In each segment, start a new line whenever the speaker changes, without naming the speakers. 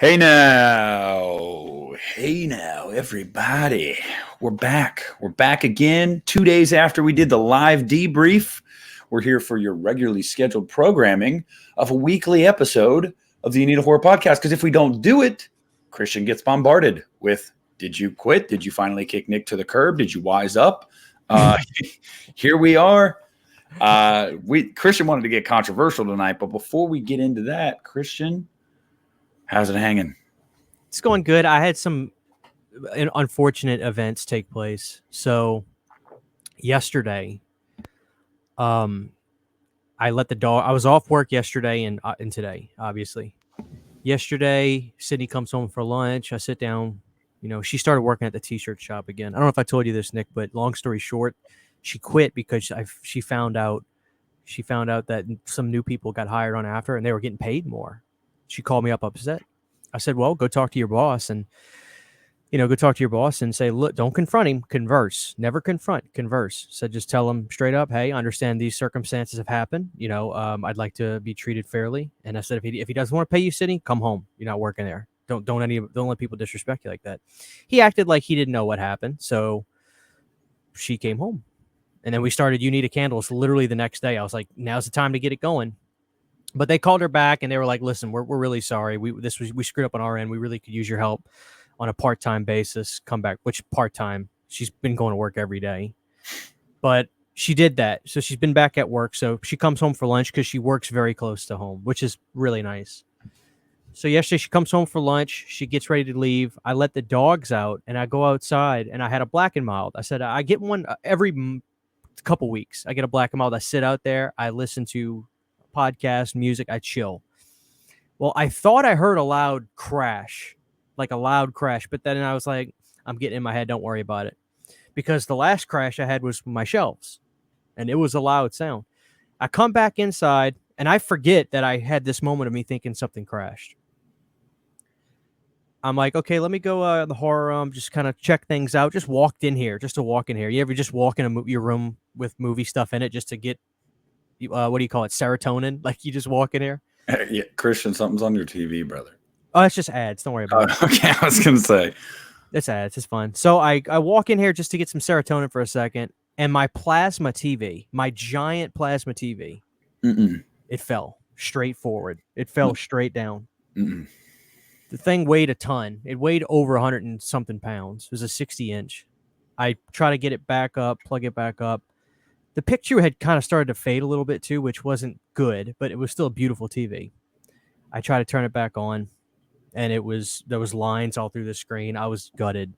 Hey now, everybody. We're back. We're back again 2 days after we did the live debrief. We're here for your regularly scheduled programming of a weekly episode of the Uneeda Horror Podcast. Because if we don't do it, Christian gets bombarded with, did you quit? Did you finally kick Nick to the curb? Did you wise up? Here we are. Christian wanted to get controversial tonight, but before we get into that, Christian, how's it hanging?
It's going good. I had some unfortunate events take place. So yesterday, I let the dog. I was off work yesterday and today, obviously. Yesterday, Sydney comes home for lunch. I sit down. She started working at the t-shirt shop again. I don't know if I told you this, Nick, but long story short, she quit because she found out that some new people got hired on after, and they were getting paid more. She called me up upset. I said, well, go talk to your boss and say, look, don't confront him, converse, never confront, converse. So just tell him straight up, hey, I understand these circumstances have happened. I'd like to be treated fairly. And I said, if he doesn't want to pay you, Sydney, come home. You're not working there. Don't let people disrespect you like that. He acted like he didn't know what happened. So she came home. And then we started Uneeda Candles literally the next day. I was like, now's the time to get it going. But they called her back and they were like, listen, we're really sorry. We screwed up on our end. We really could use your help on a part-time basis. Come back, which part-time? She's been going to work every day. But she did that. So she's been back at work. So she comes home for lunch because she works very close to home, which is really nice. So yesterday she comes home for lunch. She gets ready to leave. I let the dogs out and I go outside and I had a black and mild. I said, I get one every couple weeks. I get a black and mild. I sit out there. I listen to podcast, music, I chill. Well, I thought I heard a loud crash, but then I was like, I'm getting in my head, don't worry about it. Because the last crash I had was my shelves, and it was a loud sound. I come back inside, and I forget that I had this moment of me thinking something crashed. I'm like, okay, let me go in the horror room, just kind of check things out. Just walked in here, just to walk in here. You ever just walk in your room with movie stuff in it just to get what do you call it? Serotonin? Like you just walk in here?
Yeah, Christian, something's on your TV, brother.
Oh, it's just ads. Don't worry about it.
Okay, I was going to say.
It's ads. It's fun. So I walk in here just to get some serotonin for a second, and my plasma TV, my giant plasma TV, it fell straight forward. It fell straight down. The thing weighed a ton. It weighed over 100 and something pounds. It was a 60-inch. I try to get it back up, plug it back up. The picture had kind of started to fade a little bit too, which wasn't good, but it was still a beautiful TV. I tried to turn it back on, and there was lines all through the screen. I was gutted.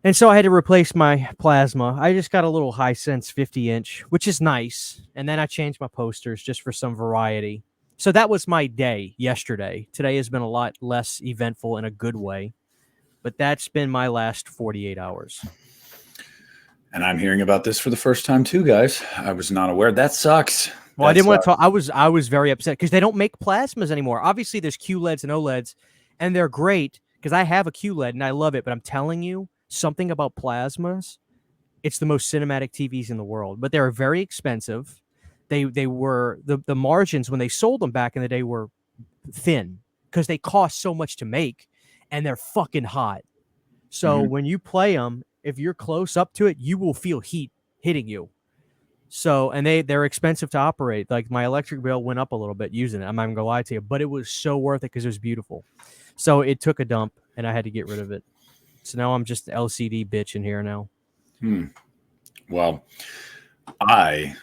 And so I had to replace my plasma. I just got a little Hisense 50-inch, which is nice. And then I changed my posters just for some variety. So that was my day yesterday. Today has been a lot less eventful in a good way, but that's been my last 48 hours.
And I'm hearing about this for the first time too, guys. I was not aware. That sucks.
Well, I didn't want to talk. I was very upset because they don't make plasmas anymore. Obviously, there's QLEDs and OLEDs, and they're great because I have a QLED and I love it. But I'm telling you something about plasmas. It's the most cinematic TVs in the world, but they're very expensive. They were the margins when they sold them back in the day were thin because they cost so much to make, and they're fucking hot. So when you play them, if you're close up to it, you will feel heat hitting you. So, and they're expensive to operate. Like my electric bill went up a little bit using it. I'm not even gonna lie to you, but it was so worth it because it was beautiful. So it took a dump and I had to get rid of it. So now I'm just the LCD bitch in here now.
Well, I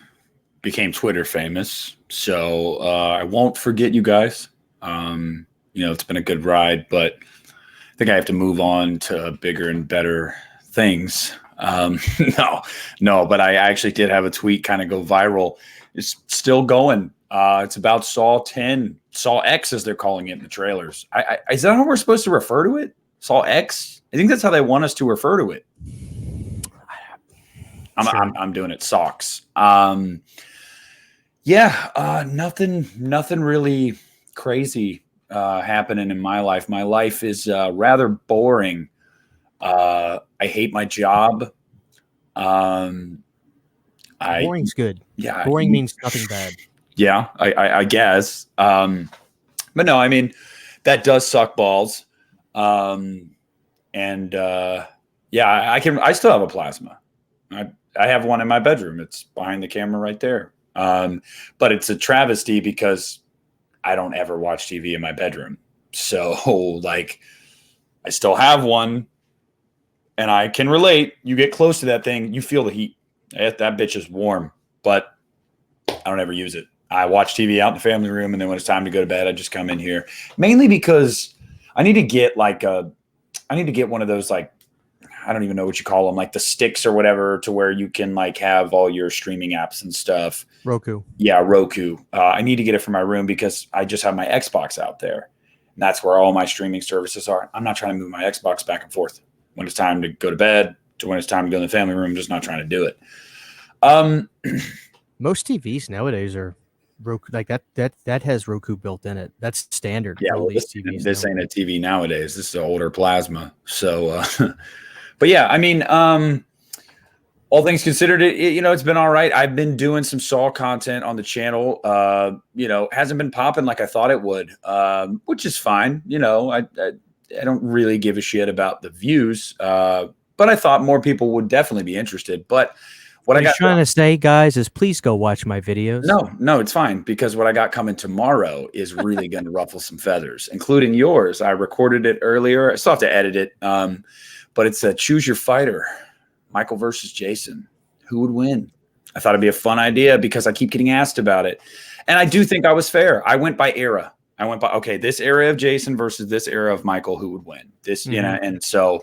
became Twitter famous, so I won't forget you guys. It's been a good ride, but I think I have to move on to bigger and better things. No, but I actually did have a tweet kind of go viral. It's still going. It's about Saw 10, Saw X as they're calling it in the trailers. Is that how we're supposed to refer to it? Saw X? I think that's how they want us to refer to it. I'm doing it. Socks. Nothing really crazy happening in my life. My life is rather boring. I hate my job.
Boring's good.
Yeah.
Boring means nothing bad.
Yeah, I guess. But no, I mean, that does suck balls. And yeah, I still have a plasma. I have one in my bedroom. It's behind the camera right there. But it's a travesty because I don't ever watch TV in my bedroom. So like I still have one and I can relate. You get close to that thing, you feel the heat. That bitch is warm, but I don't ever use it. I watch TV out in the family room, and then when it's time to go to bed, I just come in here. Mainly because I need to get one of those, like, I don't even know what you call them, like the sticks or whatever, to where you can like have all your streaming apps and stuff.
Roku.
Yeah, Roku. I need to get it for my room because I just have my Xbox out there. And that's where all my streaming services are. I'm not trying to move my Xbox back and forth when it's time to go to bed to when it's time to go in the family room. I'm just not trying to do it.
Most TVs nowadays are Roku, like that has Roku built in it. That's standard.
Yeah,
for all
well,
these TVs.
This ain't a TV nowadays. This is an older plasma. So, but yeah, I mean, all things considered, it's been all right. I've been doing some Saw content on the channel. Hasn't been popping like I thought it would, which is fine. I don't really give a shit about the views, but I thought more people would definitely be interested. But what I got
trying to say, guys, is please go watch my videos.
No, it's fine, because what I got coming tomorrow is really going to ruffle some feathers, including yours. I recorded it earlier. I still have to edit it, but it's a choose your fighter, Michael versus Jason. Who would win? I thought it'd be a fun idea because I keep getting asked about it, and I do think I was fair. I went by era. I went by, okay, this era of Jason versus this era of Michael. Who would win? This, and so.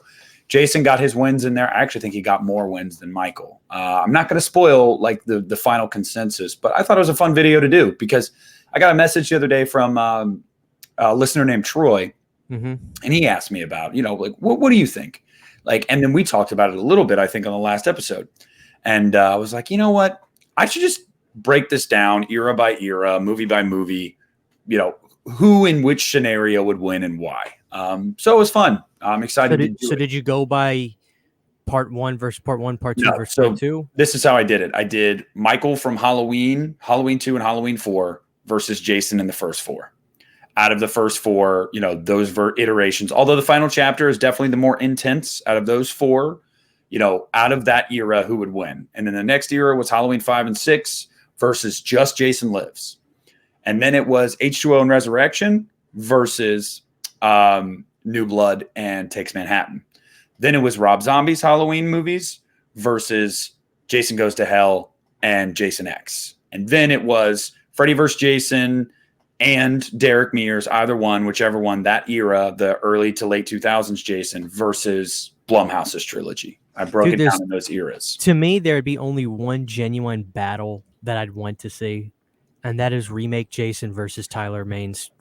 Jason got his wins in there. I actually think he got more wins than Michael. I'm not going to spoil like the final consensus, but I thought it was a fun video to do because I got a message the other day from a listener named Troy, and he asked me about, like, what do you think? Like, and then we talked about it a little bit, I think, on the last episode. And I was like, you know what? I should just break this down era by era, movie by movie, who in which scenario would win and why. So it was fun. I'm excited.
Did you go by part 1 versus part 1, part 2 versus part 2?
This is how I did it. I did Michael from Halloween 2 and Halloween 4 versus Jason in the first 4. Out of the first 4, those iterations, although the final chapter is definitely the more intense out of those 4, out of that era, who would win? And then the next era was Halloween 5 and 6 versus just Jason Lives. And then it was H2O and Resurrection versus New Blood and Takes Manhattan. Then it was Rob Zombie's Halloween movies versus Jason Goes to Hell and Jason X. And then it was Freddy vs. Jason and Derek Mears, either one, whichever one, that era, the early to late 2000s Jason versus Blumhouse's trilogy. I broke it down in those eras.
To me, there would be only one genuine battle that I'd want to see, and that is Remake Jason versus Tyler Maine's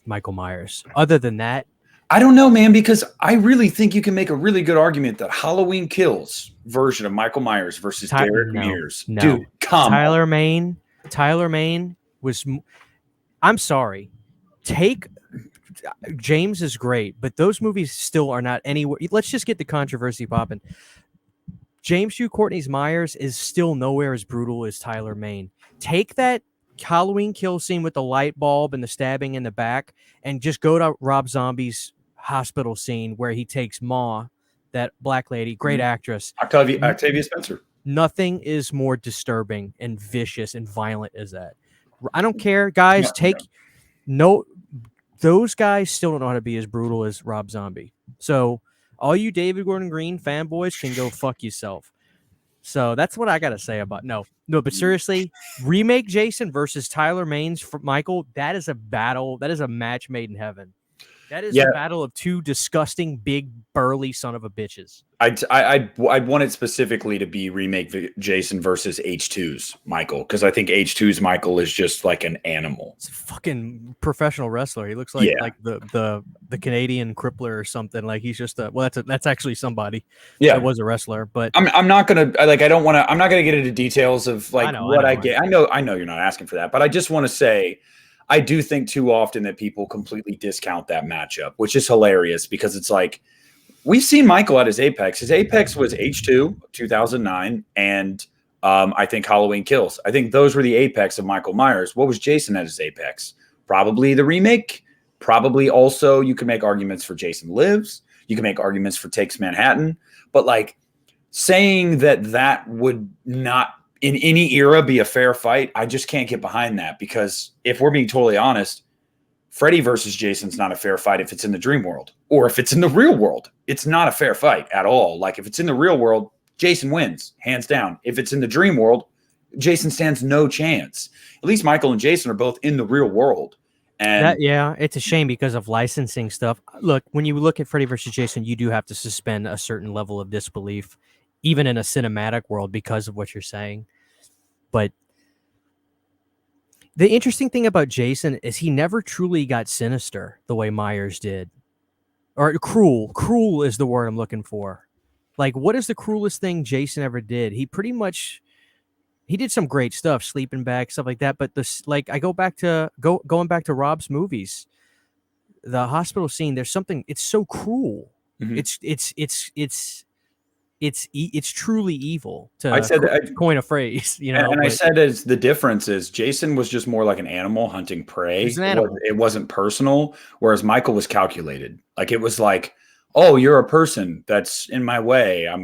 Michael Myers. Other than that,
I don't know, man, because I really think you can make a really good argument that Halloween Kills version of Michael Myers versus Derek Mears.
No.
Dude, come
on. Tyler Maine was... I'm sorry. James is great, but those movies still are not anywhere... Let's just get the controversy popping. James Hugh Courtney's Myers is still nowhere as brutal as Tyler Maine. Take that Halloween kill scene with the light bulb and the stabbing in the back and just go to Rob Zombie's hospital scene where he takes Ma, that black lady, great actress.
Octavia Spencer.
Nothing is more disturbing and vicious and violent as that. I don't care, guys. Those guys still don't know how to be as brutal as Rob Zombie. So all you David Gordon Green fanboys can go fuck yourself. So that's what I got to say about but seriously, Remake Jason versus Tyler Maine's Michael, that is a battle. That is a match made in heaven. That is a battle of two disgusting, big, burly son of a bitches.
I'd want it specifically to be Remake Jason versus H2's Michael, because I think H2's Michael is just like an animal.
It's a fucking professional wrestler. He looks like the Canadian Crippler or something. Like he's just that's actually somebody.
Yeah,
that was a wrestler. But
I'm not gonna I'm not gonna get into details of like I get. I know you're not asking for that, but I just want to say, I do think too often that people completely discount that matchup, which is hilarious because it's like, we've seen Michael at his apex. His apex was H2, 2009, and I think Halloween Kills. I think those were the apex of Michael Myers. What was Jason at his apex? Probably the remake Probably also you can make arguments for Jason Lives. You can make arguments for Takes Manhattan. But like saying that would not in any era be a fair fight, I just can't get behind that, because if we're being totally honest, Freddy versus Jason's not a fair fight if it's in the dream world, or if it's in the real world. It's not a fair fight at all. Like if it's in the real world, Jason wins, hands down. If it's in the dream world, Jason stands no chance. At least Michael and Jason are both in the real world. And
it's a shame because of licensing stuff. Look, when you look at Freddy versus Jason, you do have to suspend a certain level of disbelief, even in a cinematic world, because of what you're saying. But the interesting thing about Jason is he never truly got sinister the way Myers did. Or cruel. Cruel is the word I'm looking for. Like, what is the cruelest thing Jason ever did? He did some great stuff, sleeping bag, stuff like that. But I going back to Rob's movies, the hospital scene. There's something. It's so cruel. Mm-hmm. It's truly evil. To coin a phrase, you know.
And I said as the difference is Jason was just more like an animal hunting prey. It wasn't personal, whereas Michael was calculated. Like it was like, oh, you're a person that's in my way. I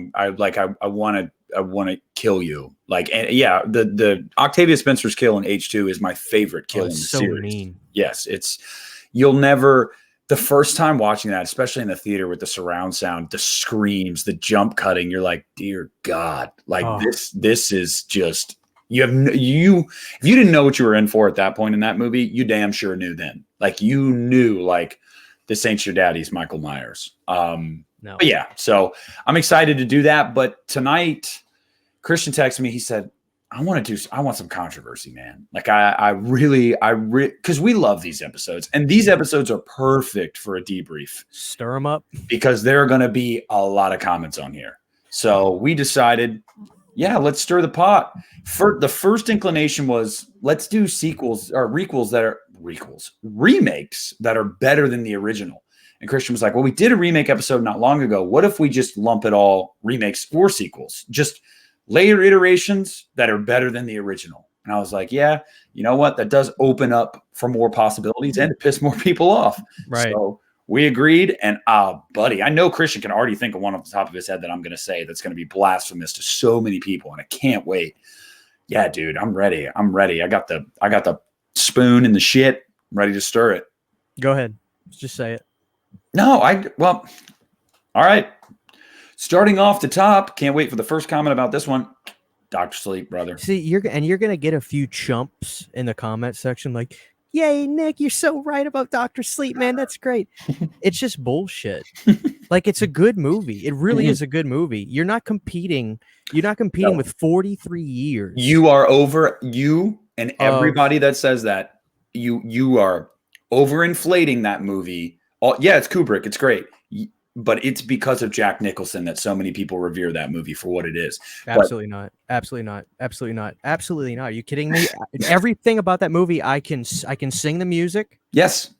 want to kill you. Like, and yeah, the Octavia Spencer's kill in H2 is my favorite kill in the series. Mean. Yes, you'll never. The first time watching that, especially in the theater with the surround sound, the screams, the jump cutting, you're like, dear God, like this is just if you didn't know what you were in for at that point in that movie, you damn sure knew then. Like you knew, like this ain't your daddy's Michael Myers. No. But yeah, so I'm excited to do that. But tonight, Christian texted me. He said, I want some controversy, man. Like because we love these episodes, and these episodes are perfect for a debrief.
Stir them up,
because there are going to be a lot of comments on here. So we decided, yeah, let's stir the pot. The first inclination was let's do sequels or remakes that are better than the original. And Christian was like, well, we did a remake episode not long ago. What if we just lump it all remakes or sequels? Just later iterations that are better than the original. And I was like, yeah, you know what? That does open up for more possibilities and to piss more people off.
Right.
So we agreed. And buddy, I know Christian can already think of one off the top of his head that I'm going to say that's going to be blasphemous to so many people. And I can't wait. Yeah, dude, I'm ready. I got the spoon and the shit. I'm ready to stir it.
Go ahead. Just say it.
No, all right. Starting off the top, can't wait for the first comment about this one. Dr. Sleep, brother.
See, you're going to get a few chumps in the comment section like, yay, Nick, you're so right about Dr. Sleep, man. That's great. It's just bullshit. Like, it's a good movie. It really is a good movie. You're not competing with 43 years.
You are you and everybody that says that, you are overinflating that movie. Yeah, it's Kubrick. It's great. But it's because of Jack Nicholson that so many people revere that movie for what it is.
Absolutely not. Absolutely not. Absolutely not. Absolutely not. Are you kidding me? Everything about that movie, I can sing the music.
Yes.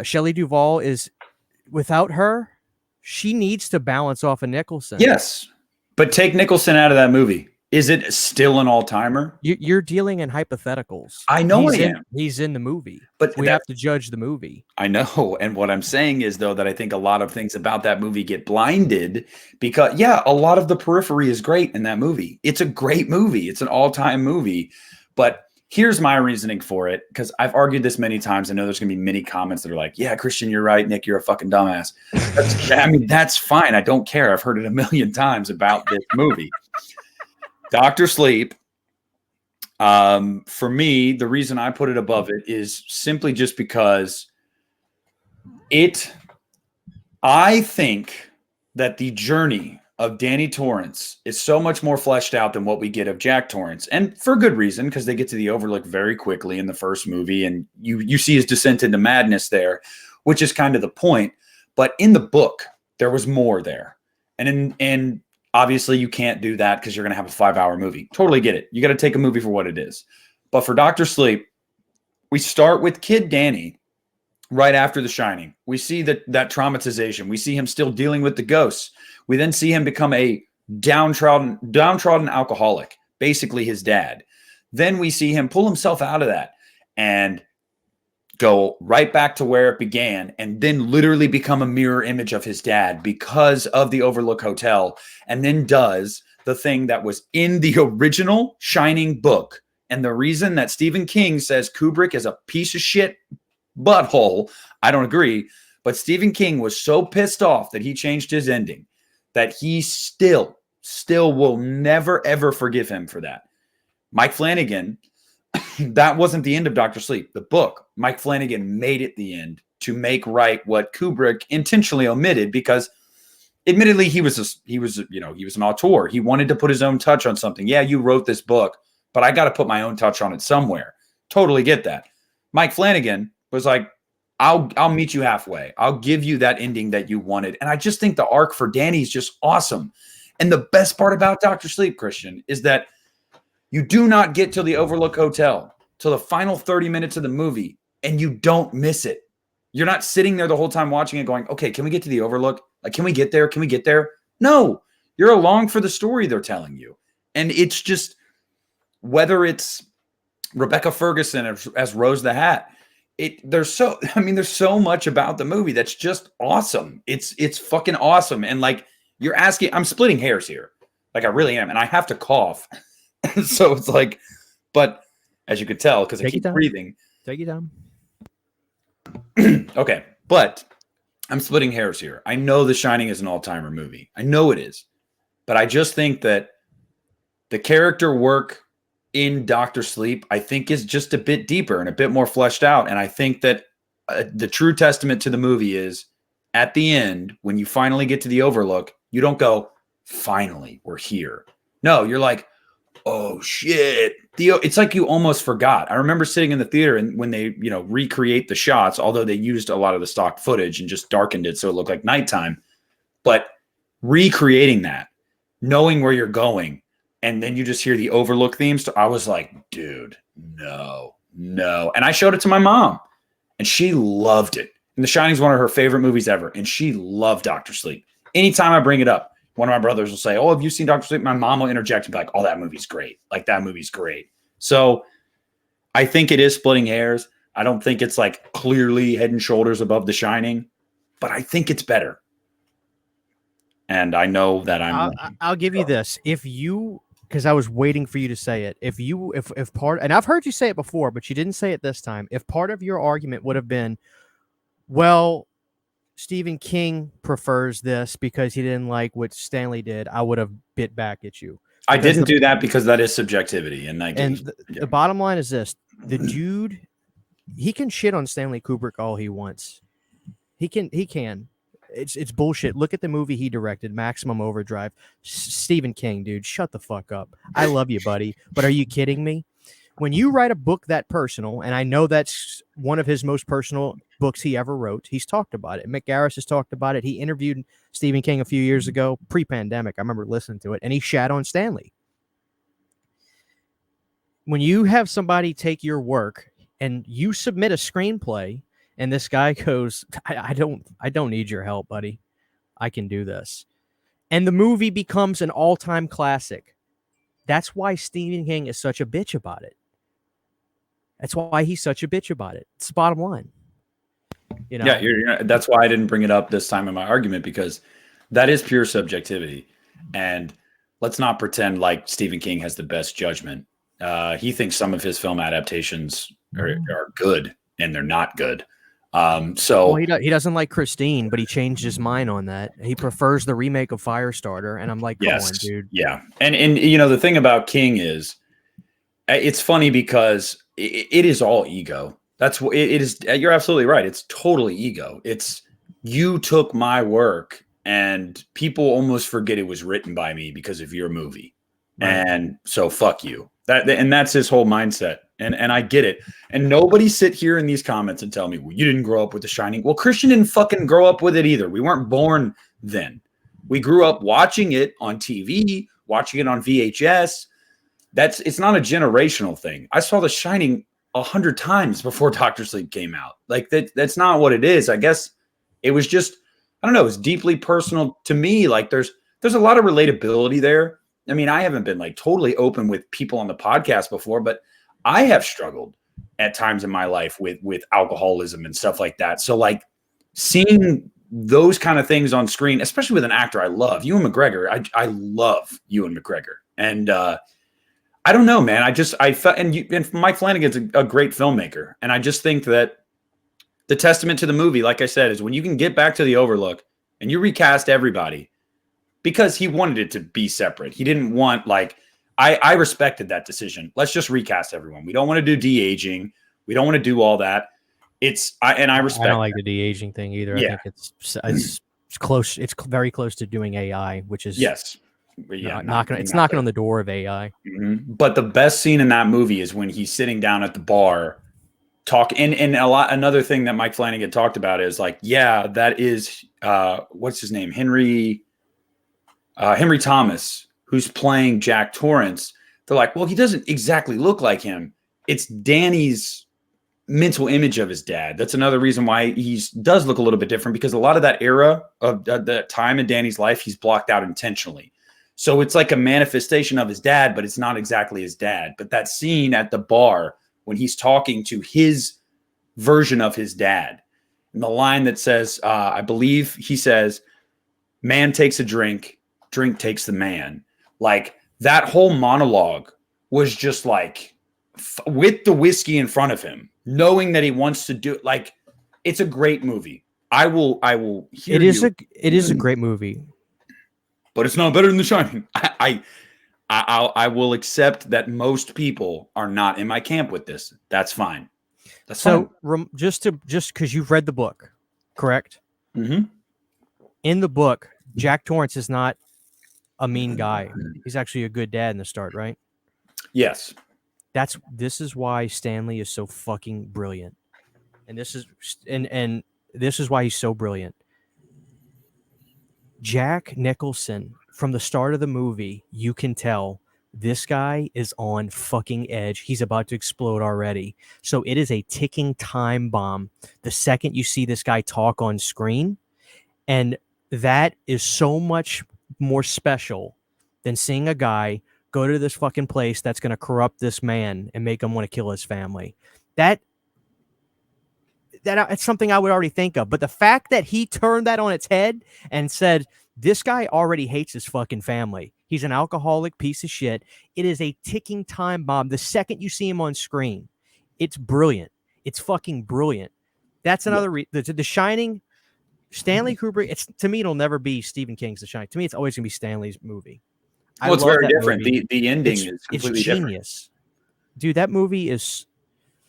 Shelley Duvall is, without her, she needs to balance off of Nicholson.
Yes. But take Nicholson out of that movie. Is it still an all-timer?
You're dealing in hypotheticals.
I know I am.
He's in the movie.
But
we have to judge the movie.
I know. And what I'm saying is, though, that I think a lot of things about that movie get blinded because, yeah, a lot of the periphery is great in that movie. It's a great movie. It's an all-time movie. But here's my reasoning for it, because I've argued this many times. I know there's going to be many comments that are like, yeah, Christian, you're right. Nick, you're a fucking dumbass. That's fine. I don't care. I've heard it a million times about this movie. Dr. Sleep, for me, the reason I put it above it is simply just because I think that the journey of Danny Torrance is so much more fleshed out than what we get of Jack Torrance. And for good reason, because they get to the Overlook very quickly in the first movie, and you see his descent into madness there, which is kind of the point. But in the book, there was more there. And obviously, you can't do that because you're going to have a 5-hour movie. Totally get it. You got to take a movie for what it is. But for Dr. Sleep, we start with Kid Danny right after The Shining. We see that traumatization. We see him still dealing with the ghosts. We then see him become a downtrodden alcoholic, basically his dad. Then we see him pull himself out of that and go right back to where it began and then literally become a mirror image of his dad because of the Overlook Hotel, and then does the thing that was in the original Shining book. And the reason that Stephen King says Kubrick is a piece of shit butthole, I don't agree, but Stephen King was so pissed off that he changed his ending that he still will never, ever forgive him for that. Mike Flanagan, that wasn't the end of Dr. Sleep. The book, Mike Flanagan made it the end to make right what Kubrick intentionally omitted, because admittedly he was an auteur. He wanted to put his own touch on something. Yeah, you wrote this book, but I got to put my own touch on it somewhere. Totally get that. Mike Flanagan was like, I'll meet you halfway. I'll give you that ending that you wanted. And I just think the arc for Danny is just awesome. And the best part about Dr. Sleep, Christian, is that you do not get to the Overlook Hotel till the final 30 minutes of the movie, and you don't miss it. You're not sitting there the whole time watching it going, okay, can we get to the Overlook? Like, can we get there? Can we get there? No, you're along for the story they're telling you. And it's just, whether it's Rebecca Ferguson as Rose the Hat, there's so much about the movie that's just awesome. It's fucking awesome. And like, you're asking, I'm splitting hairs here. Like, I really am. And I have to cough. So it's like, but as you could tell, because I keep breathing.
Take it down.
Okay. But I'm splitting hairs here. I know The Shining is an all-timer movie. I know it is. But I just think that the character work in Dr. Sleep, I think, is just a bit deeper and a bit more fleshed out. And I think that the true testament to the movie is at the end, when you finally get to the Overlook, you don't go, finally, we're here. No, you're like, oh shit. It's like you almost forgot. I remember sitting in the theater and when they, recreate the shots, although they used a lot of the stock footage and just darkened it so it looked like nighttime, but recreating that, knowing where you're going, and then you just hear the Overlook themes. I was like, dude, no. And I showed it to my mom and she loved it. And The Shining is one of her favorite movies ever. And she loved Dr. Sleep. Anytime I bring it up, one of my brothers will say, oh, have you seen Dr. Sleep? My mom will interject and be like, oh, that movie's great. Like, that movie's great. So I think it is splitting hairs. I don't think it's like clearly head and shoulders above The Shining, but I think it's better. And I know that
I'll give you this. Because I was waiting for you to say it. If part, and I've heard you say it before, but you didn't say it this time. If part of your argument would have been, well, Stephen King prefers this because he didn't like what Stanley did, I would have bit back at you.
I didn't do that because that is subjectivity.
The bottom line is this. The dude, he can shit on Stanley Kubrick all he wants. He can. It's bullshit. Look at the movie he directed, Maximum Overdrive. Stephen King, dude, shut the fuck up. I love you, buddy. But are you kidding me? When you write a book that personal, and I know that's one of his most personal books he ever wrote, he's talked about it. Mick Garris has talked about it. He interviewed Stephen King a few years ago, pre-pandemic. I remember listening to it, and he shat on Stanley. When you have somebody take your work and you submit a screenplay, and this guy goes, I don't need your help, buddy. I can do this. And the movie becomes an all-time classic. That's why Stephen King is such a bitch about it. That's why he's such a bitch about it. It's the bottom line.
Yeah, that's why I didn't bring it up this time in my argument, because that is pure subjectivity. And let's not pretend like Stephen King has the best judgment. He thinks some of his film adaptations are good, and they're not good.
He doesn't like Christine, but he changed his mind on that. He prefers the remake of Firestarter, and I'm like, come on, dude.
Yeah, and the thing about King is, it's funny because it is all ego. That's what it is. You're absolutely right. It's totally ego. It's, you took my work, and people almost forget it was written by me because of your movie, right. And so fuck you. That's his whole mindset. And I get it. And nobody sit here in these comments and tell me, well, you didn't grow up with The Shining. Well, Christian didn't fucking grow up with it either. We weren't born then. We grew up watching it on TV, watching it on VHS. It's not a generational thing. I saw The Shining 100 times before Dr. Sleep came out. Like, that's not what it is. I guess it was just, I don't know, it's deeply personal to me. Like, there's a lot of relatability there. I mean, I haven't been like totally open with people on the podcast before, but I have struggled at times in my life with alcoholism and stuff like that. So like seeing those kind of things on screen, especially with an actor I love, Ewan McGregor. I love Ewan McGregor, and I don't know, man. I felt, and Mike Flanagan's a great filmmaker, and I just think that the testament to the movie, like I said, is when you can get back to the Overlook and you recast everybody, because he wanted it to be separate. He didn't want like I respected that decision. Let's just recast everyone. We don't want to do de-aging. We don't want to do all that. I respect.
I don't like the de-aging thing either.
Yeah.
I think it's close. It's very close to doing AI, which is
Yes. Yeah,
it's knocking on the door of AI.
Mm-hmm. But the best scene in that movie is when he's sitting down at the bar talking. And another thing that Mike Flanagan talked about is like, yeah, that is what's his name? Henry Thomas, who's playing Jack Torrance. They're like, well, he doesn't exactly look like him. It's Danny's mental image of his dad. That's another reason why he does look a little bit different, because a lot of that era of that time in Danny's life, he's blocked out intentionally. So it's like a manifestation of his dad, but it's not exactly his dad. But that scene at the bar when he's talking to his version of his dad, and the line that says, I believe he says, man takes a drink, drink takes the man. Like that whole monologue was just like with the whiskey in front of him, knowing that he wants to do it. Like, it's a great movie. I will hear
it is a great movie,
but it's not better than The Shining. I will accept that most people are not in my camp with this. That's fine. That's
so
fine.
just because you've read the book, correct?
Mm-hmm.
In the book, Jack Torrance is not a mean guy. He's actually a good dad in the start, right?
Yes.
This is why Stanley is so fucking brilliant. And this is why he's so brilliant. Jack Nicholson, from the start of the movie, you can tell this guy is on fucking edge. He's about to explode already. So it is a ticking time bomb the second you see this guy talk on screen. And that is so much more special than seeing a guy go to this fucking place that's going to corrupt this man and make him want to kill his family. That it's something I would already think of. But the fact that he turned that on its head and said, this guy already hates his fucking family. He's an alcoholic piece of shit. It is a ticking time bomb. The second you see him on screen, it's brilliant. It's fucking brilliant. That's another The Shining, Stanley Kubrick, to me, it'll never be Stephen King's The Shining. To me, it's always going to be Stanley's movie.
Well, it's very different. The ending is completely
genius. Different. Dude, that movie is...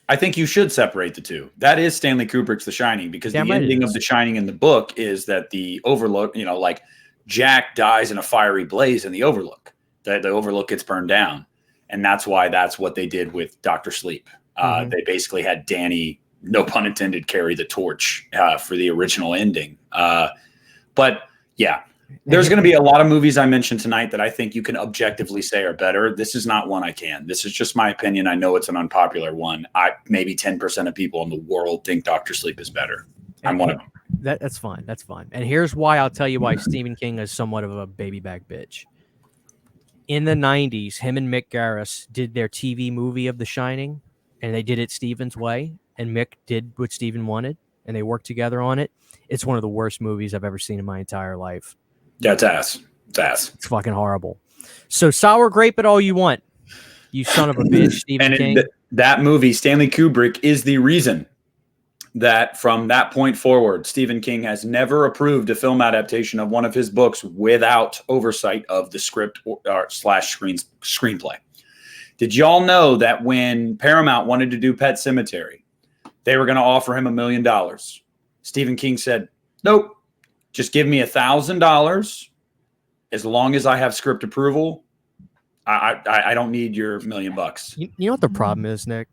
I think you should separate the two. That is Stanley Kubrick's The Shining, because the ending of The Shining in the book is that the Overlook, like Jack dies in a fiery blaze in the Overlook. The Overlook gets burned down. And that's what they did with Dr. Sleep. They basically had Danny, no pun intended, carry the torch for the original ending. But yeah, there's going to be a lot of movies I mentioned tonight that I think you can objectively say are better. This is not one I can. This is just my opinion. I know it's an unpopular one. Maybe 10% of people in the world think Dr. Sleep is better. I'm one of them.
That's fine. That's fine. And here's why. I'll tell you why Stephen King is somewhat of a baby back bitch. In the 90s, him and Mick Garris did their TV movie of The Shining, and they did it Stephen's way, and Mick did what Stephen wanted, and they worked together on it. It's one of the worst movies I've ever seen in my entire life.
Yeah, it's ass.
It's fucking horrible. So sour grape it all you want, you son of a bitch, Stephen King.
That movie, Stanley Kubrick, is the reason that from that point forward, Stephen King has never approved a film adaptation of one of his books without oversight of the script slash screenplay. Did y'all know that when Paramount wanted to do Pet Sematary, they were going to offer him $1 million? Stephen King said, nope. Just give me $1,000 as long as I have script approval. I don't need your $1 million.
You know what the problem is, Nick?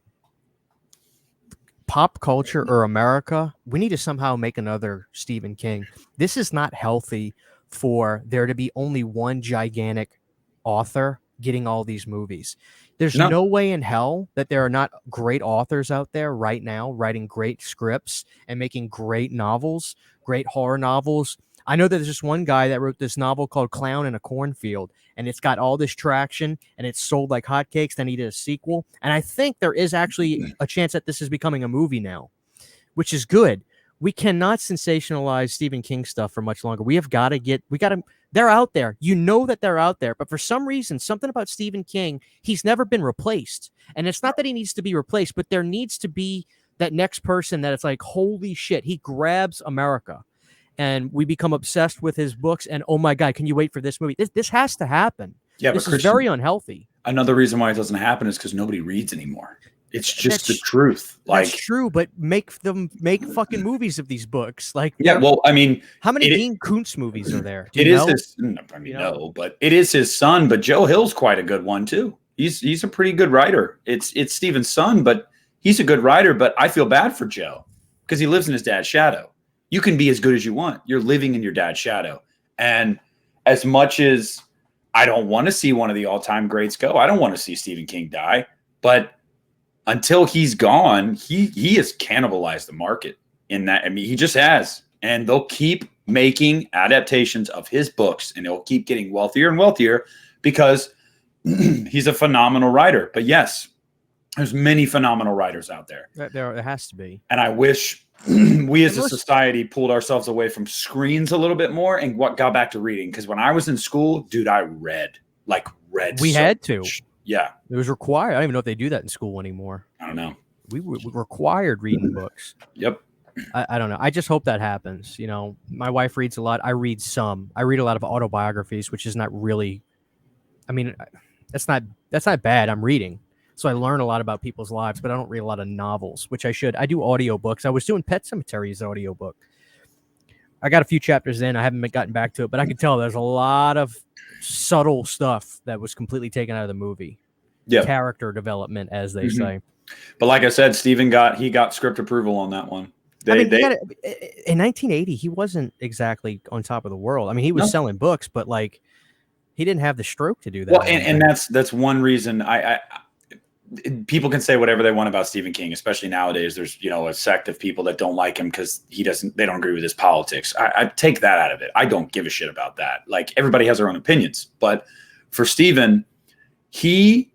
Pop culture or America, we need to somehow make another Stephen King. This is not healthy for there to be only one gigantic author getting all these movies. There's no way in hell that there are not great authors out there right now writing great scripts and making great novels, great horror novels. I know that there's just one guy that wrote this novel called Clown in a Cornfield, and it's got all this traction, and it's sold like hotcakes. Then he did a sequel, and I think there is actually a chance that this is becoming a movie now, which is good. We cannot sensationalize Stephen King stuff for much longer. We have got to they're out there. You know that they're out there, but for some reason, something about Stephen King, he's never been replaced. And it's not that he needs to be replaced, but there needs to be that next person that it's like, holy shit, he grabs America. And we become obsessed with his books. And oh my God, can you wait for this movie? This has to happen.
Yeah,
this
but
is
Christian,
very unhealthy.
another reason why it doesn't happen is because nobody reads anymore. It's just the truth. Like,
that's true, but make fucking movies of these books. Like,
yeah, well, I mean,
how many Dean Koontz movies are there?
It is his. I mean, no, but it is his son. But Joe Hill's quite a good one too. He's a pretty good writer. It's Stephen's son, but he's a good writer. But I feel bad for Joe because he lives in his dad's shadow. You can be as good as you want. You're living in your dad's shadow. And as much as I don't want to see one of the all-time greats go, I don't want to see Stephen King die. But until he's gone, he has cannibalized the market in that. I mean, he just has. And they'll keep making adaptations of his books, and he'll keep getting wealthier and wealthier because he's a phenomenal writer. But yes, there's many phenomenal writers out there.
There has to be.
And I wish we as a society pulled ourselves away from screens a little bit more and got back to reading. Because when I was in school, dude, I read. We
had to.
Much. Yeah.
It was required. I don't even know if they do that in school anymore.
I don't know.
We required reading books.
Yep.
I don't know. I just hope that happens. You know, my wife reads a lot. I read some. I read a lot of autobiographies, which is not really, I mean, that's not bad. I'm reading. So I learn a lot about people's lives, but I don't read a lot of novels, which I should. I do audiobooks. I was doing Pet Sematary audiobook. I got a few chapters in. I haven't gotten back to it, but I can tell there's a lot of subtle stuff that was completely taken out of the movie.
Yeah.
Character development, as they say.
But like I said, Stephen got script approval on that one.
In 1980, he wasn't exactly on top of the world. I mean, he was selling books, but like he didn't have the stroke to do that.
Well, and that's one reason people can say whatever they want about Stephen King, especially nowadays. There's, a sect of people that don't like him because they don't agree with his politics. I take that out of it. I don't give a shit about that. Like, everybody has their own opinions, but for Stephen, I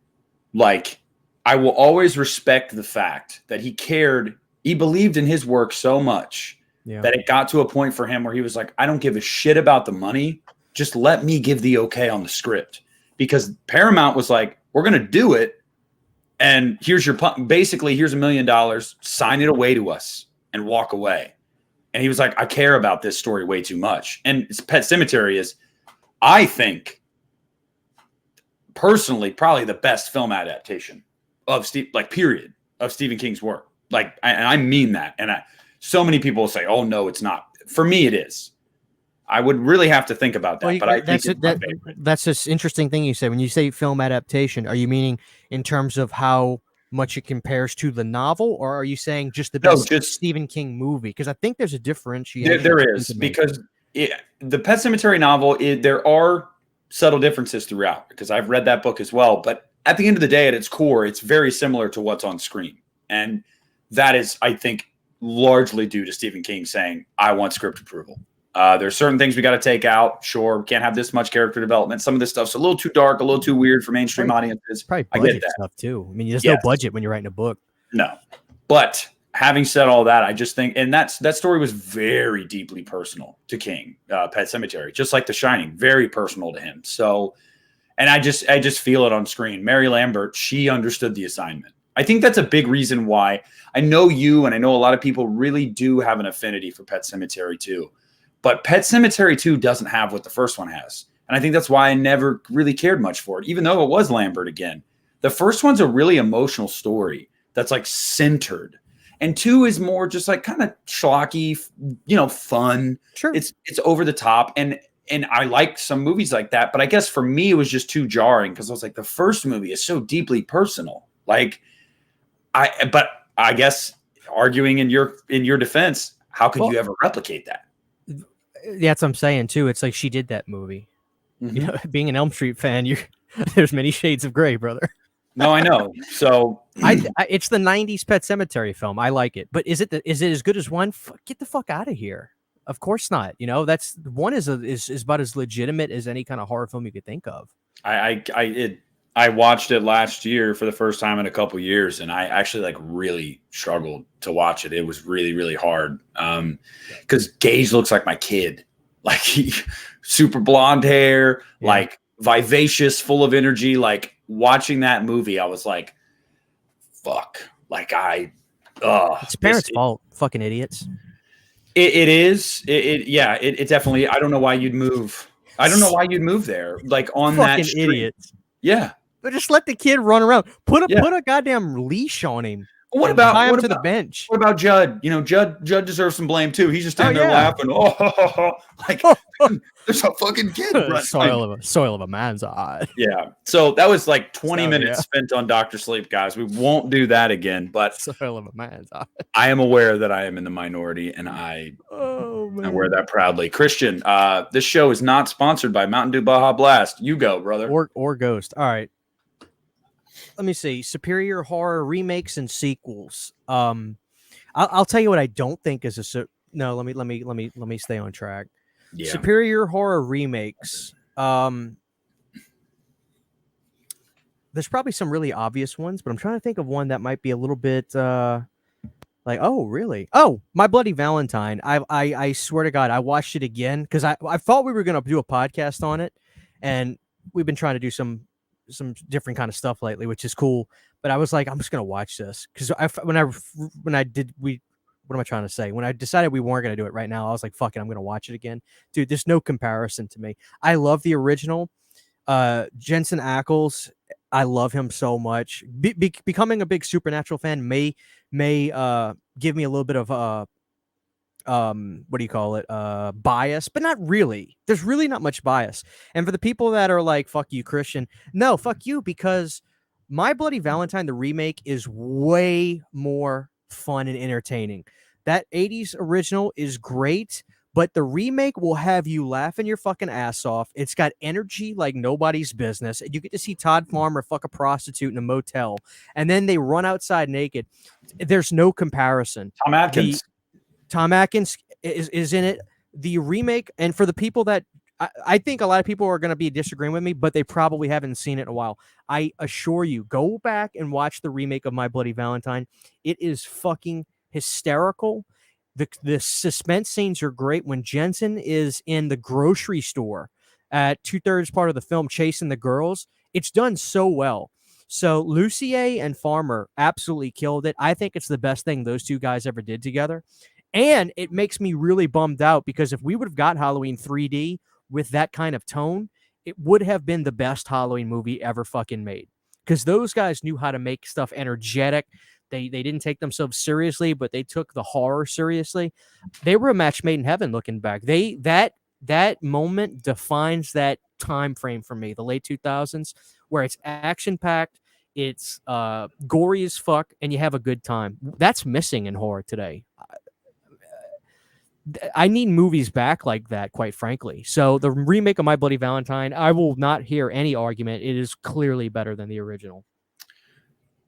will always respect the fact that he cared. He believed in his work so much that it got to a point for him where he was like, I don't give a shit about the money. Just let me give the okay on the script. Because Paramount was like, we're going to do it. And here's basically, here's $1 million, sign it away to us and walk away. And he was like, I care about this story way too much. And Pet Sematary is, I think, personally, probably the best film adaptation of Stephen King's work. Like, I mean that. And so many people will say, oh no, it's not. For me, it is. I would really have to think about that. But I think
that's this interesting thing you said. When you say film adaptation, are you meaning in terms of how much it compares to the novel, or are you saying just the best Stephen King movie? Because I think there's a differentiation.
There is, because the Pet Sematary novel, there are subtle differences throughout, because I've read that book as well. But at the end of the day, at its core, it's very similar to what's on screen. And that is, I think, largely due to Stephen King saying, I want script approval. There's certain things we got to take out. Sure, we can't have this much character development. Some of this stuff's a little too dark, a little too weird for mainstream audiences.
Probably budget stuff too. I mean, there's no budget when you're writing a book.
No, but having said all that, I just think, and that story was very deeply personal to King. Pet Sematary, just like The Shining, very personal to him. So, and I just feel it on screen. Mary Lambert, she understood the assignment. I think that's a big reason why I know you and I know a lot of people really do have an affinity for Pet Sematary too. But Pet Sematary 2 doesn't have what the first one has. And I think that's why I never really cared much for it, even though it was Lambert again. The first one's a really emotional story that's like centered. And 2 is more just like kind of schlocky, fun.
Sure.
It's over the top. And I like some movies like that. But I guess for me, it was just too jarring because I was like, the first movie is so deeply personal. But I guess arguing in your defense, how could you ever replicate that?
That's what I'm saying too. It's like she did that movie. Mm-hmm. Being an Elm Street fan, there's many shades of gray, brother.
No, I know. So
it's the '90s Pet Sematary film. I like it, but is it as good as one? Get the fuck out of here. Of course not. You know, that's one is about as legitimate as any kind of horror film you could think of.
I watched it last year for the first time in a couple years, and I actually like really struggled to watch it. It was really, really hard. Because Gage looks like my kid, like he super blonde hair, like vivacious, full of energy. Like watching that movie, I was like, fuck. Like
It's parents' fault. Fucking idiots.
It is. It definitely. I don't know why you'd move. I don't know why you'd move there, like on that
Fucking
street.
idiots.
Yeah.
But just let the kid run around. Put a goddamn leash on him.
What about
tie him to the bench?
What about Judd? You know, Judd deserves some blame too. He's just standing there laughing. Like there's a fucking kid running.
Soil of a man's eye.
Yeah. So that was like 20 minutes spent on Dr. Sleep, guys. We won't do that again. But
soil of a man's eye.
I am aware that I am in the minority, and I wear that proudly. Christian, this show is not sponsored by Mountain Dew Baja Blast. You go, brother.
Or Ghost. All right. Let me see. Superior horror remakes and sequels. I'll tell you what I don't think is no. Let me stay on track. Yeah. Superior horror remakes. There's probably some really obvious ones, but I'm trying to think of one that might be a little bit like, oh, really? Oh, My Bloody Valentine. I swear to God, I watched it again because I thought we were going to do a podcast on it, and we've been trying to do some different kind of stuff lately, which is cool. But I was like, I'm just going to watch this because when I did, what am I trying to say? When I decided we weren't going to do it right now, I was like, fuck it, I'm going to watch it again. Dude, there's no comparison to me. I love the original. Jensen Ackles, I love him so much. Becoming a big Supernatural fan may give me a little bit of what do you call it? Bias, but not really. There's really not much bias. And for the people that are like, fuck you, Christian, no, fuck you, because My Bloody Valentine, the remake, is way more fun and entertaining. That 80s original is great, but the remake will have you laughing your fucking ass off. It's got energy like nobody's business. You get to see Todd Farmer fuck a prostitute in a motel, and then they run outside naked. There's no comparison. Tom Atkins is in it. The remake, and for the people that I think a lot of people are going to be disagreeing with me, but they probably haven't seen it in a while. I assure you, go back and watch the remake of My Bloody Valentine. It is fucking hysterical. The suspense scenes are great. When Jensen is in the grocery store at 2/3 part of the film chasing the girls, it's done so well. So Lucier and Farmer absolutely killed it. I think it's the best thing those two guys ever did together. And it makes me really bummed out because if we would have got Halloween 3D with that kind of tone, it would have been the best Halloween movie ever fucking made. Because those guys knew how to make stuff energetic. They didn't take themselves seriously, but they took the horror seriously. They were a match made in heaven looking back. That moment defines that time frame for me, the late 2000s, where it's action-packed, it's gory as fuck, and you have a good time. That's missing in horror today. I need movies back like that, quite frankly. So the remake of My Bloody Valentine, I will not hear any argument. It is clearly better than the original.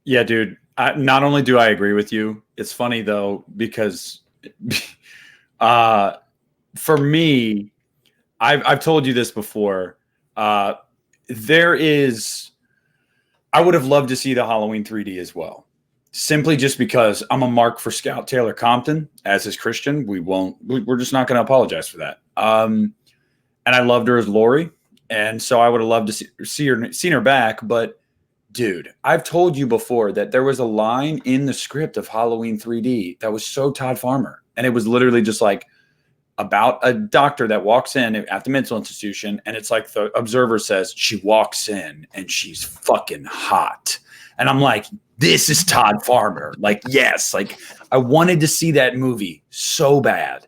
Yeah, dude. Not only do I agree with you, it's funny though, because for me, I've told you this before. I would have loved to see the Halloween 3D as well. Simply just because I'm a mark for Scout Taylor Compton, as is Christian. We're just not going to apologize for that. And I loved her as Lori. And so I would have loved to seen her back. But dude, I've told you before that there was a line in the script of Halloween 3D that was so Todd Farmer. And it was literally just like about a doctor that walks in at the mental institution. And it's like the observer says, she walks in and she's fucking hot. And I'm like, this is Todd Farmer. Like, yes, like I wanted to see that movie so bad.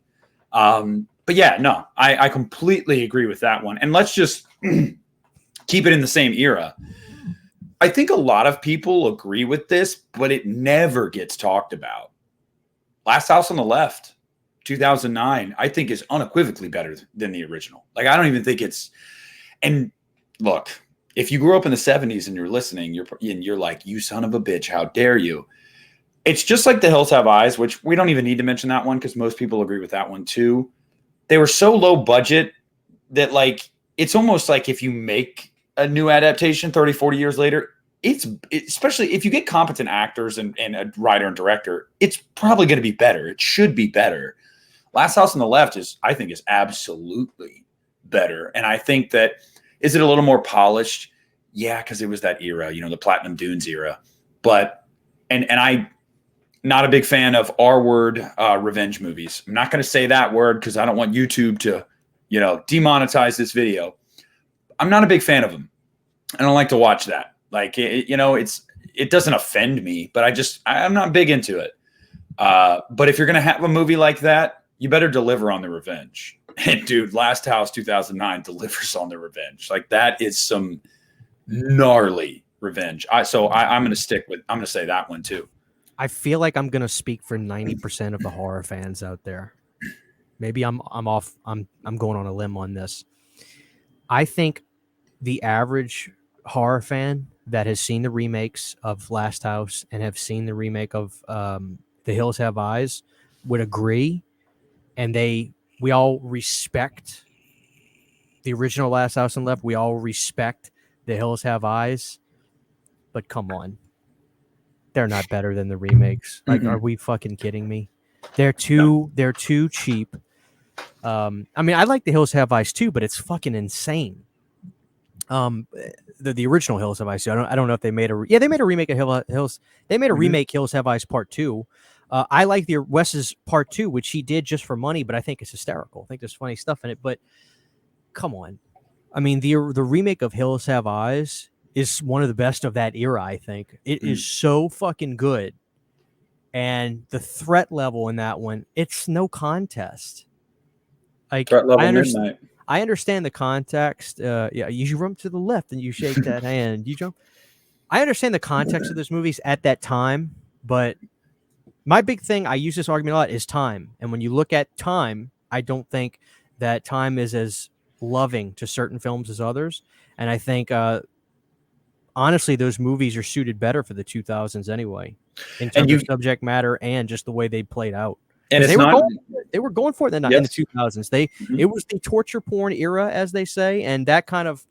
But yeah, no, I completely agree with that one. And let's just keep it in the same era. I think a lot of people agree with this, but it never gets talked about. Last House on the Left, 2009, I think is unequivocally better than the original. Like, I don't even think it's, and look, if you grew up in the 70s and you're listening, you're like, you son of a bitch, how dare you? It's just like The Hills Have Eyes, which we don't even need to mention that one because most people agree with that one too. they were so low budget that like it's almost like if you make a new adaptation 30, 40 years later, especially if you get competent actors and a writer and director, it's probably going to be better. It should be better. Last House on the Left I think is absolutely better. And I think that, is it a little more polished? Yeah, because it was that era, the Platinum Dunes era. But, and I, not a big fan of R-word revenge movies. I'm not going to say that word because I don't want YouTube to, demonetize this video. I'm not a big fan of them. I don't like to watch that. Like, it doesn't offend me, but I'm not big into it. But if you're going to have a movie like that, you better deliver on the revenge. And dude, Last House 2009 delivers on the revenge. Like that is some gnarly revenge. I'm going to say that one too.
I feel like I'm going to speak for 90% of the horror fans out there. Maybe I'm off. I'm going on a limb on this. I think the average horror fan that has seen the remakes of Last House and have seen the remake of The Hills Have Eyes would agree, and we all respect the original Last House on the Left. We all respect The Hills Have Eyes, but come on, they're not better than the remakes. Like, are we fucking kidding me? They're too cheap. I mean, I like The Hills Have Eyes too, but it's fucking insane. The original Hills Have Eyes. I don't know if they made they made a remake of Hills. They made a remake Hills Have Eyes Part 2. I like the Wes's Part 2, which he did just for money, but I think it's hysterical. I think there's funny stuff in it, but come on. I mean, the remake of Hills Have Eyes is one of the best of that era, I think. It is so fucking good. And the threat level in that one, it's no contest. Like,
threat level midnight.
I understand the context. You run to the left and you shake that hand. You jump. I understand the context of those movies at that time, but my big thing, I use this argument a lot, is time. And when you look at time, I don't think that time is as loving to certain films as others. And I think, honestly, those movies are suited better for the 2000s anyway, in terms of subject matter and just the way they played out. And they were going for it in the 2000s. It was the torture porn era, as they say, and that kind of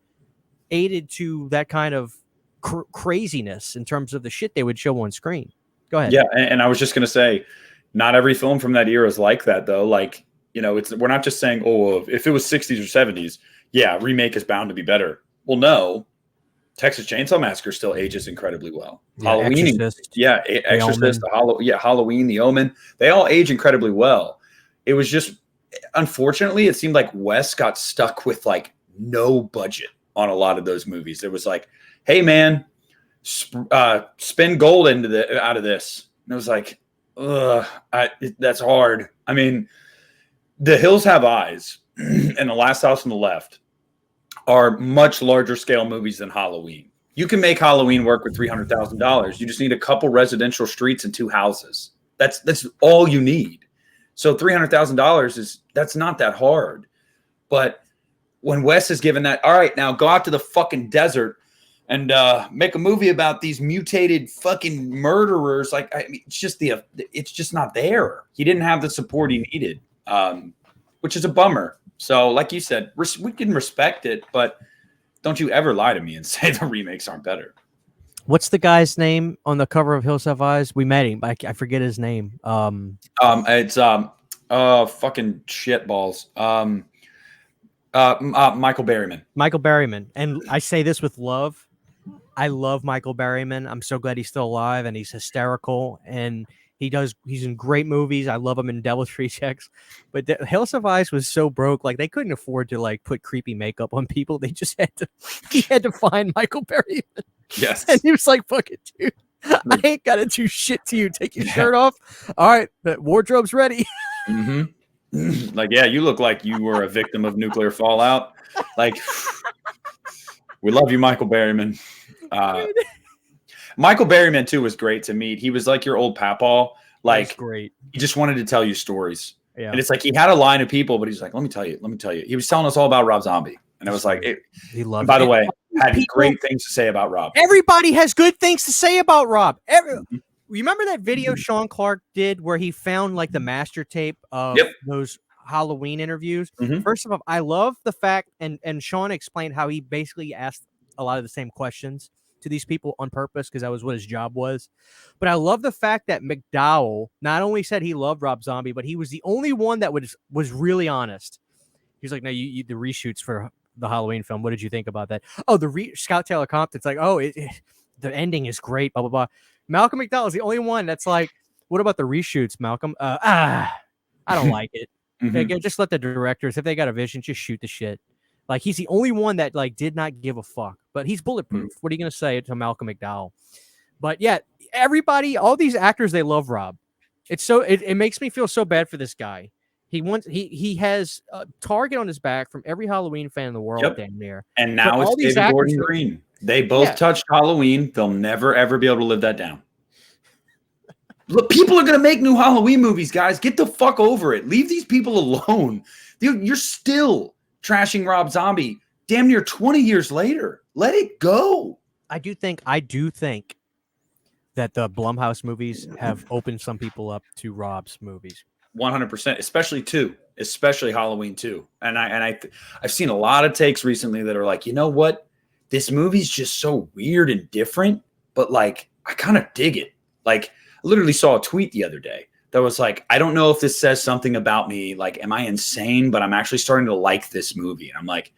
aided to that kind of craziness in terms of the shit they would show on screen. Go ahead.
Yeah, and I was just going to say, not every film from that era is like that, though. Like, we're not just saying, if it was 60s or 70s, yeah, remake is bound to be better. Well, no. Texas Chainsaw Massacre still ages incredibly well.
Yeah,
Halloween, Exorcist, Halloween, The Omen, they all age incredibly well. It was just, unfortunately, it seemed like Wes got stuck with like no budget on a lot of those movies. It was like, hey man, spin gold out of this. And it was like, that's hard. I mean, The Hills Have Eyes and The Last House on the Left are much larger scale movies than Halloween. You can make Halloween work with $300,000. You just need a couple residential streets and 2 houses. That's all you need. So $300,000 that's not that hard. But when Wes is given that, all right, now go out to the fucking desert and make a movie about these mutated fucking murderers. Like, I mean, it's just not there. He didn't have the support he needed, which is a bummer. So, like you said, we can respect it, but don't you ever lie to me and say the remakes aren't better.
What's the guy's name on the cover of Hills Have Eyes? We met him. I forget his name.
It's fucking shitballs. Michael Berryman.
Michael Berryman. And I say this with love. I love Michael Berryman. I'm so glad he's still alive, and he's hysterical, and he's in great movies. I love him in Devil's Rejects. But the Hills Have Eyes was so broke, like they couldn't afford to like put creepy makeup on people. They just he had to find Michael Berryman.
Yes.
And he was like, fuck it, dude. I ain't gotta do shit to you. Take your shirt off. All right, the wardrobe's ready.
Like, yeah, you look like you were a victim of nuclear fallout. Like, we love you, Michael Berryman. Michael Berryman too was great to meet. He was like your old papaw. Like,
great.
He just wanted to tell you stories.
Yeah.
And it's like he had a line of people, but he's like, let me tell you. He was telling us all about Rob Zombie. And it was like,
he loved
by the way, had great things to say about Rob.
Everybody has good things to say about Rob. Remember that video Sean Clark did where he found like the master tape of those Halloween interviews.
Mhm.
First of all, I love the fact, and Sean explained how he basically asked a lot of the same questions to these people on purpose because that was what his job was. But I love the fact that McDowell not only said he loved Rob Zombie, but he was the only one that was really honest. He's like, no, you the reshoots for the Halloween film. What did you think about that? Oh, Scout Taylor Compton's like, oh, the ending is great, blah blah blah. Malcolm McDowell is the only one that's like, what about the reshoots, Malcolm? I don't like it.
Mhm.
Just let the directors, if they got a vision, just shoot the shit. Like he's the only one that like did not give a fuck. But he's bulletproof. What are you gonna say to Malcolm McDowell? But yeah, everybody, all these actors, they love Rob. It makes me feel so bad for this guy. He has a target on his back from every Halloween fan in the world,
Yep.
damn near.
And
But
now it's
all these
David
actors,
Gordon Green. They both touched Halloween. They'll never ever be able to live that down. Look, people are going to make new Halloween movies, guys. Get the fuck over it. Leave these people alone. Dude, you're still trashing Rob Zombie damn near 20 years later. Let it go.
I do think that the Blumhouse movies have opened some people up to Rob's movies.
100%, especially Halloween 2. And I've seen a lot of takes recently that are like, you know what? This movie's just so weird and different, but like I kind of dig it. Like I literally saw a tweet the other day that was like, I don't know if this says something about me. Like, am I insane? But I'm actually starting to like this movie. And I'm like,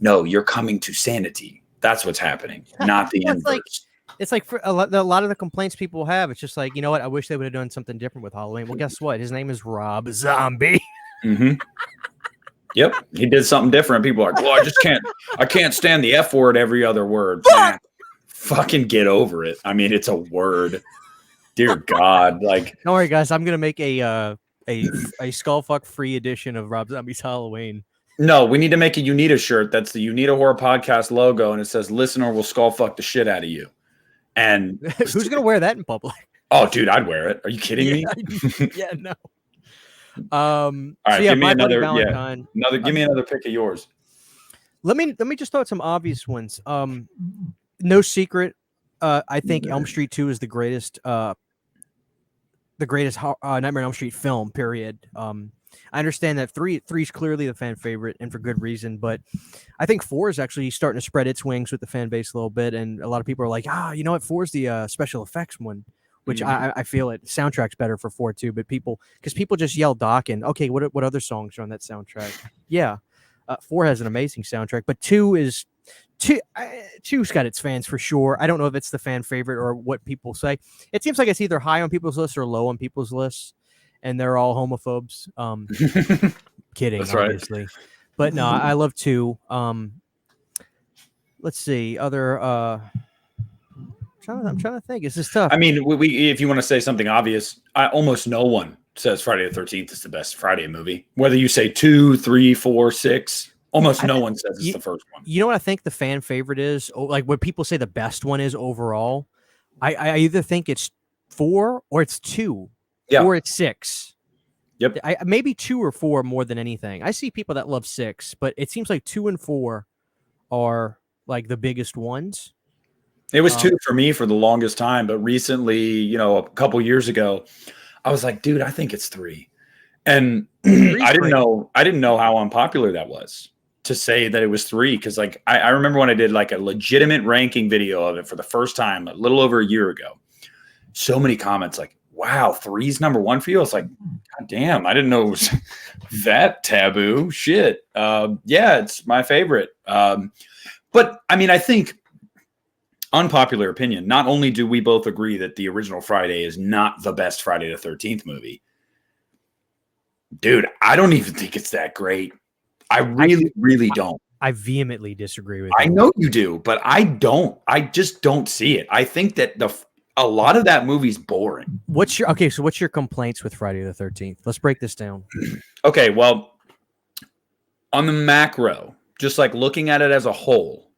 no, you're coming to sanity. That's what's happening, not the inverse.
It's like for a lot of the complaints people have. It's just like, you know what? I wish they would have done something different with Halloween. Well, guess what? His name is Rob Zombie.
Mm-hmm. Yep, he did something different. People are like, well, I can't stand the F word every other word. Man, fucking get over it. I mean, it's a word. Dear God, like.
Don't worry, guys. I'm gonna make a skullfuck free edition of Rob Zombie's Halloween.
No, we need to make a Uneeda shirt. That's the Uneeda Horror Podcast logo, and it says "Listener will skull fuck the shit out of you." And
who's gonna wear that in public?
Oh, dude, I'd wear it. Are you kidding me?
Yeah, no.
All right,
so yeah,
give me another.
Valentine.
Give me another pick of yours.
Let me just throw out some obvious ones. No secret. I think Elm Street 2 is the greatest Nightmare on Elm Street film. Period. I understand that three is clearly the fan favorite, and for good reason. But I think 4 is actually starting to spread its wings with the fan base a little bit, and a lot of people are like, you know what, 4 is the special effects one, which I feel it. Soundtrack's better for 4 too, but people just yell Doc and okay, what other songs are on that soundtrack? Yeah, 4 has an amazing soundtrack, but 2's got its fans for sure. I don't know if it's the fan favorite or what people say. It seems like it's either high on people's lists or low on people's lists. And they're all homophobes. Kidding,
That's
obviously.
Right.
But no, I love 2. Let's see. Other I'm trying to think. Is this tough?
I mean, we if you want to say something obvious, almost no one says Friday the 13th is the best Friday movie. Whether you say 2, 3, 4, 6, almost no one says it's the first one.
You know what I think the fan favorite is? Like what people say the best one is overall. I either think it's 4 or it's 2.
Yeah.
Or it's 6.
Yep.
Maybe 2 or 4 more than anything. I see people that love 6, but it seems like 2 and 4 are like the biggest ones.
It was 2 for me for the longest time, but recently, a couple years ago, I was like, dude, I think it's 3. And I didn't know how unpopular that was to say that it was 3. Cause like, I remember when I did like a legitimate ranking video of it for the first time, a little over a year ago, so many comments like, wow, 3's number 1 for you. I was like, God damn, I didn't know it was that taboo. Shit. Yeah, it's my favorite. But I mean, I think unpopular opinion, not only do we both agree that the original Friday is not the best Friday the 13th movie, dude, I don't even think it's that great. I really don't.
I vehemently disagree with you.
I know you do, but I don't. I just don't see it. I think that a lot of that movie's boring.
What's your complaints with Friday the 13th? Let's break this down.
Okay, well, on the macro, just like looking at it as a whole,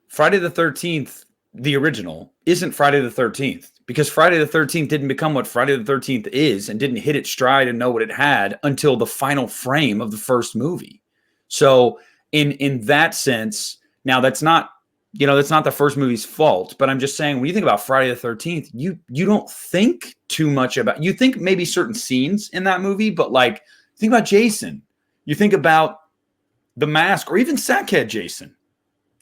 Friday the 13th, the original, isn't Friday the 13th because Friday the 13th didn't become what Friday the 13th is and didn't hit its stride and know what it had until the final frame of the first movie. So in that sense, now that's not the first movie's fault, but I'm just saying when you think about Friday the 13th, you don't think too much about, you think maybe certain scenes in that movie, but like Think about Jason. You think about The Mask or even Sackhead Jason.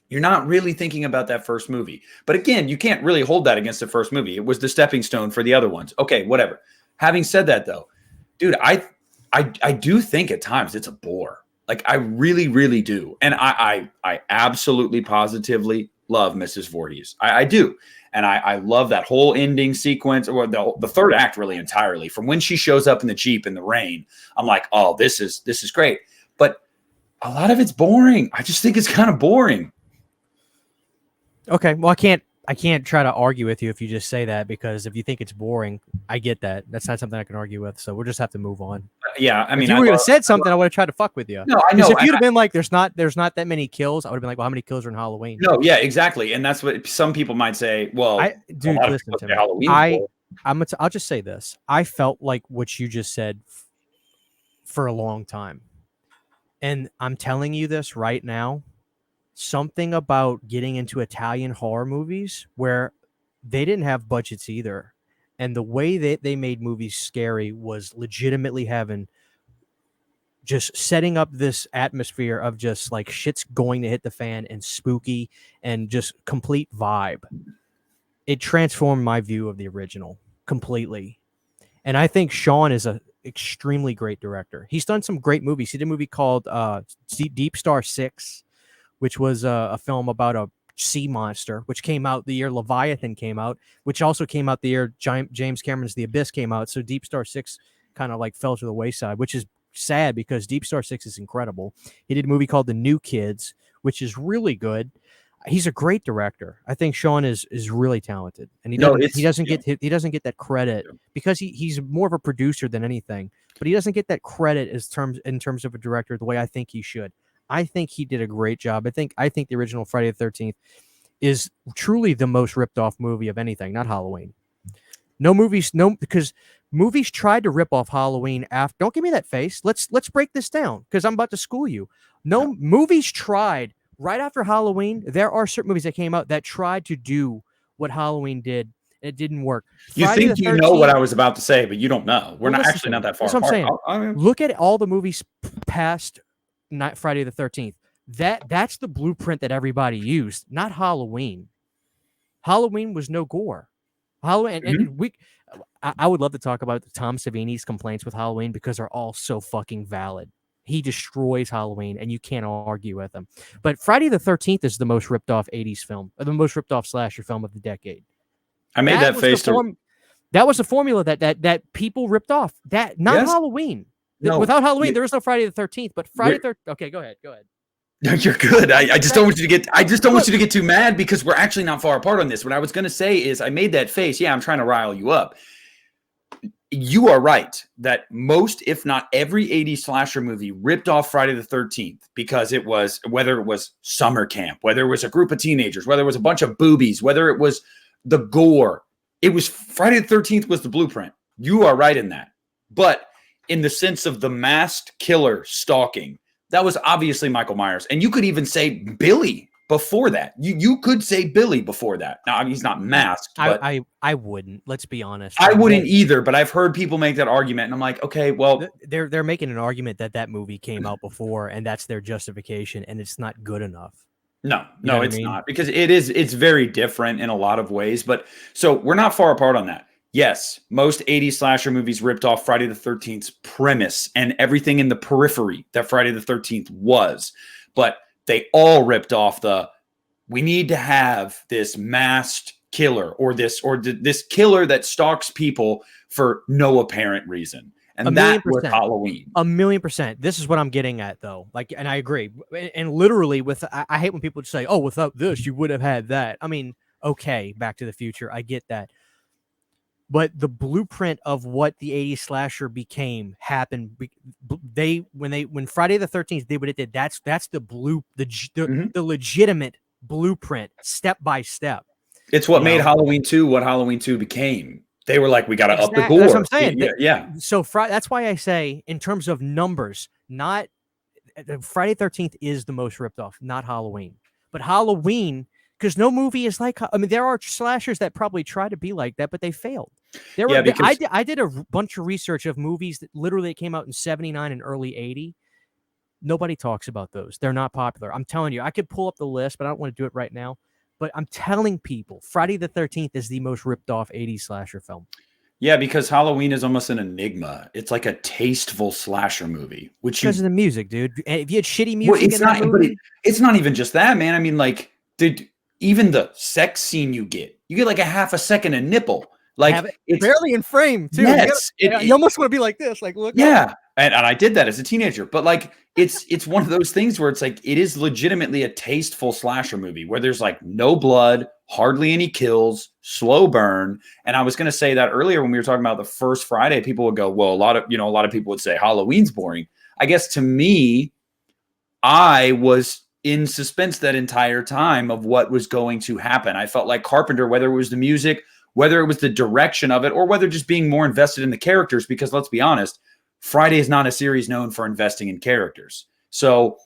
You're not really thinking about that first movie. But again, you can't really hold that against the first movie. It was the stepping stone for the other ones. Okay, whatever. Having said that, though, dude, I do think at times it's a bore. Like I really, really do. And I absolutely positively love Mrs. Voorhees. I do. And I love that whole ending sequence, or the third act really entirely. From when she shows up in the Jeep in the rain, I'm like, oh, this is great. But a lot of it's boring. I just think it's kind of boring.
Okay, well, I can't try to argue with you if you just say that, because if you think it's boring, I get that. That's not something I can argue with. So we'll just have to move on.
Yeah, I mean,
if you were gonna said something, I would have tried to fuck with you.
No, I know.
Because if you'd have been like, "There's not that many kills," I would have been like, "Well, how many kills are in Halloween?"
No, yeah, exactly, and that's what some people might say. Well,
Dude, listen to me. I'll just say this. I felt like what you just said for a long time, and I'm telling you this right now. Something about getting into Italian horror movies where they didn't have budgets either. And the way that they made movies scary was legitimately having just setting up this atmosphere of just like shit's going to hit the fan and spooky and just complete vibe. It transformed my view of the original completely. And I think Sean is a extremely great director. He's done some great movies. He did a movie called Deep Star 6, which was a film about a sea monster, which came out the year Leviathan came out, which also came out the year James Cameron's The Abyss came out. So Deep Star 6 kind of like fell to the wayside, which is sad because Deep Star 6 is incredible. He did a movie called The New Kids, which is really good. He's a great director. I think Sean is really talented, and he doesn't get that credit because he's more of a producer than anything, but he doesn't get that credit in terms of a director the way I think he should. I think he did a great job. I think the original Friday the 13th is truly the most ripped off movie of anything, not Halloween. Because movies tried to rip off Halloween after. Don't give me that face. Let's break this down because I'm about to school you. Movies tried right after Halloween. There are certain movies that came out that tried to do what Halloween did. It didn't work.
You think you know what I was about to say, but you don't know. We're not actually not that far apart.
That's what I'm saying. Look at all the movies past Friday the 13th. That's the blueprint that everybody used, not Halloween. Halloween was no gore. Halloween, and I would love to talk about Tom Savini's complaints with Halloween because they're all so fucking valid. He destroys Halloween, and you can't argue with him. But Friday the 13th is the most ripped off 80s film, or the most ripped off slasher film of the decade.
I made that face
that was the formula that people ripped off. Halloween. No, without Halloween, there is no Friday the 13th. But Friday the 13th. Okay, go ahead.
You're good. I just don't want you to get. I just don't want you to get too mad because we're actually not far apart on this. What I was going to say is, I made that face. Yeah, I'm trying to rile you up. You are right that most, if not every 80s slasher movie ripped off Friday the 13th because it was, whether it was summer camp, whether it was a group of teenagers, whether it was a bunch of boobies, whether it was the gore, it was Friday the 13th was the blueprint. You are right in that. But in the sense of the masked killer stalking, that was obviously Michael Myers. And you could even say Billy before that. You could say Billy before that. Now, he's not masked. But
I wouldn't. Let's be honest.
I wouldn't either, but I've heard people make that argument. And I'm like, okay, well.
They're making an argument that movie came out before, and that's their justification, and it's not good enough.
No, it's not. Because it's very different in a lot of ways. But so we're not far apart on that. Yes, most 80s slasher movies ripped off Friday the 13th's premise and everything in the periphery that Friday the 13th was. But they all ripped off we need to have this masked killer or this killer that stalks people for no apparent reason. And that was Halloween.
1,000,000%. This is what I'm getting at, though. And I agree. And literally, I hate when people say, "Oh, without this, you would have had that." I mean, okay, Back to the Future, I get that. But the blueprint of what the 80s slasher became happened. When Friday the 13th did what it did, that's the legitimate blueprint, step by step.
It's what made Halloween 2 what Halloween 2 became. They were like, we got to up the gore.
That's what I'm saying.
Yeah.
So that's why I say, in terms of numbers, not Friday the 13th is the most ripped off, not Halloween. But Halloween, because no movie is like, I mean, there are slashers that probably try to be like that, but they failed. There
Yeah,
were
because
I did a bunch of research of movies that literally came out in 79 and early 80. Nobody talks about those. They're not popular. I'm telling you, I could pull up the list, but I don't want to do it right now. But I'm telling people, Friday the 13th is the most ripped off 80s slasher film.
yeah, because Halloween is almost an enigma. It's like a tasteful slasher movie, which
Because
you
of the music, dude. And if you had shitty
well,
music
it's
in that
not, but
movie,
it's not even just that, man. I mean, like, dude, even the sex scene you get like a half a second of nipple.
have
Like,
it
it's
barely in frame too.
yes,
You almost want to be like this, like look up.
yeah, and I did that as a teenager. But like, it's one of those things where it's like it is legitimately a tasteful slasher movie where there's like no blood, hardly any kills, slow burn. And I was going to say that earlier when we were talking about the first Friday, people would go, well, a lot of people would say Halloween's boring. I guess to me, I was in suspense that entire time of what was going to happen. I felt like Carpenter, whether it was the music, whether it was the direction of it, or whether just being more invested in the characters, because let's be honest, Friday is not a series known for investing in characters. So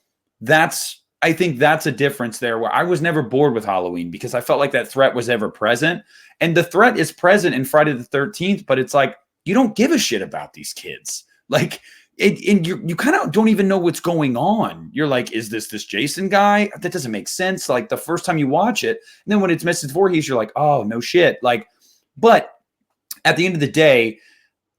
I think that's a difference there where I was never bored with Halloween because I felt like that threat was ever present. And the threat is present in Friday the 13th, but it's like, you don't give a shit about these kids. Like, and you kind of don't even know what's going on. You're like, is this Jason guy? That doesn't make sense. Like the first time you watch it, and then when it's Mrs. Voorhees, you're like, oh no shit. Like, but at the end of the day,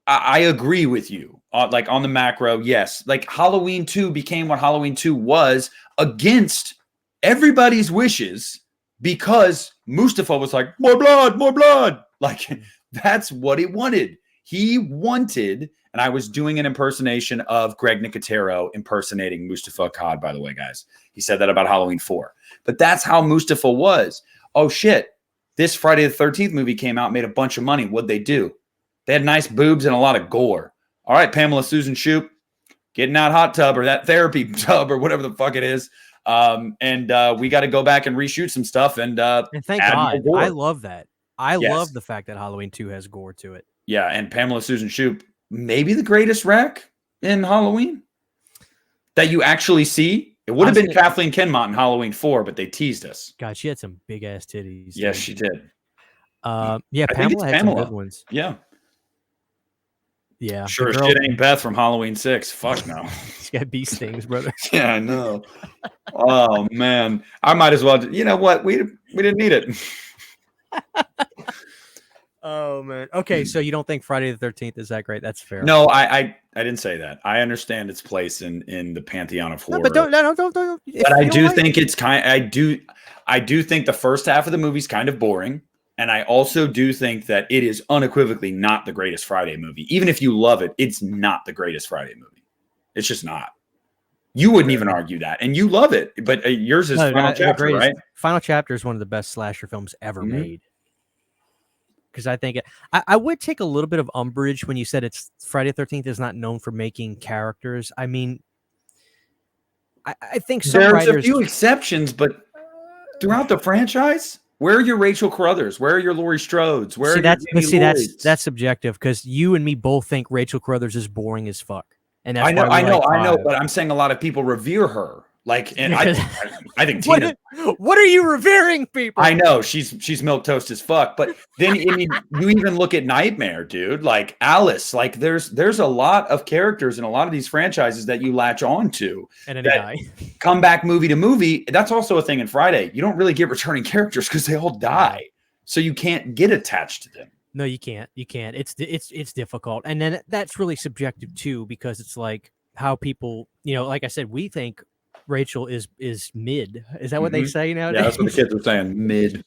I agree with you. Like on the macro, yes. Like Halloween 2 became what Halloween 2 was against everybody's wishes because Mustafa was like, more blood, more blood. Like that's what he wanted. He wanted, and I was doing an impersonation of Greg Nicotero impersonating Mustafa Akkad, by the way, guys. He said that about Halloween 4. But that's how Mustafa was. Oh, shit. This Friday the 13th movie came out, made a bunch of money. What'd they do? They had nice boobs and a lot of gore. All right, Pamela Susan Shoop, getting out hot tub or that therapy tub or whatever the fuck it is. And we got to go back and reshoot some stuff and
thank
add
God.
more gore.
I love that. I
Yes.
love the fact that Halloween 2 has gore to it.
Yeah, and Pamela Susan Shoop, maybe the greatest wreck in Halloween that you actually see. It would have been Kathleen Kinmont in Halloween 4, but they teased us.
God, she had some big ass titties.
Yes, she did.
Yeah, Pamela had some good ones.
Yeah.
Yeah.
Sure as shit ain't Beth from Halloween 6. Fuck no.
She's got bee stings, brother.
Yeah, I know. Oh, man. I might as well. You know what? We didn't need it.
Oh man. Okay, so you don't think Friday the 13th is that great? That's fair.
No, I didn't say that. I understand its place in the pantheon of horror.
No, but don't.
But I do think it's I do think the first half of the movie's kind of boring, and I also do think that it is unequivocally not the greatest Friday movie. Even if you love it, it's not the greatest Friday movie. It's just not. You wouldn't even argue that, and you love it, but yours is Final Chapter, right?
Final Chapter is one of the best slasher films ever made. Because I think I would take a little bit of umbrage when you said it's Friday the 13th is not known for making characters. I mean, I think some
there's
writers,
a few exceptions, but throughout the franchise, where are your Rachel Carruthers? Where are your Laurie Strodes? Where
that's subjective because you and me both think Rachel Carruthers is boring as fuck. And that's
I know, but I'm saying a lot of people revere her. Like, and I think Tina.
What are you revering, people?
I know she's milquetoast as fuck, but then I mean, you even look at Nightmare, dude. Like Alice, like there's a lot of characters in a lot of these franchises that you latch on to,
and then die.
Come back movie to movie. That's also a thing in Friday. You don't really get returning characters because they all die, so you can't get attached to them.
No, you can't. You can't. It's difficult, and then that's really subjective too because it's like how people, like I said, we think Rachel is mid. Is that what they say nowadays?
Yeah, that's what the kids are saying. Mid.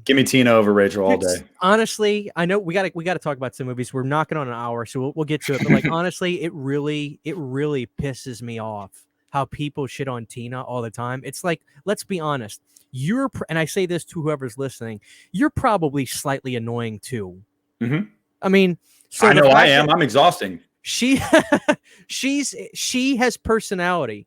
Give me Tina over Rachel all day.
Honestly, I know we got to talk about some movies. We're knocking on an hour, so we'll get to it. But like honestly, it really pisses me off how people shit on Tina all the time. It's like, let's be honest. And I say this to whoever's listening, you're probably slightly annoying too.
Mm-hmm.
I mean, so
I know I am. I'm exhausting.
She has personality,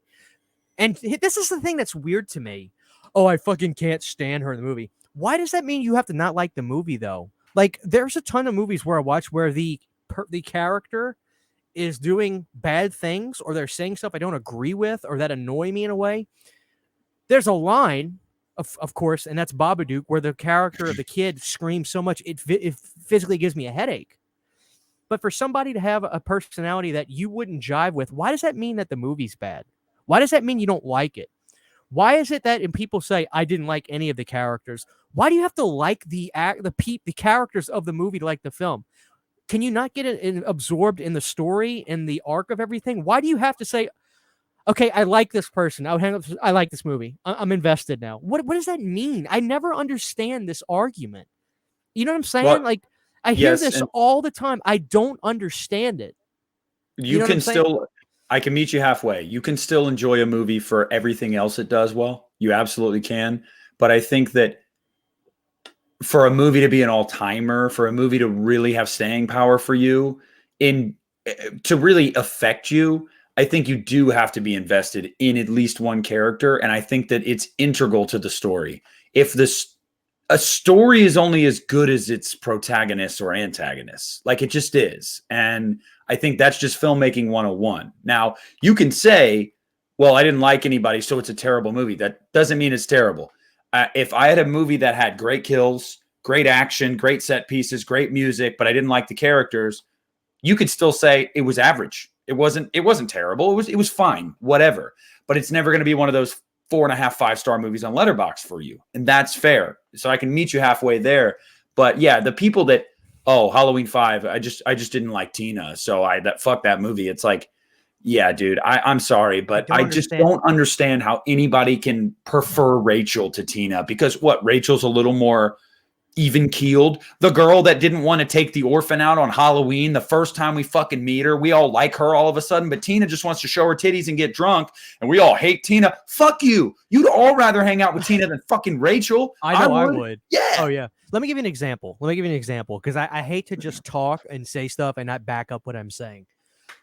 and this is the thing that's weird to me. Oh, I fucking can't stand her in the movie. Why does that mean you have to not like the movie though? Like, there's a ton of movies where I watch where the character is doing bad things or they're saying stuff I don't agree with or that annoy me in a way. There's a line of course, and that's Babadook, where the character of the kid screams so much it physically gives me a headache. But for somebody to have a personality that you wouldn't jive with, why does that mean that the movie's bad? Why does that mean you don't like it? Why is it that when people say I didn't like any of the characters, why do you have to like the characters of the movie to like the film? Can you not get absorbed in the story and the arc of everything? Why do you have to say, okay, I like this person. I like this movie. I'm invested now. What does that mean? I never understand this argument. You know what I'm saying?
Well,
Like, I hear
yes,
this
and
all the time. I don't understand it. You
you
know what I'm
can
saying?
still. I can meet you halfway. You can still enjoy a movie for everything else it does well. You absolutely can. But I think that for a movie to be an all-timer, for a movie to really have staying power for you, in to really affect you, I think you do have to be invested in at least one character, and I think that it's integral to the story. If this A story is only as good as its protagonists or antagonists, like it just is, and I think that's just filmmaking 101. Now, you can say, well, I didn't like anybody, so it's a terrible movie. That doesn't mean it's terrible. If I had a movie that had great kills, great action, great set pieces, great music, but I didn't like the characters, you could still say it was average. It wasn't terrible. It was fine, whatever. But it's never going to be one of those 4.5, 5-star movies on Letterboxd for you. And that's fair. So I can meet you halfway there. But yeah, the people that, oh, Halloween 5, I just didn't like Tina. So fuck that movie. It's like, yeah, dude, I'm sorry, but I just don't understand how anybody can prefer Rachel to Tina, because what, Rachel's a little more even keeled. The girl that didn't want to take the orphan out on Halloween, the first time we fucking meet her, we all like her all of a sudden, but Tina just wants to show her titties and get drunk, and we all hate Tina. Fuck you. You'd all rather hang out with Tina than fucking Rachel.
I know I would.
Yeah.
Oh, yeah. Let me give you an example. Because I hate to just talk and say stuff and not back up what I'm saying.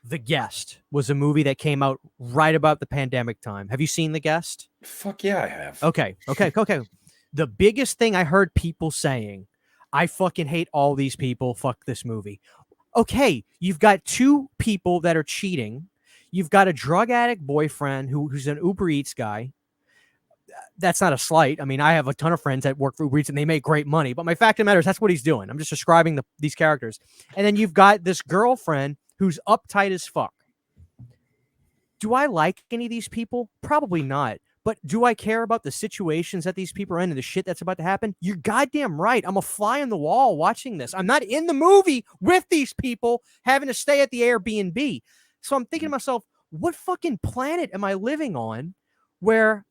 The Guest was a movie that came out right about the pandemic time. Have you seen The Guest?
Fuck yeah, I have.
Okay. The biggest thing I heard people saying, I fucking hate all these people. Fuck this movie. Okay, you've got two people that are cheating. You've got a drug addict boyfriend who's an Uber Eats guy. That's not a slight. I mean, I have a ton of friends that work for Uber Eats and they make great money. But my fact of the matter is that's what he's doing. I'm just describing these characters. And then you've got this girlfriend who's uptight as fuck. Do I like any of these people? Probably not. But do I care about the situations that these people are in and the shit that's about to happen? You're goddamn right. I'm a fly on the wall watching this. I'm not in the movie with these people having to stay at the Airbnb. So I'm thinking to myself, what fucking planet am I living on where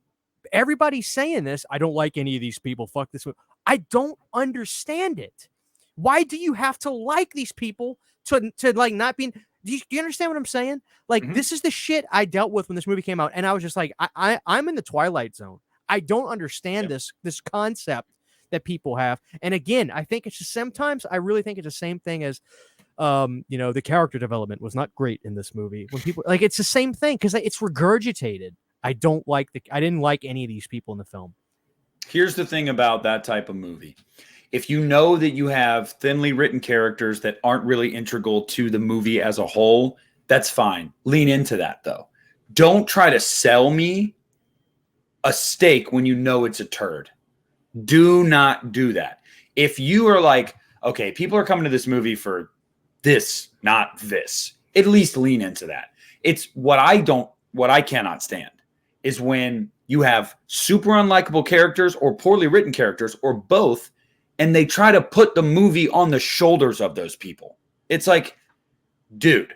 everybody's saying this? I don't like any of these people. Fuck this. I don't understand it. Why do you have to like these people to like not being... Do you understand what I'm saying? Like, This is the shit I dealt with when this movie came out, and I was just like, I'm in the twilight zone. I don't understand this concept that people have. And again, I think it's just sometimes I really think it's the same thing as, the character development was not great in this movie. When people like, it's the same thing because it's regurgitated. I didn't like any of these people in the film.
Here's the thing about that type of movie. If you know that you have thinly written characters that aren't really integral to the movie as a whole, that's fine. Lean into that, though. Don't try to sell me a steak when you know it's a turd. Do not do that. If you are like, okay, people are coming to this movie for this, not this, at least lean into that. It's what I cannot stand is when you have super unlikable characters or poorly written characters or both, and they try to put the movie on the shoulders of those people. It's like, dude,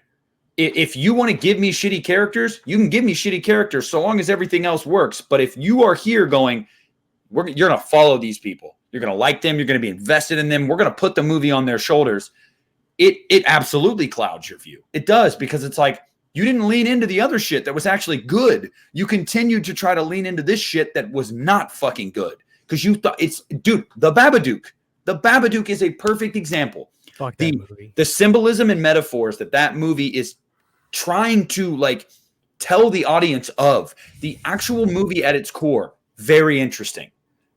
if you want to give me shitty characters, you can give me shitty characters so long as everything else works. But if you are here going, you're going to follow these people, you're going to like them, you're going to be invested in them, we're going to put the movie on their shoulders, it absolutely clouds your view. It does, because it's like, you didn't lean into the other shit that was actually good. You continued to try to lean into this shit that was not fucking good. Because you thought dude, The Babadook. The Babadook is a perfect example.
Fuck that movie.
The symbolism and metaphors that movie is trying to like tell the audience of. The actual movie at its core, very interesting.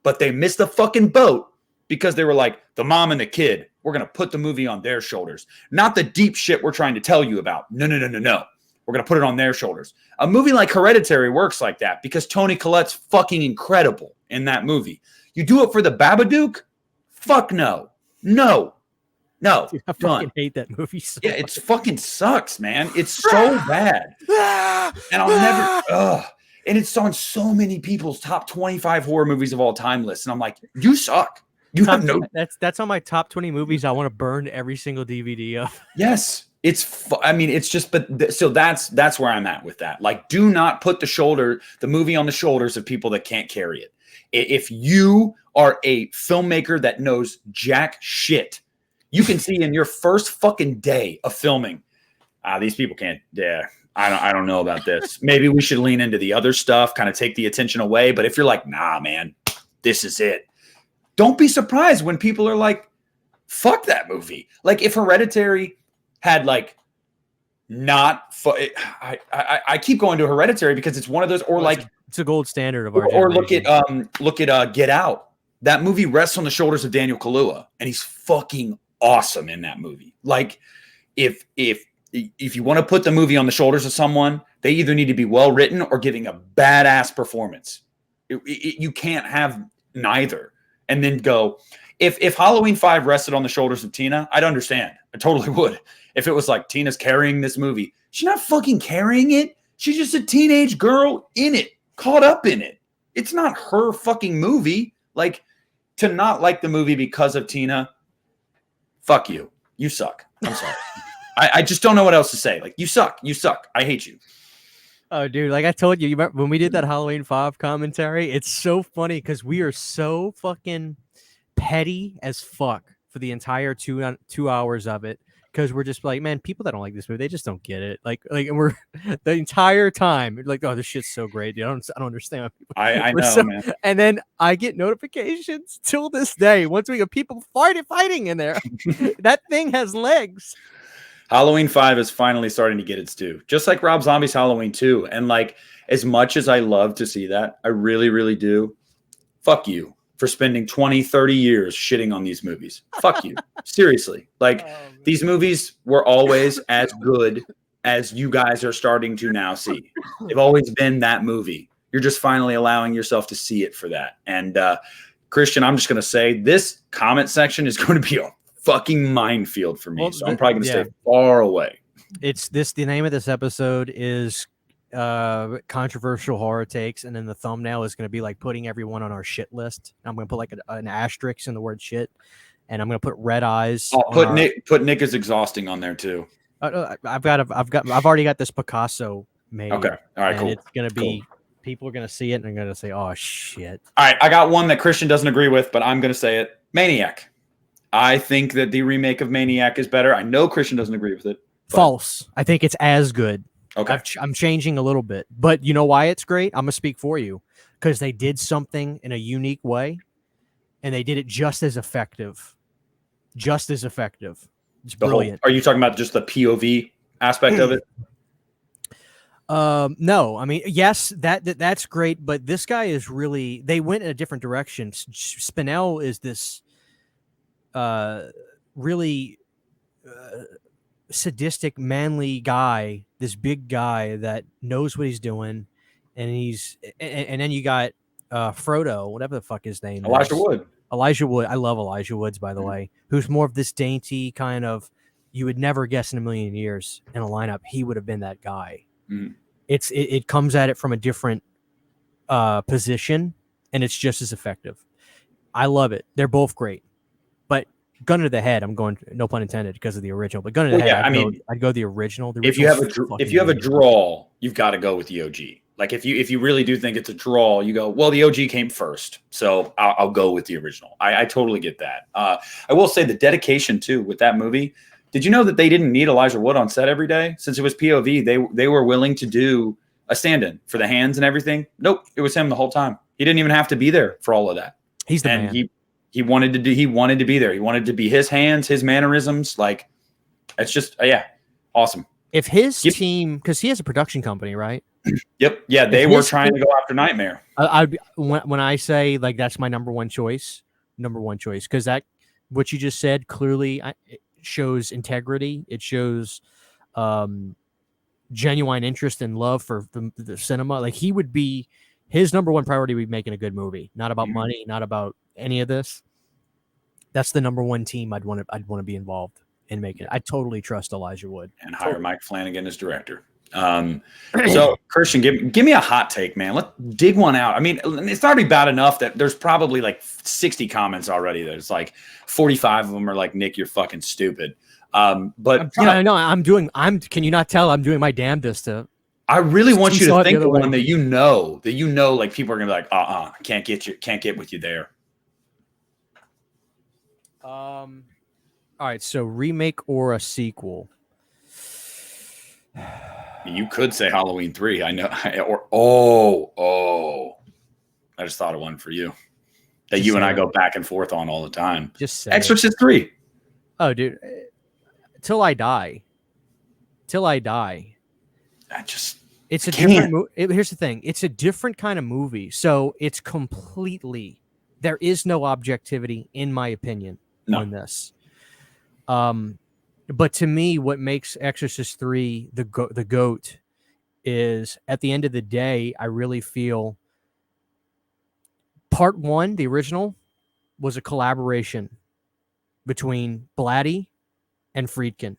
But they missed the fucking boat because they were like, the mom and the kid, we're going to put the movie on their shoulders. Not the deep shit we're trying to tell you about. No. We're going to put it on their shoulders. A movie like Hereditary works like that because Toni Collette's fucking incredible in that movie. You do it for the Babadook? Fuck no. No. No.
Dude, I
Done.
fucking hate that movie so
Yeah,
much.
it's fucking sucks, man. It's so bad. And I'll never and it's on so many people's top 25 horror movies of all time lists. And I'm like, you suck. You have no.
That's on my top 20 movies I want to burn every single DVD of.
Yes. I mean, it's just, but so that's where I'm at with that. Like, do not put the movie on the shoulders of people that can't carry it. If you are a filmmaker that knows jack shit, you can see in your first fucking day of filming, these people can't, I don't know about this. Maybe we should lean into the other stuff, kind of take the attention away. But if you're like, nah, man, this is it. Don't be surprised when people are like, fuck that movie. Like if Hereditary had like I keep going to Hereditary because it's one of those, or like
it's a gold standard of our
or
generation.
look at Get Out. That movie rests on the shoulders of Daniel Kaluuya, and he's fucking awesome in that movie. Like if you want to put the movie on the shoulders of someone, they either need to be well written or giving a badass performance. You can't have neither. And then go, if Halloween 5 rested on the shoulders of Tina, I'd understand. I totally would. If it was like Tina's carrying this movie, she's not fucking carrying it. She's just a teenage girl in it, caught up in it. It's not her fucking movie. Like, to not like the movie because of Tina, fuck you. You suck. I'm sorry. I just don't know what else to say. Like, you suck. You suck. I hate you.
Oh, dude, like I told you, remember when we did that Halloween 5 commentary, it's so funny because we are so fucking petty as fuck for the entire 2 hours of it. Because we're just like, man, people that don't like this movie, they just don't get it. And we're the entire time like, oh, this shit's so great, dude. I don't understand.
I know, man.
And then I get notifications till this day. Once we get people fighting in there, that thing has legs.
Halloween 5 is finally starting to get its due, just like Rob Zombie's Halloween 2. And like, as much as I love to see that, I really, really do. Fuck you for spending 20, 30 years shitting on these movies. Fuck you. Seriously. Like, these movies were always as good as you guys are starting to now see. They've always been that movie. You're just finally allowing yourself to see it for that. And Christian, I'm just going to say this comment section is going to be a fucking minefield for me.
Well,
so I'm probably going to stay far away.
The name of this episode is controversial horror takes, and then the thumbnail is going to be like putting everyone on our shit list. I'm going to put like an asterisk in the word shit, and I'm going to put red eyes.
Put Nick is exhausting on there too.
I've already got this Picasso made.
Okay, all right, cool.
It's going to be people are going to see it and they're going to say, "Oh shit!"
All right, I got one that Christian doesn't agree with, but I'm going to say it. Maniac. I think that the remake of Maniac is better. I know Christian doesn't agree with it.
False. I think it's as good.
Okay.
I'm changing a little bit, but you know why it's great? I'm gonna speak for you because they did something in a unique way, and they did it just as effective. It's brilliant.
Are you talking about just the POV aspect of it?
No, I mean, yes, that's great, but this guy is really. They went in a different direction. Spinell is this really sadistic, manly guy, this big guy that knows what he's doing, and then you got Frodo, whatever the fuck his name
Elijah
is.
Wood.
Elijah Wood. I love Elijah Woods, by the way, who's more of this dainty kind of, you would never guess in a million years in a lineup he would have been that guy. It comes at it from a different position, and it's just as effective. I love it. They're both great. But gun to the head, I'm going, no pun intended, because of the original. But gun to the head, I'd go the original.
If you have a draw, you've got to go with the OG. Like if you really do think it's a draw, you go, well, the OG came first, so I'll go with the original. I totally get that. I will say the dedication too with that movie. Did you know that they didn't need Elijah Wood on set every day since it was POV? They were willing to do a stand-in for the hands and everything. Nope, it was him the whole time. He didn't even have to be there for all of that.
He's the man.
He wanted to be there. He wanted to be his hands, his mannerisms. Like, it's just, awesome.
If his team, because he has a production company, right?
Yep. Yeah, they were trying to go after Nightmare.
When I say like that's my number one choice, because that what you just said clearly it shows integrity. It shows genuine interest and love for the cinema, like he would be, his number one priority would be making a good movie, not about money, not about any of this. That's the number one team I'd want to be involved in making it. I totally trust Elijah Wood
and hire Mike Flanagan as director. So Christian, give me a hot take, man. Let's dig one out. I mean, it's already bad enough that there's probably like 60 comments already. There's like 45 of them are like, Nick, you're fucking stupid. But
can you not tell I'm doing my damnedest to,
I really want you to think of one that you know, like people are gonna be like, can't get with you there.
All right, so remake or a sequel?
You could say Halloween 3. I know. I just thought of one for you that you and I go back and forth on all the time.
Just say
Exorcist 3.
Oh, dude. Till I die. It's a different movie. Here's the thing. It's a different kind of movie. So it's completely, there is no objectivity, in my opinion, on this. But to me, what makes Exorcist 3 the GOAT is, at the end of the day, I really feel part 1, the original, was a collaboration between Blatty and Friedkin.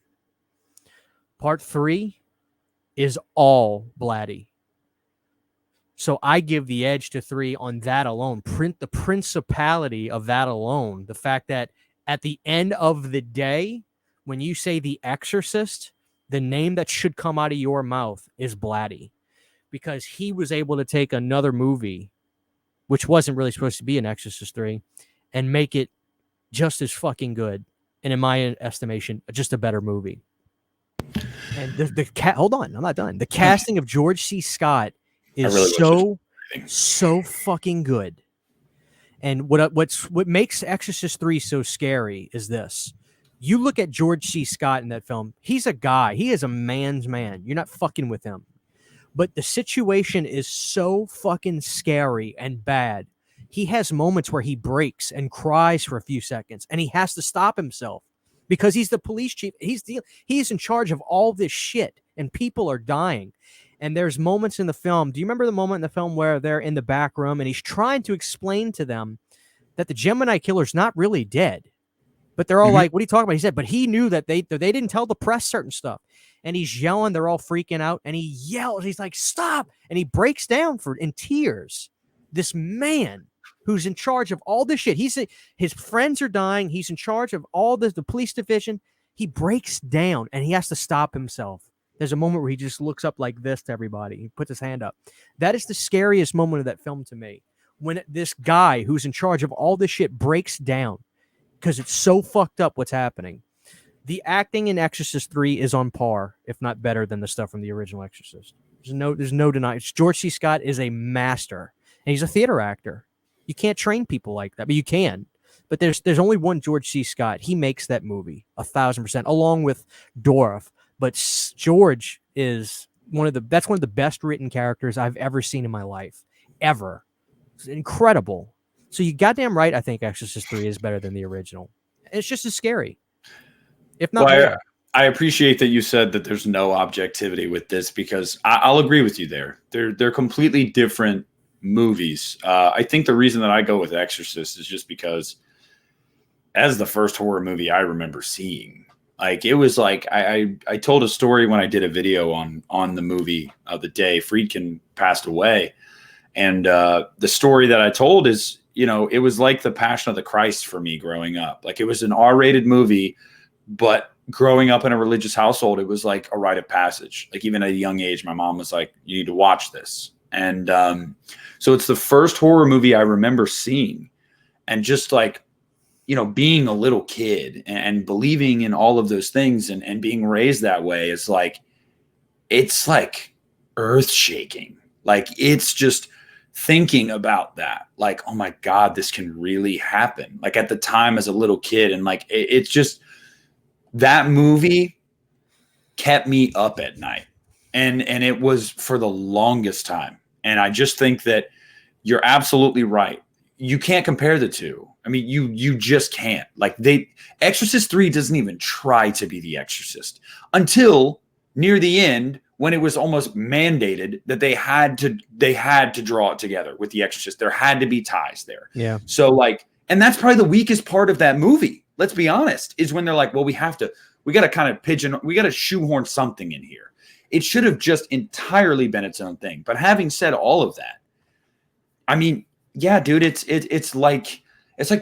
Part 3 is all Blatty. So I give the edge to 3 on that alone. The principality of that alone. The fact that at the end of the day, when you say The Exorcist, the name that should come out of your mouth is Blatty, because he was able to take another movie, which wasn't really supposed to be an Exorcist 3, and make it just as fucking good. And in my estimation, just a better movie. And hold on, I'm not done. The casting of George C. Scott is so fucking good. And what makes Exorcist 3 so scary is this. You look at George C. Scott in that film, he's a guy. He is a man's man. You're not fucking with him. But the situation is so fucking scary and bad. He has moments where he breaks and cries for a few seconds, and he has to stop himself because he's the police chief. He's in charge of all this shit, and people are dying. And there's moments in the film. Do you remember the moment in the film where they're in the back room and he's trying to explain to them that the Gemini killer's not really dead? But they're all like, what are you talking about? He said, but he knew that they didn't tell the press certain stuff. And he's yelling. They're all freaking out. And he yells. He's like, stop. And he breaks down in tears. This man who's in charge of all this shit. His friends are dying. He's in charge of all the police division. He breaks down and he has to stop himself. There's a moment where he just looks up like this to everybody. He puts his hand up. That is the scariest moment of that film to me. When this guy who's in charge of all this shit breaks down. Because it's so fucked up what's happening. The acting in Exorcist 3 is on par, if not better, than the stuff from the original Exorcist. There's no denying. George C. Scott is a master, and he's a theater actor. You can't train people like that, but you can. But there's only one George C. Scott. He makes that movie 1,000%, along with Dorff. But George is one of the best written characters I've ever seen in my life, ever. It's incredible. So you goddamn right, I think Exorcist 3 is better than the original. It's just as scary, if not better.
I appreciate that you said that there's no objectivity with this, because I'll agree with you there. They're completely different movies. I think the reason that I go with Exorcist is just because, as the first horror movie I remember seeing, like it was like I told a story when I did a video on the movie the day Friedkin passed away, and the story that I told is, it was like the Passion of the Christ for me growing up. Like, it was an R-rated movie, but growing up in a religious household, it was like a rite of passage. Like, even at a young age, my mom was like, you need to watch this. And so it's the first horror movie I remember seeing, and just like, being a little kid and believing in all of those things and being raised that way is like, it's like earth shaking. Like, it's just thinking about that, like, oh my God, this can really happen. Like, at the time as a little kid, and like, it's just, that movie kept me up at night. And it was for the longest time. And I just think that you're absolutely right. You can't compare the two. I mean, you just can't. Like, Exorcist 3 doesn't even try to be The Exorcist until near the end, when it was almost mandated that they had to draw it together with The Exorcist. There had to be ties there.
Yeah.
So like, and that's probably the weakest part of that movie. Let's be honest, is when they're like, well, we got to kind of we got to shoehorn something in here. It should have just entirely been its own thing. But having said all of that, I mean, yeah, dude, it's like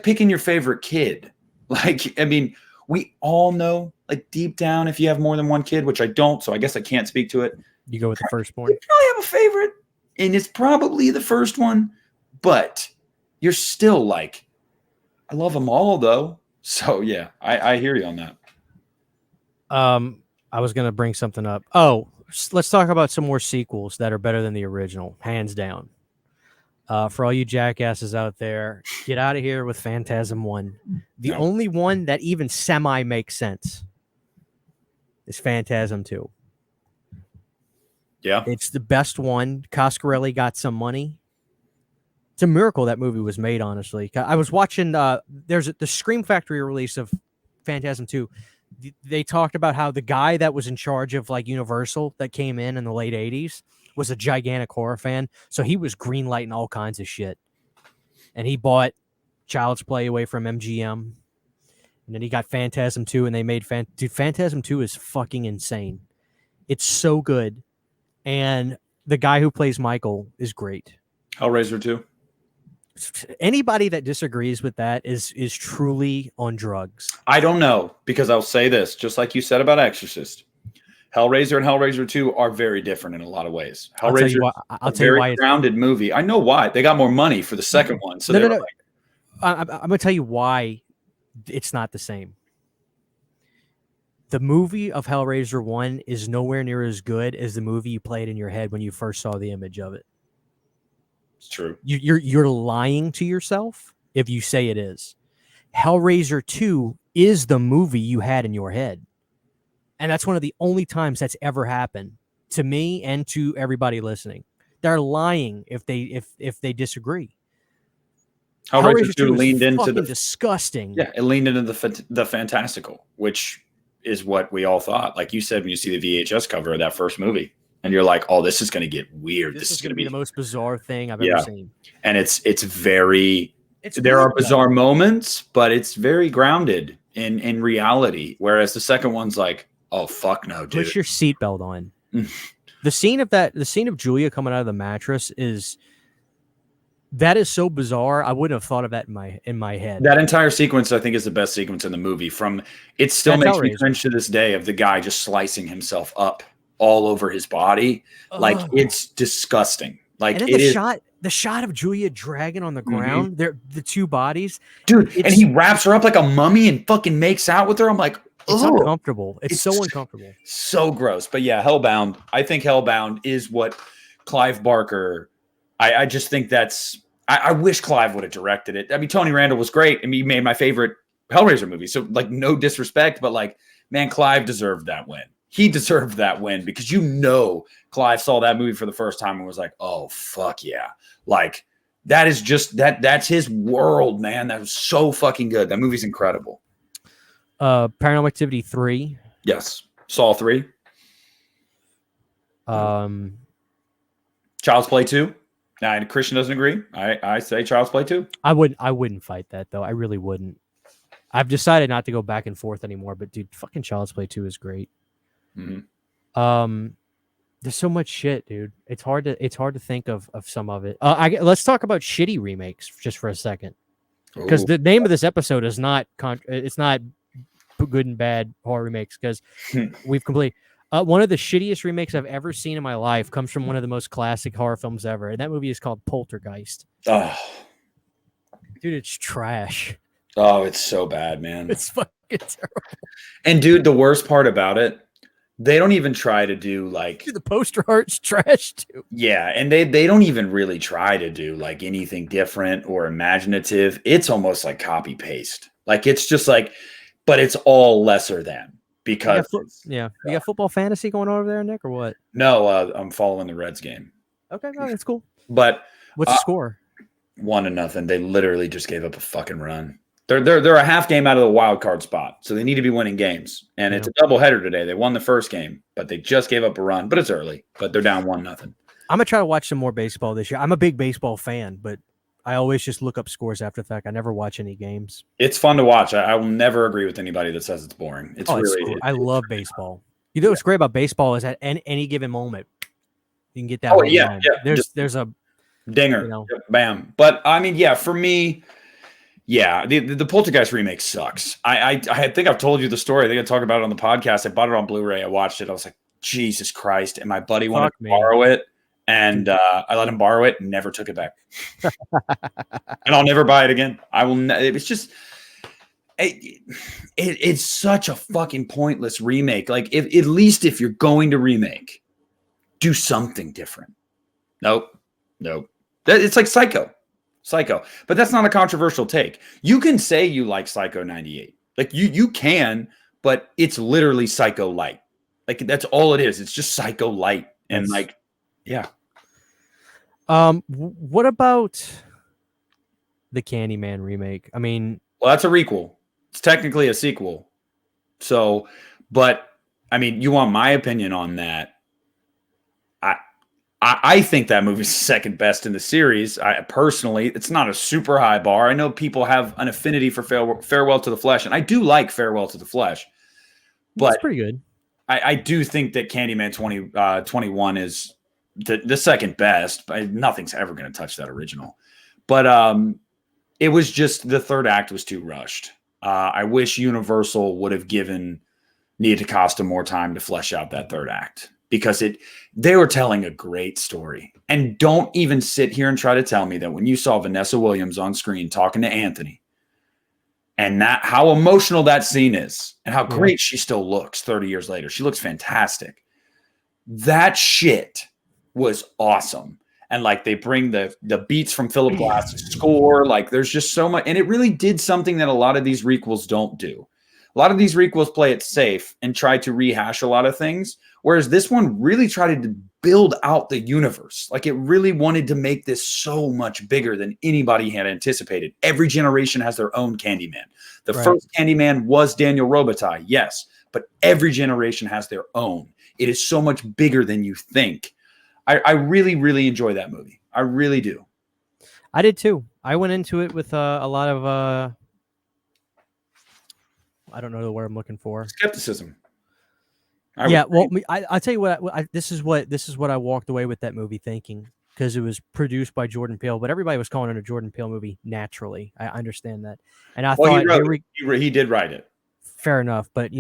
picking your favorite kid. Like, I mean, we all know, like deep down, if you have more than one kid, which I don't, so I guess I can't speak to it.
You go with the firstborn.
You probably have a favorite, and it's probably the first one, but you're still like, I love them all though. So yeah, I hear you on that.
I was gonna bring something up. Oh, let's talk about some more sequels that are better than the original, hands down. For all you jackasses out there, get out of here with Phantasm 1. The only one that even semi makes sense is Phantasm 2.
Yeah.
It's the best one. Coscarelli got some money. It's a miracle that movie was made, honestly. I was watching, there's the Scream Factory release of Phantasm 2. They talked about how the guy that was in charge of like Universal that came in the late 80s was a gigantic horror fan. So he was greenlighting all kinds of shit. And he bought Child's Play away from MGM. And then he got Phantasm 2 and they made Phantasm 2 is fucking insane. It's so good. And the guy who plays Michael is great.
Hellraiser 2.
Anybody that disagrees with that is truly on drugs.
I don't know, because I'll say this, just like you said about Exorcist. Hellraiser and Hellraiser 2 are very different in a lot of ways. Hellraiser,
I'll tell you why.
Grounded movie. I know why. They got more money for the second one. So
no. I'm going to tell you why it's not the same. The movie of Hellraiser 1 is nowhere near as good as the movie you played in your head when you first saw the image of it.
It's true.
You're lying to yourself if you say it is. Hellraiser 2 is the movie you had in your head. And that's one of the only times that's ever happened to me and to everybody listening. They're lying if they disagree.
Hellraiser 2 leaned into the
disgusting.
Yeah, it leaned into the fantastical, which is what we all thought. Like you said, when you see the VHS cover of that first movie, and you're like, "Oh, this is going to get weird.
This is going to be the most bizarre thing I've ever seen."
And it's very. There are bizarre moments, but it's very grounded in reality. Whereas the second one's like, "Oh fuck no, dude!
Put your seatbelt on." The scene of Julia coming out of the mattress is so bizarre. I wouldn't have thought of that in my head.
That entire sequence, I think, is the best sequence in the movie. It still makes me cringe to this day of the guy just slicing himself up all over his body. Like, it's disgusting. Like,
and then the shot of Julia dragging on the ground, the two bodies,
dude, and he wraps her up like a mummy and fucking makes out with her. I'm like,
it's uncomfortable. It's so uncomfortable.
So gross. But yeah, Hellbound. I think Hellbound is what Clive Barker. I just think that's. I wish Clive would have directed it. I mean, Tony Randall was great, and he made my favorite Hellraiser movie. So, like, no disrespect, but like, man, Clive deserved that win. He deserved that win because Clive saw that movie for the first time and was like, "Oh fuck yeah!" Like, that is just that's his world, man. That was so fucking good. That movie's incredible.
Paranormal Activity 3.
Yes. Saw 3.
Child's
Play 2. Now, Christian doesn't agree. I say Child's Play 2.
I wouldn't fight that though. I really wouldn't. I've decided not to go back and forth anymore. But dude, fucking Child's Play 2 is great.
Mm-hmm.
There's so much shit, dude. It's hard to think of some of it. Let's talk about shitty remakes just for a second, because the name of this episode is not it's not good and bad horror remakes, because we've completely one of the shittiest remakes I've ever seen in my life comes from one of the most classic horror films ever, and that movie is called Poltergeist.
Oh,
dude, it's trash.
Oh, it's so bad, man.
It's fucking terrible.
And dude, the worst part about it, they don't even try to do like
the poster art's trash too.
Yeah, and they don't even really try to do like anything different or imaginative. It's almost like copy paste. Like, it's just like, but it's all lesser than, because
you got football fantasy going on over there, Nick, or what?
No, I'm following the Reds game.
Okay, no, that's cool.
But
what's the score?
1-0. They literally just gave up a fucking run. They're a half game out of the wild card spot, so they need to be winning games. And it's a doubleheader today. They won the first game, but they just gave up a run. But it's early. But they're down 1-0.
I'm gonna try to watch some more baseball this year. I'm a big baseball fan, but I always just look up scores after the fact. I never watch any games.
It's fun to watch. I will never agree with anybody that says it's boring. It's really.
I love baseball. You know what's great about baseball is at any given moment you can get that.
Oh yeah.
There's a
dinger,
you know.
Bam. But I mean, yeah, for me. Yeah, the Poltergeist remake sucks. I think I've told you the story. I think I talked about it on the podcast. I bought it on Blu-ray. I watched it. I was like, Jesus Christ. And my buddy wanted to borrow it. And I let him borrow it and never took it back. And I'll never buy it again. I will. It's just, it's such a fucking pointless remake. Like, at least if you're going to remake, do something different. Nope. It's like Psycho. But that's not a controversial take. You can say you like Psycho 98. Like you can, but it's literally Psycho light. Like that's all it is. It's just Psycho light. And yeah.
What about the Candyman remake? I mean,
well, that's a requel. It's technically a sequel. So, but I mean, you want my opinion on that? I think that movie's second best in the series. I personally, it's not a super high bar. I know people have an affinity for Farewell to the Flesh, and I do like Farewell to the Flesh. But
it's pretty good.
I do think that Candyman 2021 is the second best. Nothing's ever going to touch that original. But it was just the third act was too rushed. I wish Universal would have given Nia DaCosta more time to flesh out that third act. Because they were telling a great story. And don't even sit here and try to tell me that when you saw Vanessa Williams on screen talking to Anthony and how emotional that scene is and how great she still looks 30 years later. She looks fantastic. That shit was awesome. And like they bring the beats from Philip Glass's score. Like there's just so much. And it really did something that a lot of these requels don't do. A lot of these requels play it safe and try to rehash a lot of things. Whereas this one really tried to build out the universe. Like it really wanted to make this so much bigger than anybody had anticipated. Every generation has their own Candyman. The first Candyman was Daniel Robitaille, yes, but every generation has their own. It is so much bigger than you think. I really, really enjoy that movie. I really do.
I did too. I went into it with a lot of I don't know the word I'm looking for.
Skepticism.
I'll tell you what. This is what I walked away with that movie thinking, because it was produced by Jordan Peele, but everybody was calling it a Jordan Peele movie naturally. I understand that, and I thought
he did write it.
Fair enough, but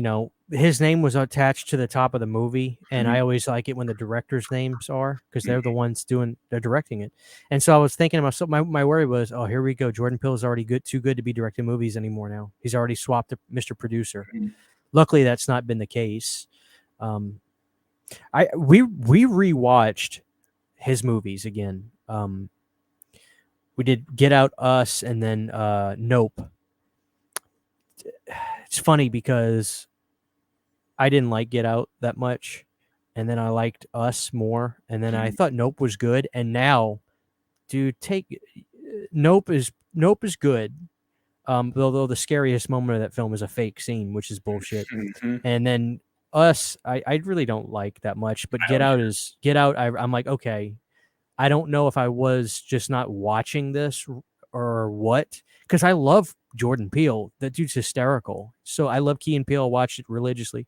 his name was attached to the top of the movie, and I always like it when the directors' names are, because they're the ones they're directing it. And so I was thinking to myself, my worry was, oh, here we go. Jordan Peele is already too good to be directing movies anymore now. He's already swapped to Mr. Producer. Luckily, that's not been the case. We rewatched his movies again. We did Get Out, Us, and then Nope. It's funny because I didn't like Get Out that much, and then I liked Us more, and then I thought Nope was good, and now, dude, Nope is good. Although the scariest moment of that film is a fake scene, which is bullshit. And then Us, I really don't like that much, but Get Out. I'm like, okay, I don't know if I was just not watching this or what, because I love Jordan Peele. That dude's hysterical. So I love Key and Peele. I watched it religiously,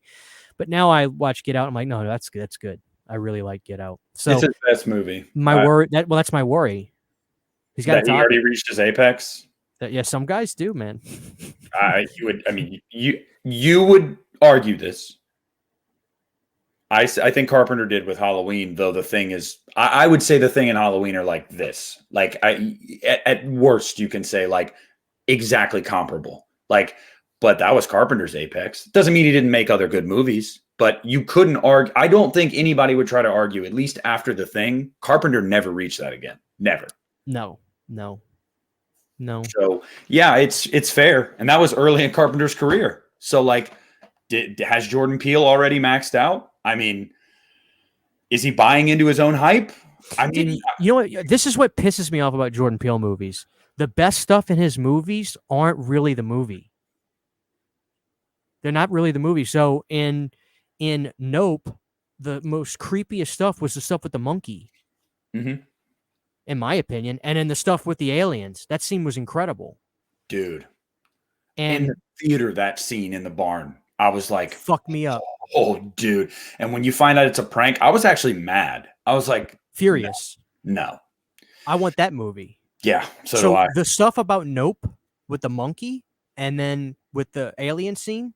but now I watch Get Out. I'm like, no, that's good. I really like Get Out. So
it's his best movie.
That's my worry. He's got
he already reached his apex.
Yeah, some guys do, man.
You would argue this. I think Carpenter did with Halloween, though. The Thing is, I would say The Thing and Halloween are like this. Like, at worst, you can say like exactly comparable. Like, but that was Carpenter's apex. Doesn't mean he didn't make other good movies, but you couldn't argue. I don't think anybody would try to argue, at least after The Thing. Carpenter never reached that again. Never.
No.
So yeah, it's fair, and that was early in Carpenter's career. So like, has Jordan Peele already maxed out? I mean, is he buying into his own hype? I mean,
You know what? This is what pisses me off about Jordan Peele movies. The best stuff in his movies aren't really the movie. They're not really the movie. So in Nope, the most creepiest stuff was the stuff with the monkey,
mhm.
in my opinion, and then the stuff with the aliens. That scene was incredible.
Dude, in the
And
theater, that scene in the barn, I was like,
fuck me up.
oh, dude. And when you find out it's a prank, I was actually mad. I was like, no,
Furious.
no.
I want that movie.
Yeah, so do
So
I.
the stuff about Nope with the monkey and then with the alien scene,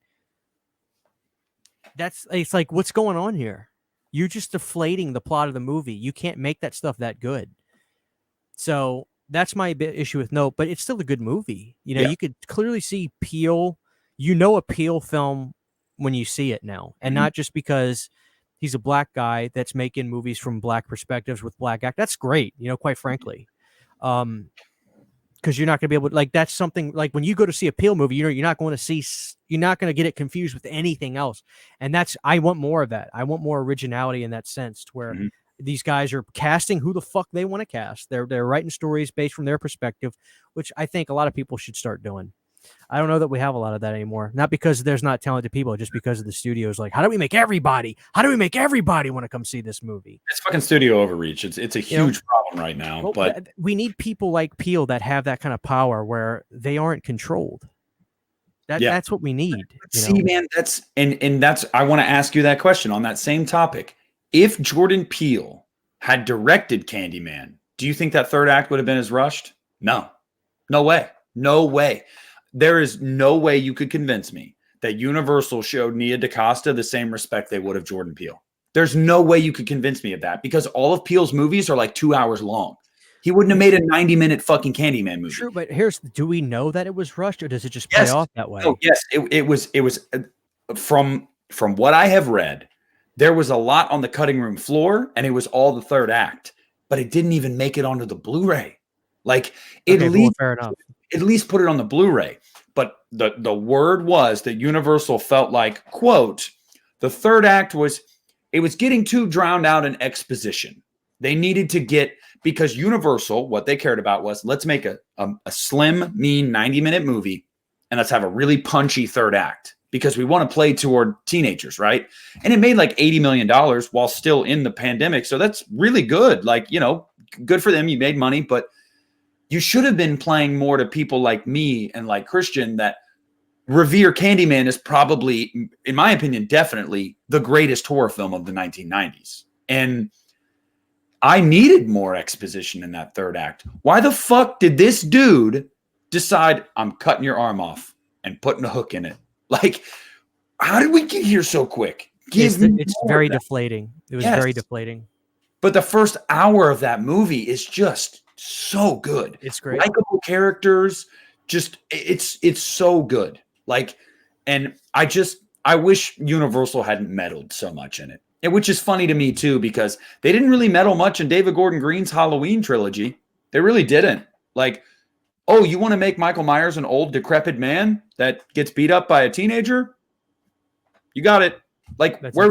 it's like, what's going on here? You're just deflating the plot of the movie. You can't make that stuff that good. So that's my issue with Nope, but it's still a good movie. You know,
Yeah.
you could clearly see Peele. You know a Peele film when you see it now, and
Mhm.
not just because he's a black guy that's making movies from black perspectives with black act. That's great, you know, quite frankly. Because you're not going to be able to, like, that's something like when you go to see a Peele movie, you know, you're not going to get it confused with anything else. And I want more of that. I want more originality in that sense, to where
Mhm.
these guys are casting who the fuck they want to cast. They're writing stories based from their perspective, which I think a lot of people should start doing. I don't know that we have a lot of that anymore. Not because there's not talented people, just because of the studios. Like, how do we make everybody want to come see this movie?
It's fucking studio overreach. It's a huge problem right now.
Well,
But
we need people like Peele that have that kind of power where they aren't controlled.
yeah,
That's what we need.
see, man, that's I want to ask you that question on that same topic. If Jordan Peele had directed Candyman, do you think that third act would have been as rushed? No. No way. No way. There is no way you could convince me that Universal showed Nia DaCosta the same respect they would have Jordan Peele. There's no way you could convince me of that, because all of Peele's movies are like 2 hours long. He wouldn't have made a 90-minute fucking Candyman movie.
True, but do we know that it was rushed, or does it just play
Yes.
off that way?
No, yes, it was from what I have read, there was a lot on the cutting room floor, and it was all the third act, but it didn't even make it onto the Blu-ray. Like,
Okay, fair enough.
at least put it on the Blu-ray. But the word was that Universal felt like, quote, the third act was getting too drowned out in exposition. They needed to get, because Universal, what they cared about was, let's make a slim, mean 90-minute movie, and let's have a really punchy third act, because we want to play toward teenagers, right? And it made like $80 million while still in the pandemic. So that's really good. Like, you know, good for them. You made money, but you should have been playing more to people like me and like Christian that revere Candyman is probably, in my opinion, definitely the greatest horror film of the 1990s. And I needed more exposition in that third act. Why the fuck did this dude decide, I'm cutting your arm off and putting a hook in it? Like, how did we get here so quick?
It's very deflating. It was very deflating.
But the first hour of that movie is just so good.
It's great.
Likeable characters, just it's so good. Like, and I wish Universal hadn't meddled so much in it. And which is funny to me too, because they didn't really meddle much in David Gordon Green's Halloween trilogy. They really didn't. Like, oh, you want to make Michael Myers an old decrepit man that gets beat up by a teenager? You got it. Like, where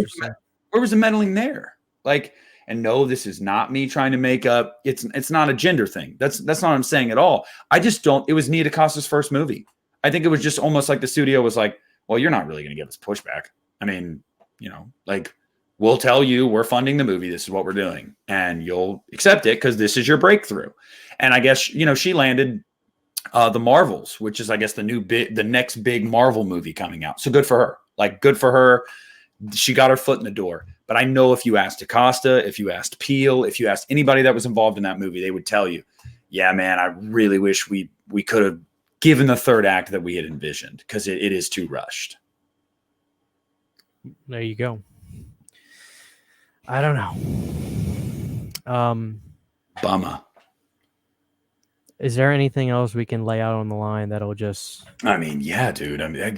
was the meddling there? Like, and no, this is not me trying to make up. It's not a gender thing. That's not what I'm saying at all. I just don't. It was Nia DaCosta's first movie. I think it was just almost like the studio was like, well, you're not really going to give us pushback. I mean, you know, like, we'll tell you we're funding the movie. This is what we're doing, and you'll accept it because this is your breakthrough. And I guess, you know, she landed the Marvels, which is, I guess, the next big Marvel movie coming out. So good for her. Like, good for her. She got her foot in the door. But I know if you asked DaCosta, if you asked Peele, if you asked anybody that was involved in that movie, they would tell you, yeah, man, I really wish we could have given the third act that we had envisioned, because it is too rushed.
There you go. I don't know.
Bummer.
Is there anything else we can lay out on the line that'll just...
I mean, yeah, dude. I mean,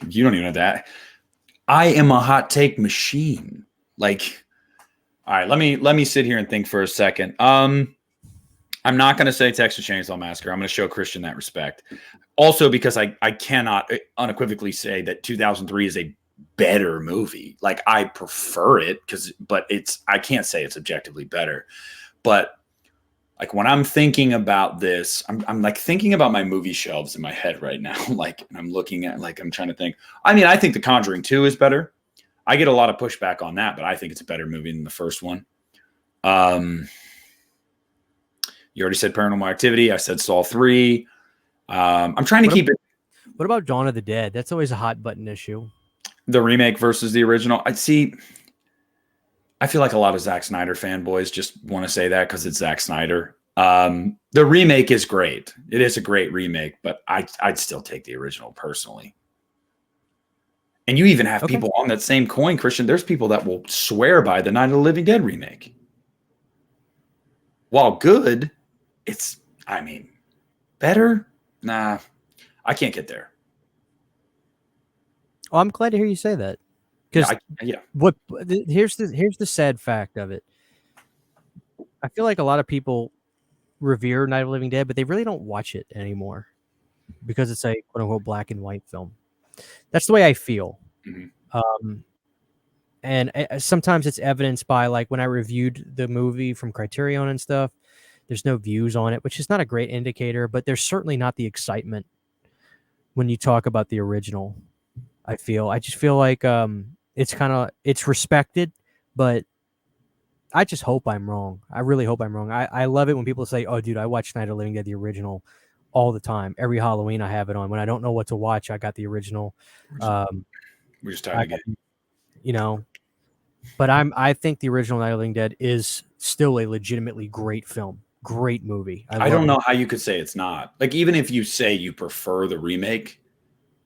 you don't even know that. I am a hot take machine. Like, all right, let me sit here and think for a second. I'm not going to say Texas Chainsaw Massacre. I'm going to show Christian that respect. Also, because I cannot unequivocally say that 2003 is a better movie. Like I prefer it but I can't say it's objectively better. But like when I'm thinking about this, I'm like thinking about my movie shelves in my head right now. Like I'm looking at, like, I'm trying to think. I mean, I think The Conjuring 2 is better. I get a lot of pushback on that, but I think it's a better movie than the first one. You already said Paranormal Activity. I said Saw 3. I'm trying to keep it.
What about Dawn of the Dead? That's always a hot button issue.
The remake versus the original. I feel like a lot of Zack Snyder fanboys just want to say that because it's Zack Snyder. The remake is great. It is a great remake, but I'd still take the original personally. And you even have people on that same coin, Christian. There's people that will swear by the Night of the Living Dead remake. While good, better? Nah, I can't get there.
Oh, I'm glad to hear you say that. Because here's the sad fact of it. I feel like a lot of people revere Night of the Living Dead, but they really don't watch it anymore because it's a quote unquote black and white film. That's the way I feel. Mm-hmm. And sometimes it's evidenced by, like, when I reviewed the movie from Criterion and stuff, there's no views on it, which is not a great indicator, but there's certainly not the excitement when you talk about the original. I just feel like it's respected, but I just hope I'm wrong. I really hope I'm wrong. I love it when people say, "Oh, dude, I watch Night of the Living Dead, the original, all the time. Every Halloween I have it on. When I don't know what to watch, I got the original."
We're just tired again.
You know, but I think the original Night of the Living Dead is still a legitimately great film. Great movie.
I don't know how you could say it's not. Like, even if you say you prefer the remake,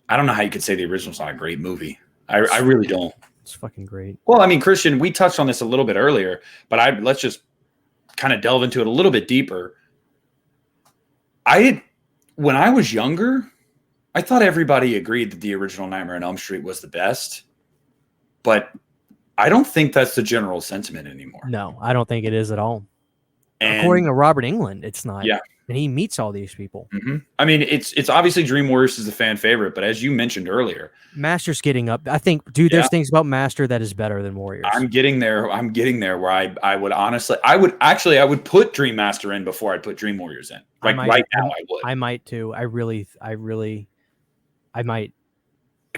I don't know how you could say the original's not a great movie. I really don't.
It's fucking great.
Well, I mean, Christian, we touched on this a little bit earlier, but let's just kind of delve into it a little bit deeper. When I was younger, I thought everybody agreed that the original Nightmare on Elm Street was the best, but I don't think that's the general sentiment anymore.
No, I don't think it is at all. And according to Robert Englund, it's not.
Yeah.
And he meets all these people.
Mm-hmm. I mean, it's obviously Dream Warriors is a fan favorite, but as you mentioned earlier,
Master's getting up. I think, dude, there's things about Master that is better than Warriors.
I'm getting there where I would honestly, I would put Dream Master in before I'd put Dream Warriors in. Like right now, I would.
I might too. I might.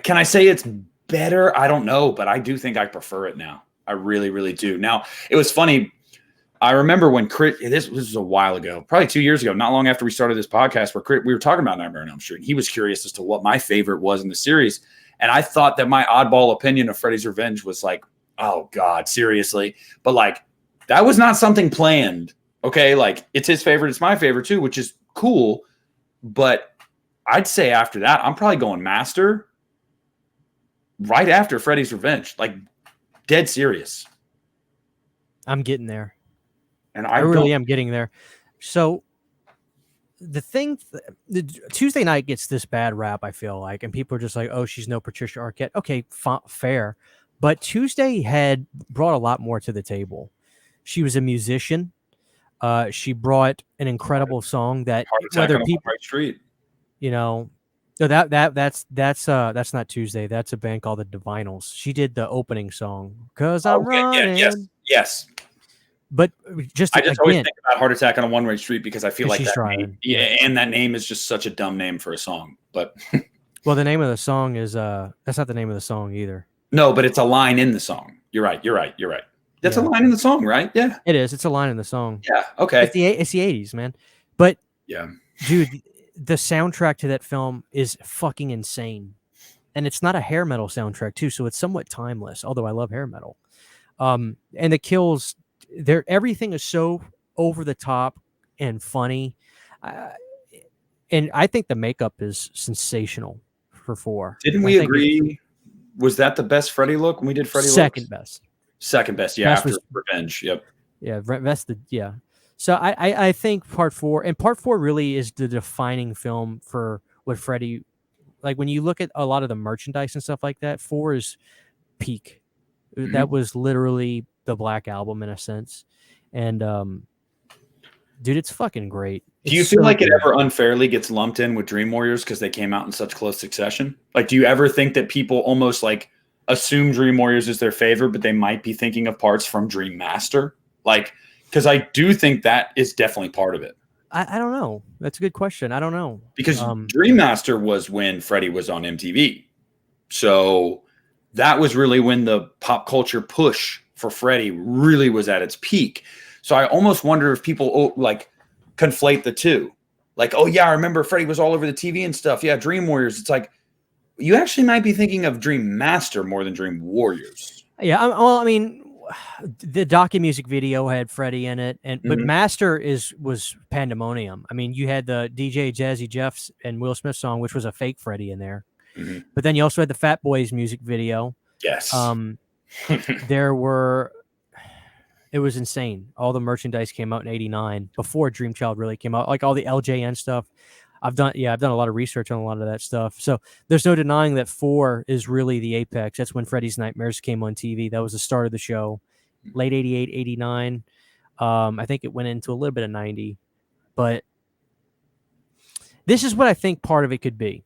Can I say it's better? I don't know, but I do think I prefer it now. I really, really do. Now, it was funny. I remember when this was a while ago, probably 2 years ago, not long after we started this podcast, where we were talking about Nightmare on Elm Street. He was curious as to what my favorite was in the series. And I thought that my oddball opinion of Freddy's Revenge was like, oh God, seriously. But like, that was not something planned. Okay. Like, it's his favorite. It's my favorite too, which is cool. But I'd say after that, I'm probably going Master right after Freddy's Revenge. Like, dead serious.
I'm getting there.
And
I really am getting there. So the Tuesday night gets this bad rap, I feel like, and people are just like, oh, she's no Patricia Arquette. Okay, fair. But Tuesday had brought a lot more to the table. She was a musician. She brought an incredible song that
whether people right street.
You know, no, that's not Tuesday. That's a band called the Divinals. She did the opening song, "Cause I'm running."
Yes.
But I just
always think about Heart Attack on a One-Way Street because I feel like
she's trying.
And that name is just such a dumb name for a song. But
well, the name of the song is that's not the name of the song either.
No, but it's a line in the song. You're right. That's a line in the song, right? Yeah,
it is. It's a line in the song.
Yeah. Okay.
It's the 80s, man. But
yeah,
dude, the soundtrack to that film is fucking insane, and it's not a hair metal soundtrack too, so it's somewhat timeless. Although I love hair metal, and the kills. Everything is so over the top and funny, and I think the makeup is sensational for 4.
Didn't we agree? Was that the best Freddy look when we did Freddy?
Second best.
Yeah, after Revenge. Yep.
Yeah, yeah. So I think part 4 really is the defining film for what Freddy. Like, when you look at a lot of the merchandise and stuff like that, 4 is peak. Mm-hmm. That was literally the Black Album in a sense. And dude, it's fucking great.
Do you feel like it ever unfairly gets lumped in with Dream Warriors because they came out in such close succession? Like, do you ever think that people almost like assume Dream Warriors is their favorite, but they might be thinking of parts from Dream Master. Like, because I do think that is definitely part of it.
I don't know. That's a good question. I don't know.
Because Dream Master was when Freddy was on MTV. So that was really when the pop culture push for Freddy really was at its peak. So I almost wonder if people like conflate the two. Like, oh yeah, I remember Freddy was all over the TV and stuff. Yeah, Dream Warriors. It's like, you actually might be thinking of Dream Master more than Dream Warriors.
Yeah, well, I mean, the docu music video had Freddy in it, but Master was pandemonium. I mean, you had the DJ Jazzy Jeffs and Will Smith song, which was a fake Freddy in there, but then you also had the Fat Boys music video.
Yes,
it was insane. All the merchandise came out in '89 before Dream Child really came out, like all the LJN stuff. I've done a lot of research on a lot of that stuff. So there's no denying that 4 is really the apex. That's when Freddy's Nightmares came on TV. That was the start of the show. Late 88, 89. I think it went into a little bit of 90. But this is what I think part of it could be.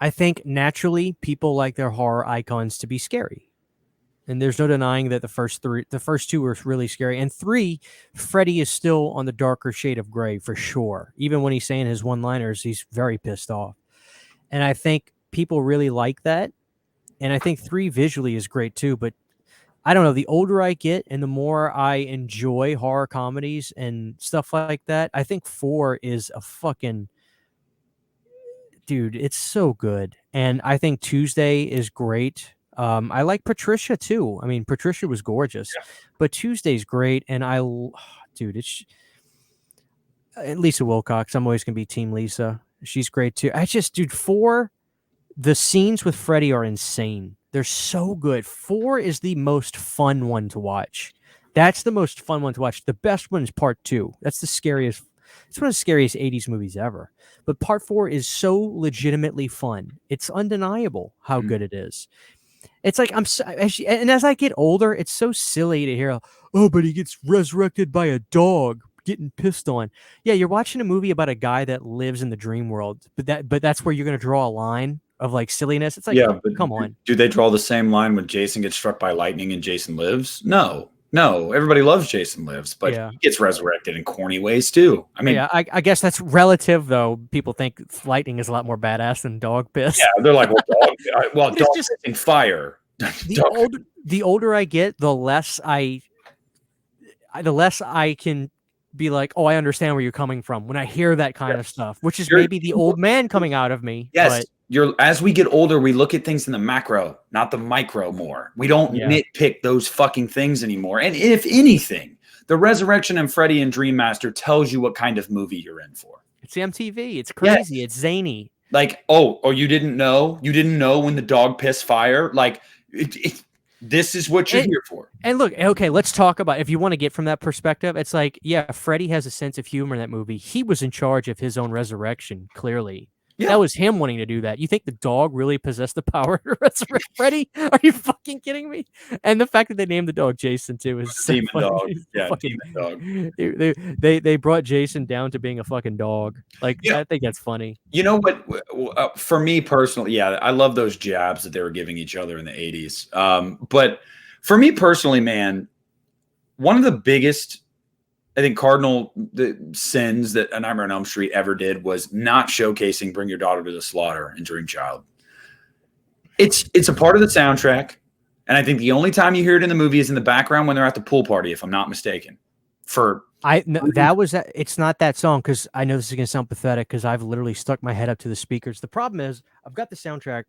I think naturally people like their horror icons to be scary. And there's no denying that the first 2 were really scary. And 3, Freddy is still on the darker shade of gray for sure. Even when he's saying his one-liners, he's very pissed off. And I think people really like that. And I think 3 visually is great too. But I don't know, the older I get and the more I enjoy horror comedies and stuff like that, I think 4 is a fucking... Dude, it's so good. And I think Tuesday is great. I like Patricia too. I mean, Patricia was gorgeous, but Tuesday's great. And dude, it's Lisa Wilcox. I'm always going to be team Lisa. She's great too. Dude, 4, the scenes with Freddy are insane. They're so good. 4 is the most fun one to watch. That's the most fun one to watch. The best one is part 2. That's the scariest. It's one of the scariest 80s movies ever. But part 4 is so legitimately fun. It's undeniable how good it is. It's like and as I get older, it's so silly to hear, oh, but he gets resurrected by a dog getting pissed on. Yeah, you're watching a movie about a guy that lives in the dream world, but that's where you're going to draw a line of like silliness. It's like, yeah, but come on.
Do they draw the same line when Jason gets struck by lightning and Jason lives? No. Everybody loves Jason Lives, but he gets resurrected in corny ways too. I mean,
yeah, I guess that's relative though. People think lightning is a lot more badass than dog piss.
Yeah, they're like, dog pissing fire.
The older I get, the less I can be like, oh, I understand where you're coming from when I hear that kind of stuff, which is maybe the old man coming out of me.
Yes. As we get older, we look at things in the macro, not the micro more. We don't nitpick those fucking things anymore. And if anything, the resurrection in Freddy and Dream Master tells you what kind of movie you're in for.
It's MTV. It's crazy. Yes. It's zany.
Like, oh, you didn't know? You didn't know when the dog pissed fire? Like, this is what you're here for.
And look, okay, let's talk about, if you want to get from that perspective, it's like, yeah, Freddy has a sense of humor in that movie. He was in charge of his own resurrection, clearly. Yeah. That was him wanting to do that. You think the dog really possessed the power to resurrect Freddy? Are you fucking kidding me? And the fact that they named the dog Jason too is so
demon
funny.
Dog. Yeah,
fucking,
demon dog.
They brought Jason down to being a fucking dog. Like, I think that's funny.
You know what? For me personally, yeah, I love those jabs that they were giving each other in the 80s. But for me personally, man, one of the biggest, I think, cardinal sins that A Nightmare on Elm Street ever did was not showcasing "Bring Your Daughter to the Slaughter" and Dream Child. It's a part of the soundtrack, and I think the only time you hear it in the movie is in the background when they're at the pool party, if I'm not mistaken.
It's not that song, because I know this is gonna sound pathetic because I've literally stuck my head up to the speakers. The problem is I've got the soundtrack.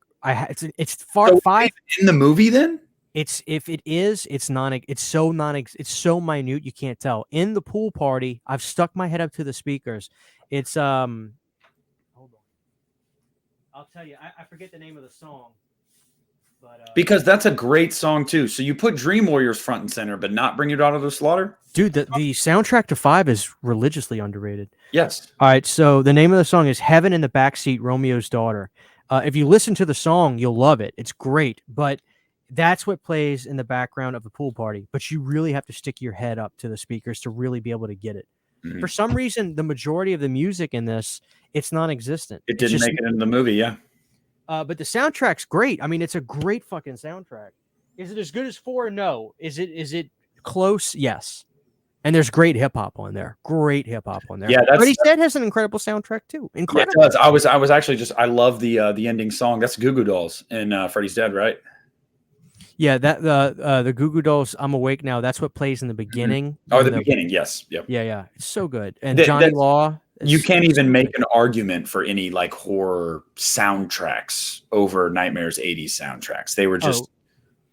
It's five
in the movie. Then
it's so minute you can't tell. In the pool party, I've stuck my head up to the speakers. It's hold on, I'll tell you. I forget the name of the song. But,
because that's a great song too. So you put Dream Warriors front and center, but not Bring Your Daughter to the Slaughter?
Dude, the soundtrack to 5 is religiously underrated.
Yes.
All right, so the name of the song is Heaven in the Backseat, Romeo's Daughter. If you listen to the song, you'll love it. It's great, but that's what plays in the background of the pool party. But you really have to stick your head up to the speakers to really be able to get it. Mm-hmm. For some reason, the majority of the music in this, it's non-existent.
It didn't make it into the movie, yeah.
But the soundtrack's great. I mean, it's a great fucking soundtrack. Is it as good as 4? No. Is it close? Yes. And there's great hip hop on there. Great hip hop on there.
Yeah,
But he said has an incredible soundtrack too.
yeah, it
Incredible.
does. I was actually just I love the ending song. That's Goo Goo Dolls in Freddy's Dead, right?
Yeah, that the Goo Goo Dolls "I'm Awake Now." That's what plays in the beginning.
Oh,
When
the beginning, yes, yep.
yeah, it's so good. And
That,
Johnny
that's
Law.
you can't
It's
even
so
make
good.
an argument for any like horror soundtracks over Nightmare's '80s soundtracks. They were
Oh,
just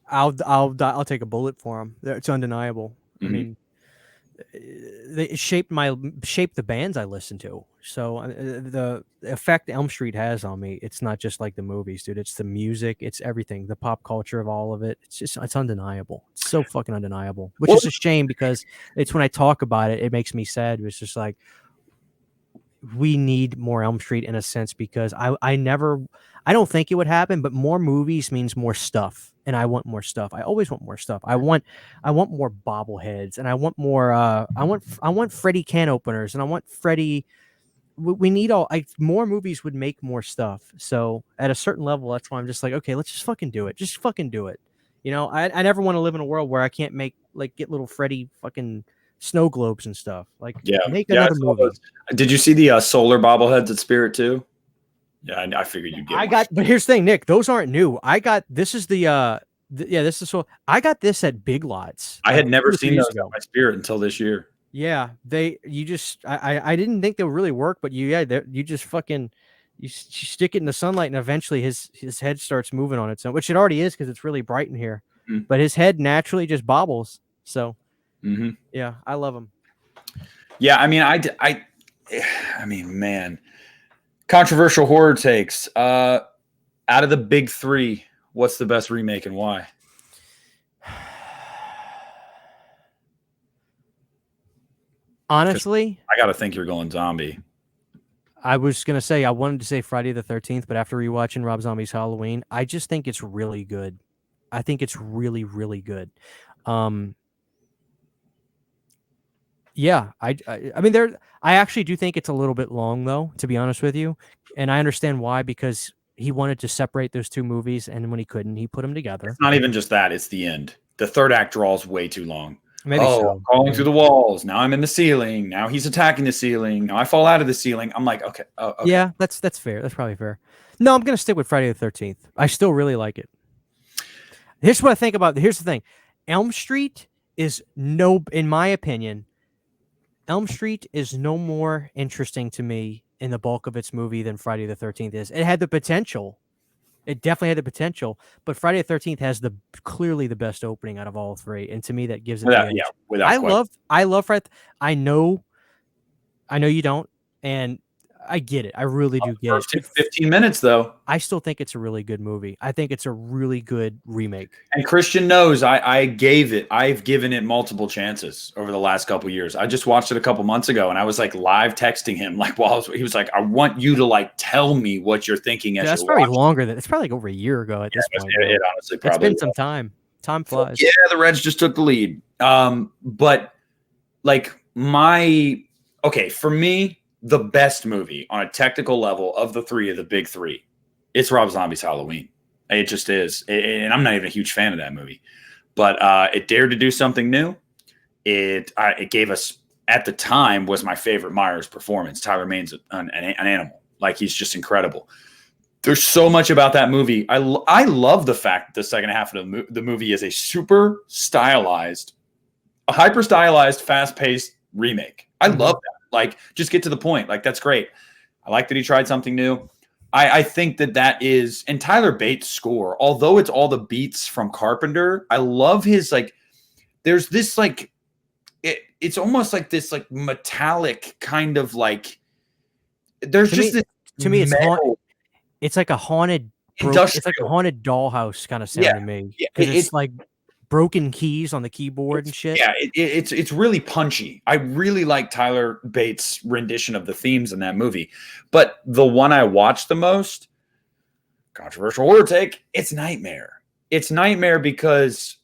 I'll take a bullet for him. It's undeniable. I
mhm.
mean, it shaped the bands I listen to. So the effect Elm Street has on me, it's not just like the movies, dude. It's the music, it's everything, the pop culture of all of it. It's undeniable. It's so fucking undeniable, which
Well,
is a shame because it's when I talk about it, it makes me sad. It's just like we need more Elm Street in a sense because I don't think it would happen, but more movies means more stuff, and I want more stuff. I always want more stuff. I want more bobbleheads, and I want more. I want Freddy can openers, and I want Freddy. We need all. More movies would make more stuff. So at a certain level, that's why I'm just like, okay, let's just fucking do it. Just fucking do it. I never want to live in a world where I can't get little Freddy fucking snow globes and stuff. Like
yeah,
make
yeah. I
another
saw
movie.
those. Did you see the solar bobbleheads at Spirit too? Yeah, I figured you'd get one.
But here's the thing, Nick, those aren't new. This is this is so I got this at Big Lots
I
like
had
two
never
or three
seen
years
those at
ago.
my Spirit until this year.
Yeah, I didn't think they would really work, but you just fucking you stick it in the sunlight and eventually his head starts moving on its own, which it already is because it's really bright in here.
Mm-hmm.
But his head naturally just bobbles. So
Mm-hmm.
yeah, I love him.
Yeah, I mean, I mean, man, controversial horror takes. Out of the big three, what's the best remake and why?
Honestly,
I got to think you're going zombie.
I was gonna say I wanted to say Friday the 13th, but after rewatching Rob Zombie's Halloween, I just think it's really good. I think it's really, really good. Um, yeah, I mean, I actually do think it's a little bit long, though, to be honest with you, and I understand why because he wanted to separate those two movies, and when he couldn't, he put them together.
It's not even just that; it's the end. The third act draws way too long.
Maybe
Oh,
so.
I'm crawling through the walls. Now I'm in the ceiling. Now he's attacking the ceiling. Now I fall out of the ceiling. I'm like, okay, oh, okay.
Yeah, that's fair. That's probably fair. No, I'm gonna stick with Friday the 13th. I still really like it. Here's what I think about. Here's the thing: Elm Street is in my opinion, Elm Street is no more interesting to me in the bulk of its movie than Friday the 13th is. It had the potential. It definitely had the potential, but Friday the 13th has clearly the best opening out of all three, and to me that gives it the edge.
Without question.
I love Friday. I know you don't, and I get it. I really do get
First
it.
15 minutes, though.
I still think it's a really good movie. I think it's a really good remake.
And Christian knows I've given it multiple chances over the last couple of years. I just watched it a couple months ago and I was like live texting him, like he was like, I want you to like tell me what you're thinking as
That's
you're
probably
watching.
longer than it's probably like over a year ago at this point.
It honestly probably
it's been some time. Time flies.
Yeah, the Reds just took the lead. But like for me, the best movie on a technical level of the three of the big three, it's Rob Zombie's Halloween. It just is. And I'm not even a huge fan of that movie. But it dared to do something new. It gave us, at the time, was my favorite Myers performance. Tyler Maine's an animal. Like, he's just incredible. There's so much about that movie. I love the fact that the second half of the movie is a super stylized, a hyper stylized, fast paced remake. I love that. Like, just get to the point. Like, that's great. I like that he tried something new. I think that is, and Tyler Bates' score, although it's all the beats from Carpenter, I love his, like, there's this, like, it's almost like this, like, metallic kind of, like, there's this.
To me, it's like a haunted, it's like a haunted dollhouse kind of sound to me. Because it's like broken keys on the keyboard and shit.
Yeah, it's really punchy. I really like Tyler Bates' rendition of the themes in that movie. But the one I watched the most, controversial horror take, it's Nightmare. It's Nightmare because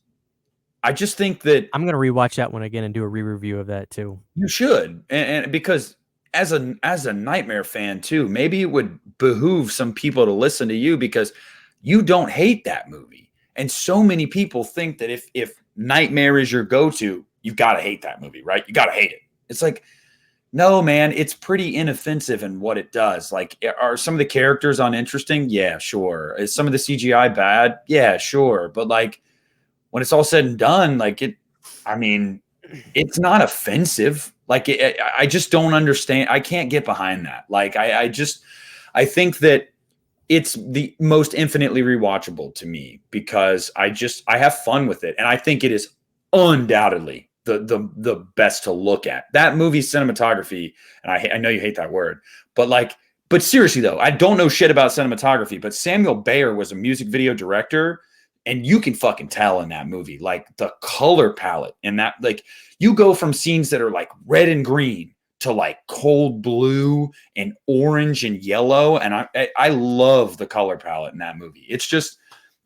I just think that
I'm gonna rewatch that one again and do a re-review of that too.
You should, and because as a Nightmare fan too, maybe it would behoove some people to listen to you because you don't hate that movie. And so many people think that if Nightmare is your go-to, you've got to hate that movie, right? You got to hate it. It's like, no, man, it's pretty inoffensive in what it does. Like, are some of the characters uninteresting? Yeah, sure. Is some of the CGI bad? Yeah, sure. But like, when it's all said and done, like I mean, it's not offensive. Like, I just don't understand. I can't get behind that. Like, I think that it's the most infinitely rewatchable to me because I have fun with it, and I think it is undoubtedly the best to look at. That movie's cinematography, and I know you hate that word, but like, but seriously though, I don't know shit about cinematography, but Samuel Bayer was a music video director, and you can fucking tell in that movie, like the color palette in that, like you go from scenes that are like red and green to like cold blue and orange and yellow. And I love the color palette in that movie. It's just,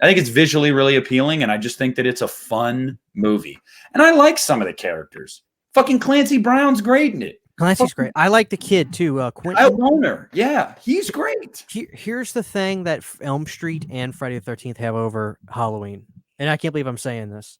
I think it's visually really appealing. And I just think that it's a fun movie. And I like some of the characters. Fucking Clancy Brown's great in it.
Clancy's great. I like the kid too.
Kyle
Quentin.
Boner. Yeah, he's great.
Here's the thing that Elm Street and Friday the 13th have over Halloween. And I can't believe I'm saying this.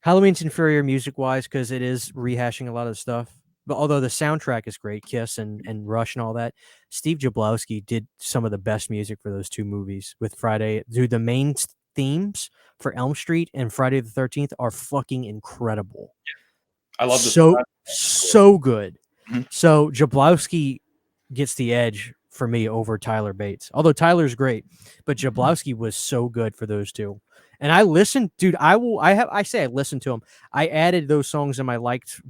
Halloween's inferior music-wise because it is rehashing a lot of stuff. But although the soundtrack is great, Kiss and Rush and all that, Steve Jablowski did some of the best music for those two movies with Friday. Dude, the main themes for Elm Street and Friday the 13th are fucking incredible.
I love this.
So good.
Mhm.
So Jablowski gets the edge for me over Tyler Bates. Although Tyler's great, but Jablowski was so good for those two. And I listened, dude. I listened to them. I added those songs in my liked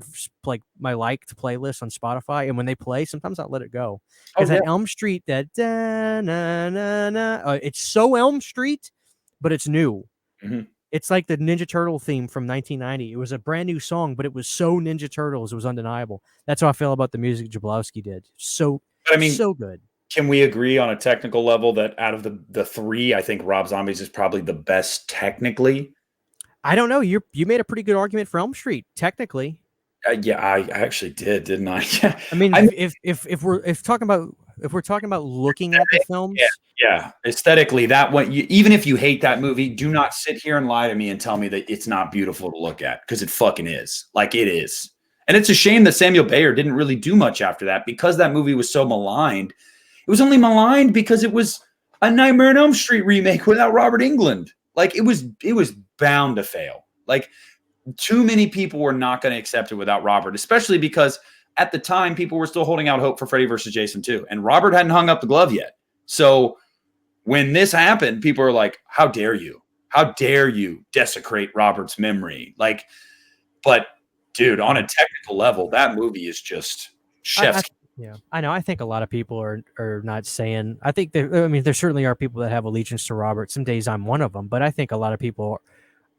playlist on Spotify, and when they play, sometimes I'll let it go because that Elm Street, that da, na, na, na, it's so Elm Street, but it's new.
Mhm.
It's like the Ninja Turtle theme from 1990. It was a brand new song, but it was so Ninja Turtles, it was undeniable. That's how I feel about the music Jablowski did. So,
But I mean,
so good.
can we agree on a technical level that out of the three, I think Rob Zombies is probably the best technically?
I don't know. You made a pretty good argument for Elm Street, technically.
Yeah, I actually did, didn't I?
I mean, if we're talking about looking at the films,
yeah, aesthetically, that one, even if you hate that movie, do not sit here and lie to me and tell me that it's not beautiful to look at because it fucking is. Like it is, and it's a shame that Samuel Bayer didn't really do much after that because that movie was so maligned. It was only maligned because it was a Nightmare on Elm Street remake without Robert Englund. Like it was bound to fail. Like too many people were not going to accept it without Robert, especially because at the time people were still holding out hope for Freddy versus Jason 2, and Robert hadn't hung up the glove yet. So when this happened, people are like, "How dare you? How dare you desecrate Robert's memory?" Like, but dude, on a technical level, that movie is just chef's.
Yeah, I know. I think a lot of people are not saying. I think there certainly are people that have allegiance to Robert. Some days I'm one of them, but I think a lot of people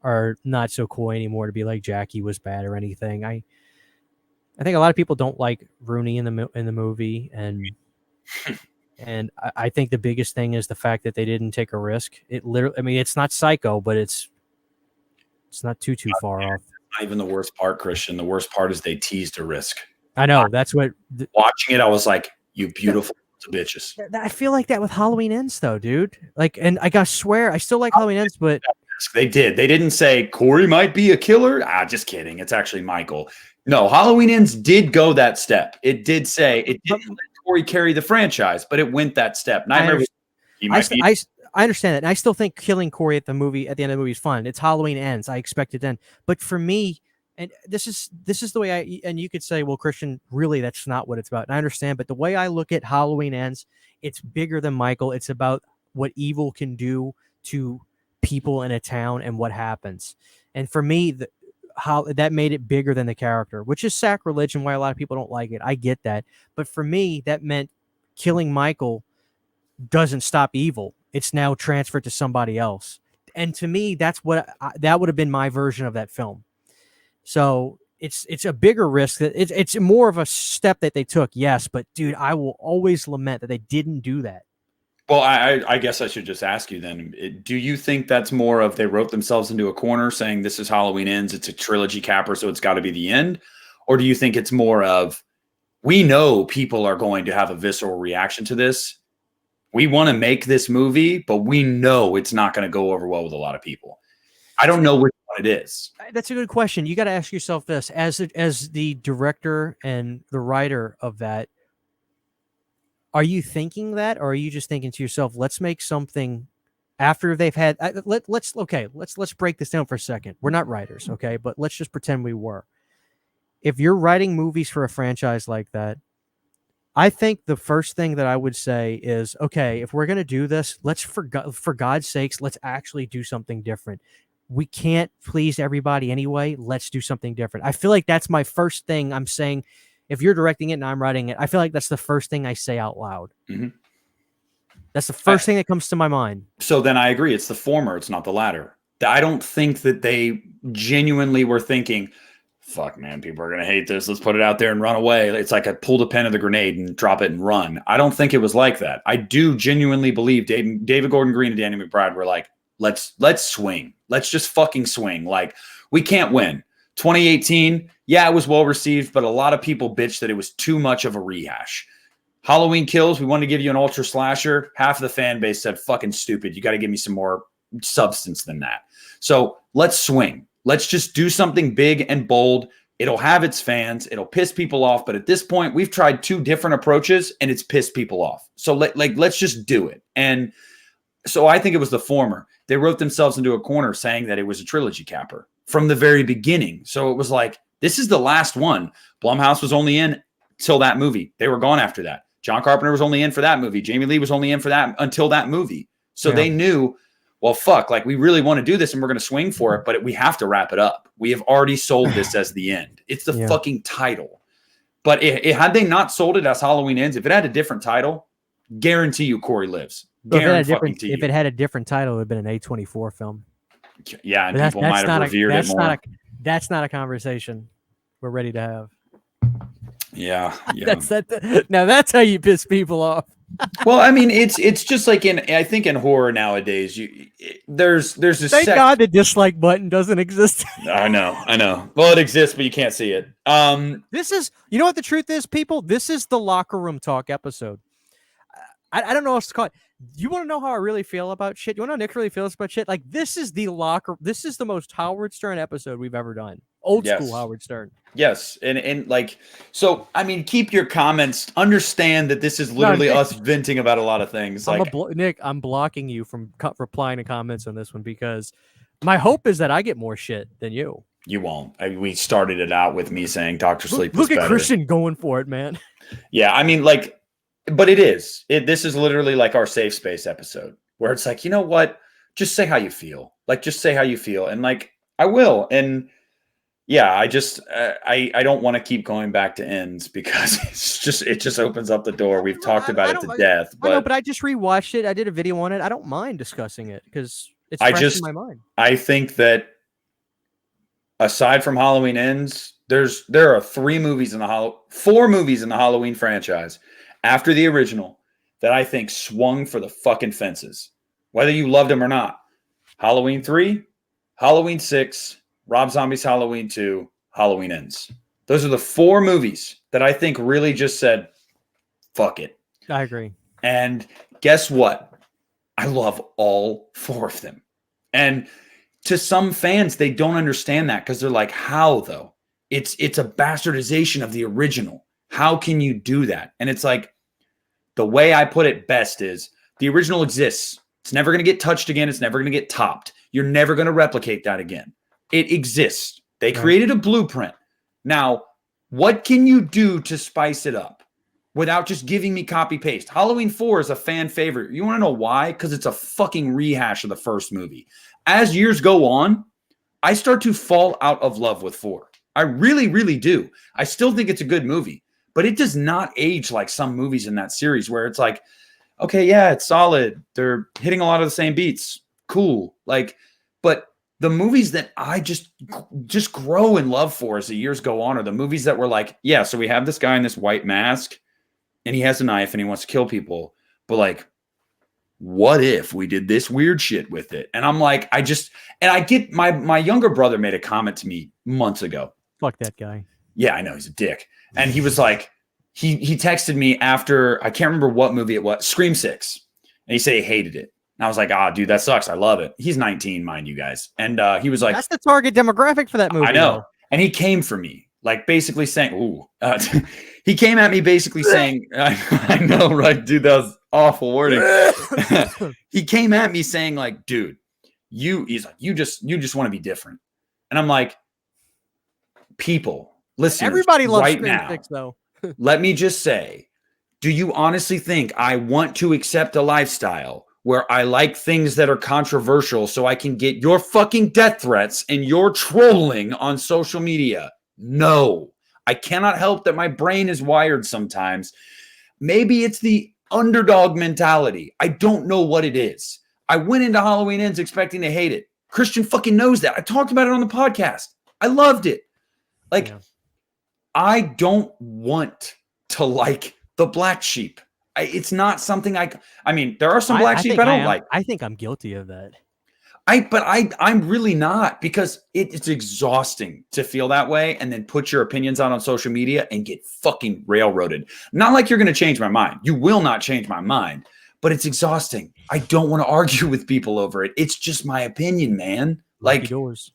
are not so coy anymore to be like Jackie was bad or anything. I think a lot of people don't like Rooney in the movie, and I think the biggest thing is the fact that they didn't take a risk. It literally, I mean, it's not Psycho, but it's not too far off.
Not even the worst part, Christian. The worst part is they teased a risk.
I know. That's what
watching it, I was like, "You beautiful bitches."
I feel like that with Halloween Ends, though, dude. Like, and I gotta swear, I still like Halloween Ends, but
they did. They didn't say Corey might be a killer. Just kidding. It's actually Michael. No, Halloween Ends did go that step. It did say it didn't let Corey carry the franchise, but it went that step. Nightmare.
I understand that. And I still think killing Corey at the end of the movie is fun. It's Halloween Ends. I expect it then. But for me, and this is the way and you could say, well, Christian, really, that's not what it's about. And I understand, but the way I look at Halloween Ends, it's bigger than Michael. It's about what evil can do to people in a town and what happens. And for me, how that made it bigger than the character, which is sacrilege and why a lot of people don't like it. I get that. But for me, that meant killing Michael doesn't stop evil. It's now transferred to somebody else. And to me, that's what that would have been my version of that film. So it's a bigger risk. That it's more of a step that they took, yes. But dude, I will always lament that they didn't do that.
Well, I guess I should just ask you then, do you think that's more of they wrote themselves into a corner saying this is Halloween Ends, it's a trilogy capper, so it's got to be the end? Or do you think it's more of we know people are going to have a visceral reaction to this. We want to make this movie, but we know it's not going to go over well with a lot of people. I don't know which one it is.
That's a good question. You got to ask yourself this: as the director and the writer of that, are you thinking that, or are you just thinking to yourself, "Let's make something." After they've had, let's break this down for a second. We're not writers, okay, but let's just pretend we were. If you're writing movies for a franchise like that, I think the first thing that I would say is, okay, if we're going to do this, let's, for God's sakes, let's actually do something different. We can't please everybody anyway. Let's do something different. I feel like that's my first thing I'm saying. If you're directing it and I'm writing it, I feel like that's the first thing I say out loud.
Mm-hmm.
That's the first thing that comes to my mind.
So then I agree. It's the former. It's not the latter. I don't think that they genuinely were thinking, fuck, man, people are going to hate this. Let's put it out there and run away. It's like I pull the pin of the grenade and drop it and run. I don't think it was like that. I do genuinely believe David Gordon Green and Danny McBride were like, let's swing. Let's just fucking swing. Like, we can't win. 2018, yeah, it was well received, but a lot of people bitched that it was too much of a rehash. Halloween Kills, we wanted to give you an ultra slasher. Half of the fan base said, fucking stupid. You got to give me some more substance than that. So let's swing. Let's just do something big and bold. It'll have its fans. It'll piss people off. But at this point, we've tried 2 different approaches and it's pissed people off. So let's just do it. And so I think it was the former. They wrote themselves into a corner saying that it was a trilogy capper from the very beginning. So it was like, this is the last one. Blumhouse was only in till that movie. They were gone after that. John Carpenter was only in for that movie. Jamie Lee was only in for that until that movie. So they knew, well, fuck, like we really want to do this and we're going to swing for it, but we have to wrap it up. We have already sold this as the end. It's the fucking title. But had they not sold it as Halloween Ends, if it had a different title, guarantee you Corey lives.
If it had a different title, it would have been an A24 film.
Yeah, and people might have revered it more.
That's not a conversation we're ready to have.
Yeah.
Now that's how you piss people off.
Well, I mean, it's just like I think in horror nowadays, there's this.
Thank God the dislike button doesn't exist.
I know. Well, it exists, but you can't see it.
This is, you know what the truth is, people? This is the locker room talk episode. I don't know what else to call it. You want to know how I really feel about shit? You want to know how Nick really feels about shit? Like, this is the most Howard Stern episode we've ever done. Old school Howard Stern.
Yes. And like, so, I mean, keep your comments. Understand that this is literally us venting about a lot of things.
Nick, I'm blocking you from replying to comments on this one because my hope is that I get more shit than you.
You won't. We started it out with me saying Dr. Sleep was
better. Look at
better.
Christian going for it, man.
Yeah. I mean, like, but it is. This is literally like our safe space episode where it's like, you know what? Just say how you feel. Like, just say how you feel. And like, I will. And yeah, I just, I don't want to keep going back to ends because it just opens up the door. We've talked about it to death.
But I know, but I just rewatched it. I did a video on it. I don't mind discussing it because it's fresh in my mind.
I think that aside from Halloween Ends, there are 4 movies in the Halloween franchise after the original that I think swung for the fucking fences, whether you loved them or not. Halloween 3, Halloween 6, Rob Zombie's Halloween 2, Halloween Ends. Those are the 4 movies that I think really just said, fuck it.
I agree.
And guess what? I love all 4 of them. And to some fans, they don't understand that because they're like, how though? It's a bastardization of the original. How can you do that? And it's like, the way I put it best is the original exists. It's never going to get touched again. It's never going to get topped. You're never going to replicate that again. It exists. They created a blueprint. Now, what can you do to spice it up without just giving me copy paste? Halloween 4 is a fan favorite. You want to know why? Because it's a fucking rehash of the first movie. As years go on, I start to fall out of love with 4. I really, really do. I still think it's a good movie. But it does not age like some movies in that series where it's like, okay, yeah, it's solid. They're hitting a lot of the same beats. Cool. Like, but the movies that I just grow in love for as the years go on are the movies that were like, yeah, so we have this guy in this white mask and he has a knife and he wants to kill people. But like, what if we did this weird shit with it? And I'm like, I get my younger brother made a comment to me months ago.
Fuck that guy.
Yeah, I know he's a dick. And he was like, he texted me after, I can't remember what movie it was, Scream 6. And he said he hated it. And I was like, dude, that sucks. I love it. He's 19, mind you guys. And he was like,
that's the target demographic for that movie.
I know.
Though.
And he came for me, like basically saying, he came at me basically saying, I know, right, dude, that was awful wording. He came at me saying like, dude, he's like, you just want to be different. And I'm like, people, listeners,
everybody loves
right
Scream
now,
6, though.
let me just say, do you honestly think I want to accept a lifestyle where I like things that are controversial so I can get your fucking death threats and your trolling on social media? No, I cannot help that my brain is wired sometimes. Maybe it's the underdog mentality. I don't know what it is. I went into Halloween Ends expecting to hate it. Christian fucking knows that. I talked about it on the podcast. I loved it. Like, yeah. I don't want to like the black sheep. It's not something I mean, there are some black sheep I don't like.
I think I'm guilty of that.
I'm really not, because it's exhausting to feel that way and then put your opinions on social media and get fucking railroaded. Not like you're going to change my mind. You will not change my mind, but it's exhausting. I don't want to argue with people over it. It's just my opinion, man. Like,
doors.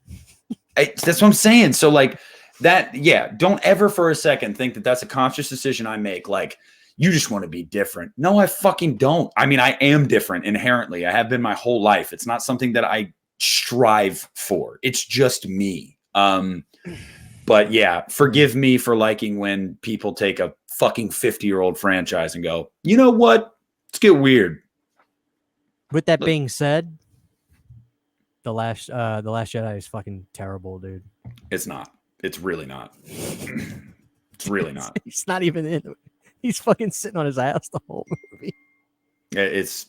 That's what I'm saying. So like that, yeah, don't ever for a second think that that's a conscious decision I make. Like, you just want to be different. No, I fucking don't. I mean, I am different inherently. I have been my whole life. It's not something that I strive for. It's just me. But yeah, forgive me for liking when people take a fucking 50-year-old franchise and go, you know what? Let's get weird.
With that being said, the last Jedi is fucking terrible, dude.
It's not. It's really not. It's really not.
He's not even in it. He's fucking sitting on his ass the whole movie.
He's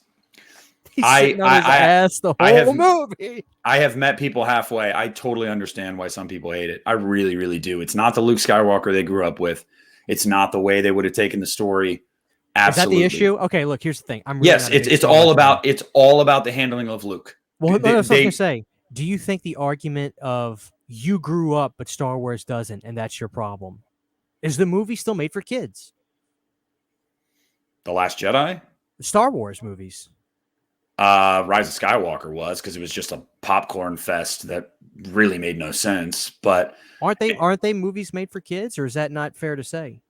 sitting on his ass the whole movie.
I have met people halfway. I totally understand why some people hate it. I really, really do. It's not the Luke Skywalker they grew up with. It's not the way they would have taken the story. Absolutely.
Is that the issue? Okay, look, here's the thing.
It's all about the handling of Luke.
Well, that's what I was going to say. Do you think the argument of you grew up but Star Wars doesn't, and that's your problem? Is the movie still made for kids?
The Last Jedi?
The Star Wars movies.
Rise of Skywalker was, because it was just a popcorn fest that really made no sense. But
aren't they movies made for kids, or is that not fair to say?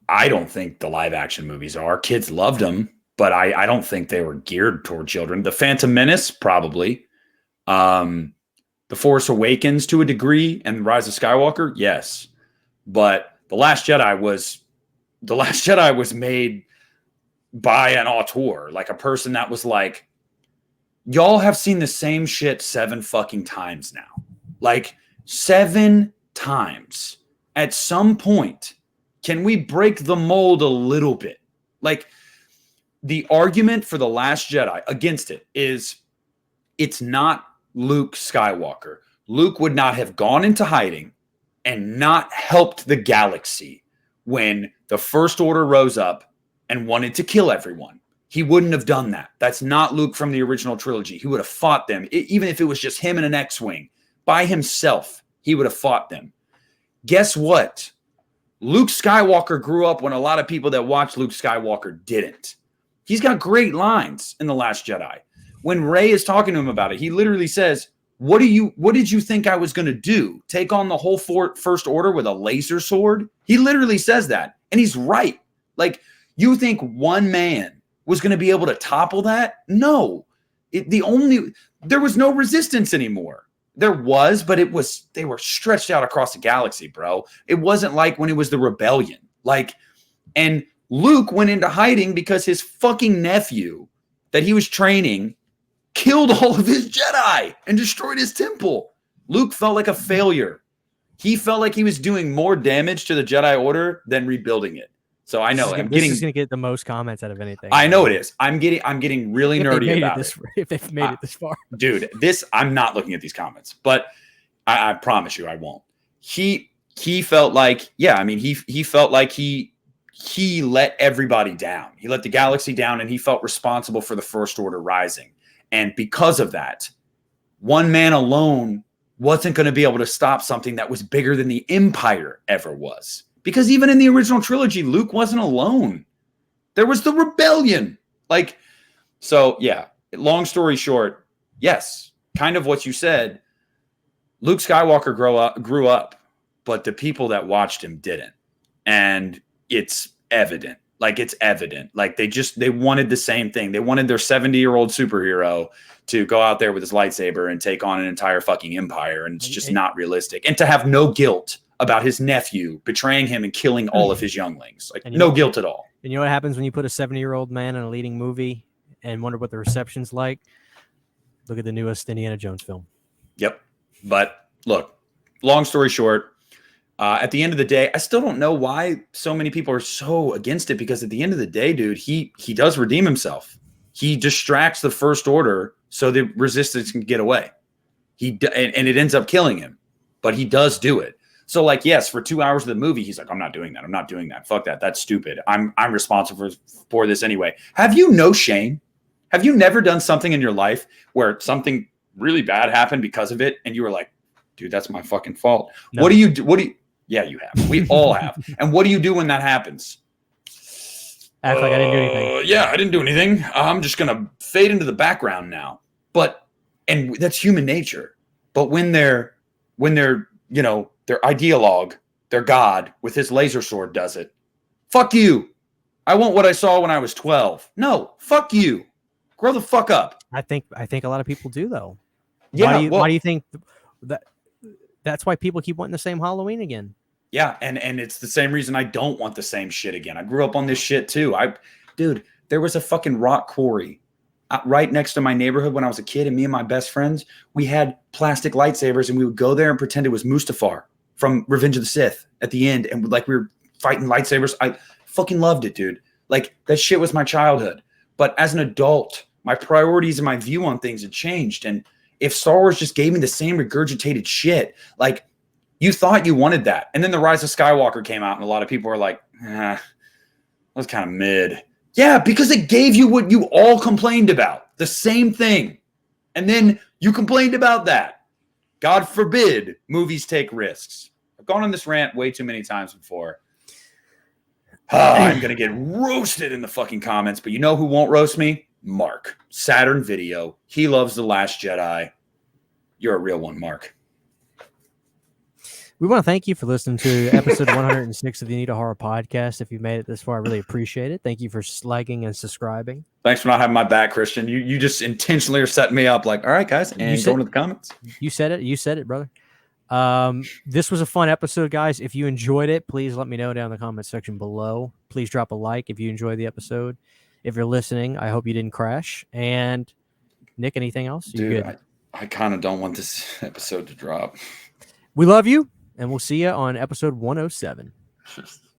I don't think the live action movies are. Kids loved them, but I don't think they were geared toward children. The Phantom Menace, probably. The Force Awakens to a degree, and Rise of Skywalker, yes. But The Last Jedi was made by an auteur, like a person that was like, y'all have seen the same shit 7 fucking times now. Like 7 times. At some point, can we break the mold a little bit? Like, the argument for The Last Jedi against it is it's not Luke Skywalker. Luke would not have gone into hiding and not helped the galaxy when the First Order rose up and wanted to kill everyone. He wouldn't have done that. That's not Luke from the original trilogy. He would have fought them. Even if it was just him in an X-Wing. By himself, he would have fought them. Guess what? Luke Skywalker grew up when a lot of people that watched Luke Skywalker didn't. He's got great lines in The Last Jedi. When Rey is talking to him about it, he literally says, what did you think I was going to do? Take on the whole First Order with a laser sword? He literally says that. And he's right. Like, you think one man was going to be able to topple that? No. There was no resistance anymore. There was, but they were stretched out across the galaxy, bro. It wasn't like when it was the rebellion. And Luke went into hiding because his fucking nephew that he was training killed all of his Jedi and destroyed his temple. Luke felt like a failure. He felt like he was doing more damage to the Jedi Order than rebuilding it. So I know
this is going to get the most comments out of anything.
I know it is. I'm getting really nerdy about it.
If they've made it this far,
dude. I'm not looking at these comments, but I promise you, I won't. He felt like, yeah. I mean, he felt like he let everybody down. He let the galaxy down, and he felt responsible for the First Order rising. And because of that, one man alone wasn't going to be able to stop something that was bigger than the Empire ever was. Because even in the original trilogy, Luke wasn't alone. There was the rebellion. Like, so yeah, long story short, yes, kind of what you said. Luke Skywalker grew up, but the people that watched him didn't. And it's evident. Like, it's evident. Like, they wanted the same thing. They wanted their 70-year-old superhero to go out there with his lightsaber and take on an entire fucking empire. And it's just not realistic. And to have no guilt about his nephew betraying him and killing all of his younglings. Like, no guilt at all.
And you know what happens when you put a 70-year-old man in a leading movie and wonder what the reception's like? Look at the newest Indiana Jones film.
Yep. But look, long story short, at the end of the day, I still don't know why so many people are so against it, because at the end of the day, dude, he does redeem himself. He distracts the First Order so the Resistance can get away. And it ends up killing him, but he does do it. So, like, yes, for 2 hours of the movie, he's like, I'm not doing that. I'm not doing that. Fuck that. That's stupid. I'm responsible for this anyway. Have you no shame? Have you never done something in your life where something really bad happened because of it, and you were like, dude, that's my fucking fault? No. What do you do? Yeah, you have. We all have. And what do you do when that happens?
Act like I didn't do anything.
Yeah, I didn't do anything. I'm just going to fade into the background now. And that's human nature. But when they're, you know, their ideologue, their God with his laser sword does it, fuck you. I want what I saw when I was 12. No, fuck you. Grow the fuck up.
I think a lot of people do, though.
Yeah.
Why do you think that? That's why people keep wanting the same Halloween again.
Yeah, and it's the same reason I don't want the same shit again. I grew up on this shit too. Dude, there was a fucking rock quarry right next to my neighborhood when I was a kid, and me and my best friends, we had plastic lightsabers, and we would go there and pretend it was Mustafar from Revenge of the Sith at the end, and like we were fighting lightsabers. I fucking loved it, dude. Like, that shit was my childhood. But as an adult, my priorities and my view on things had changed, and if Star Wars just gave me the same regurgitated shit, like, you thought you wanted that. And then The Rise of Skywalker came out, and a lot of people were like, that was kind of mid. Yeah, because it gave you what you all complained about. The same thing. And then you complained about that. God forbid movies take risks. I've gone on this rant way too many times before. I'm going to get roasted in the fucking comments, but you know who won't roast me? Mark. Saturn Video. He loves The Last Jedi. You're a real one, Mark.
We want to thank you for listening to episode 106 of the Uneeda Horror Podcast. If you made it this far, I really appreciate it. Thank you for liking and subscribing.
Thanks for not having my back, Christian. You just intentionally are setting me up like, all right, guys, and going to the comments.
You said it. You said it, brother. This was a fun episode, guys. If you enjoyed it, please let me know down in the comment section below. Please drop a like if you enjoyed the episode. If you're listening, I hope you didn't crash. And Nick, anything else?
Dude, I kind of don't want this episode to drop.
We love you. And we'll see you on episode 107.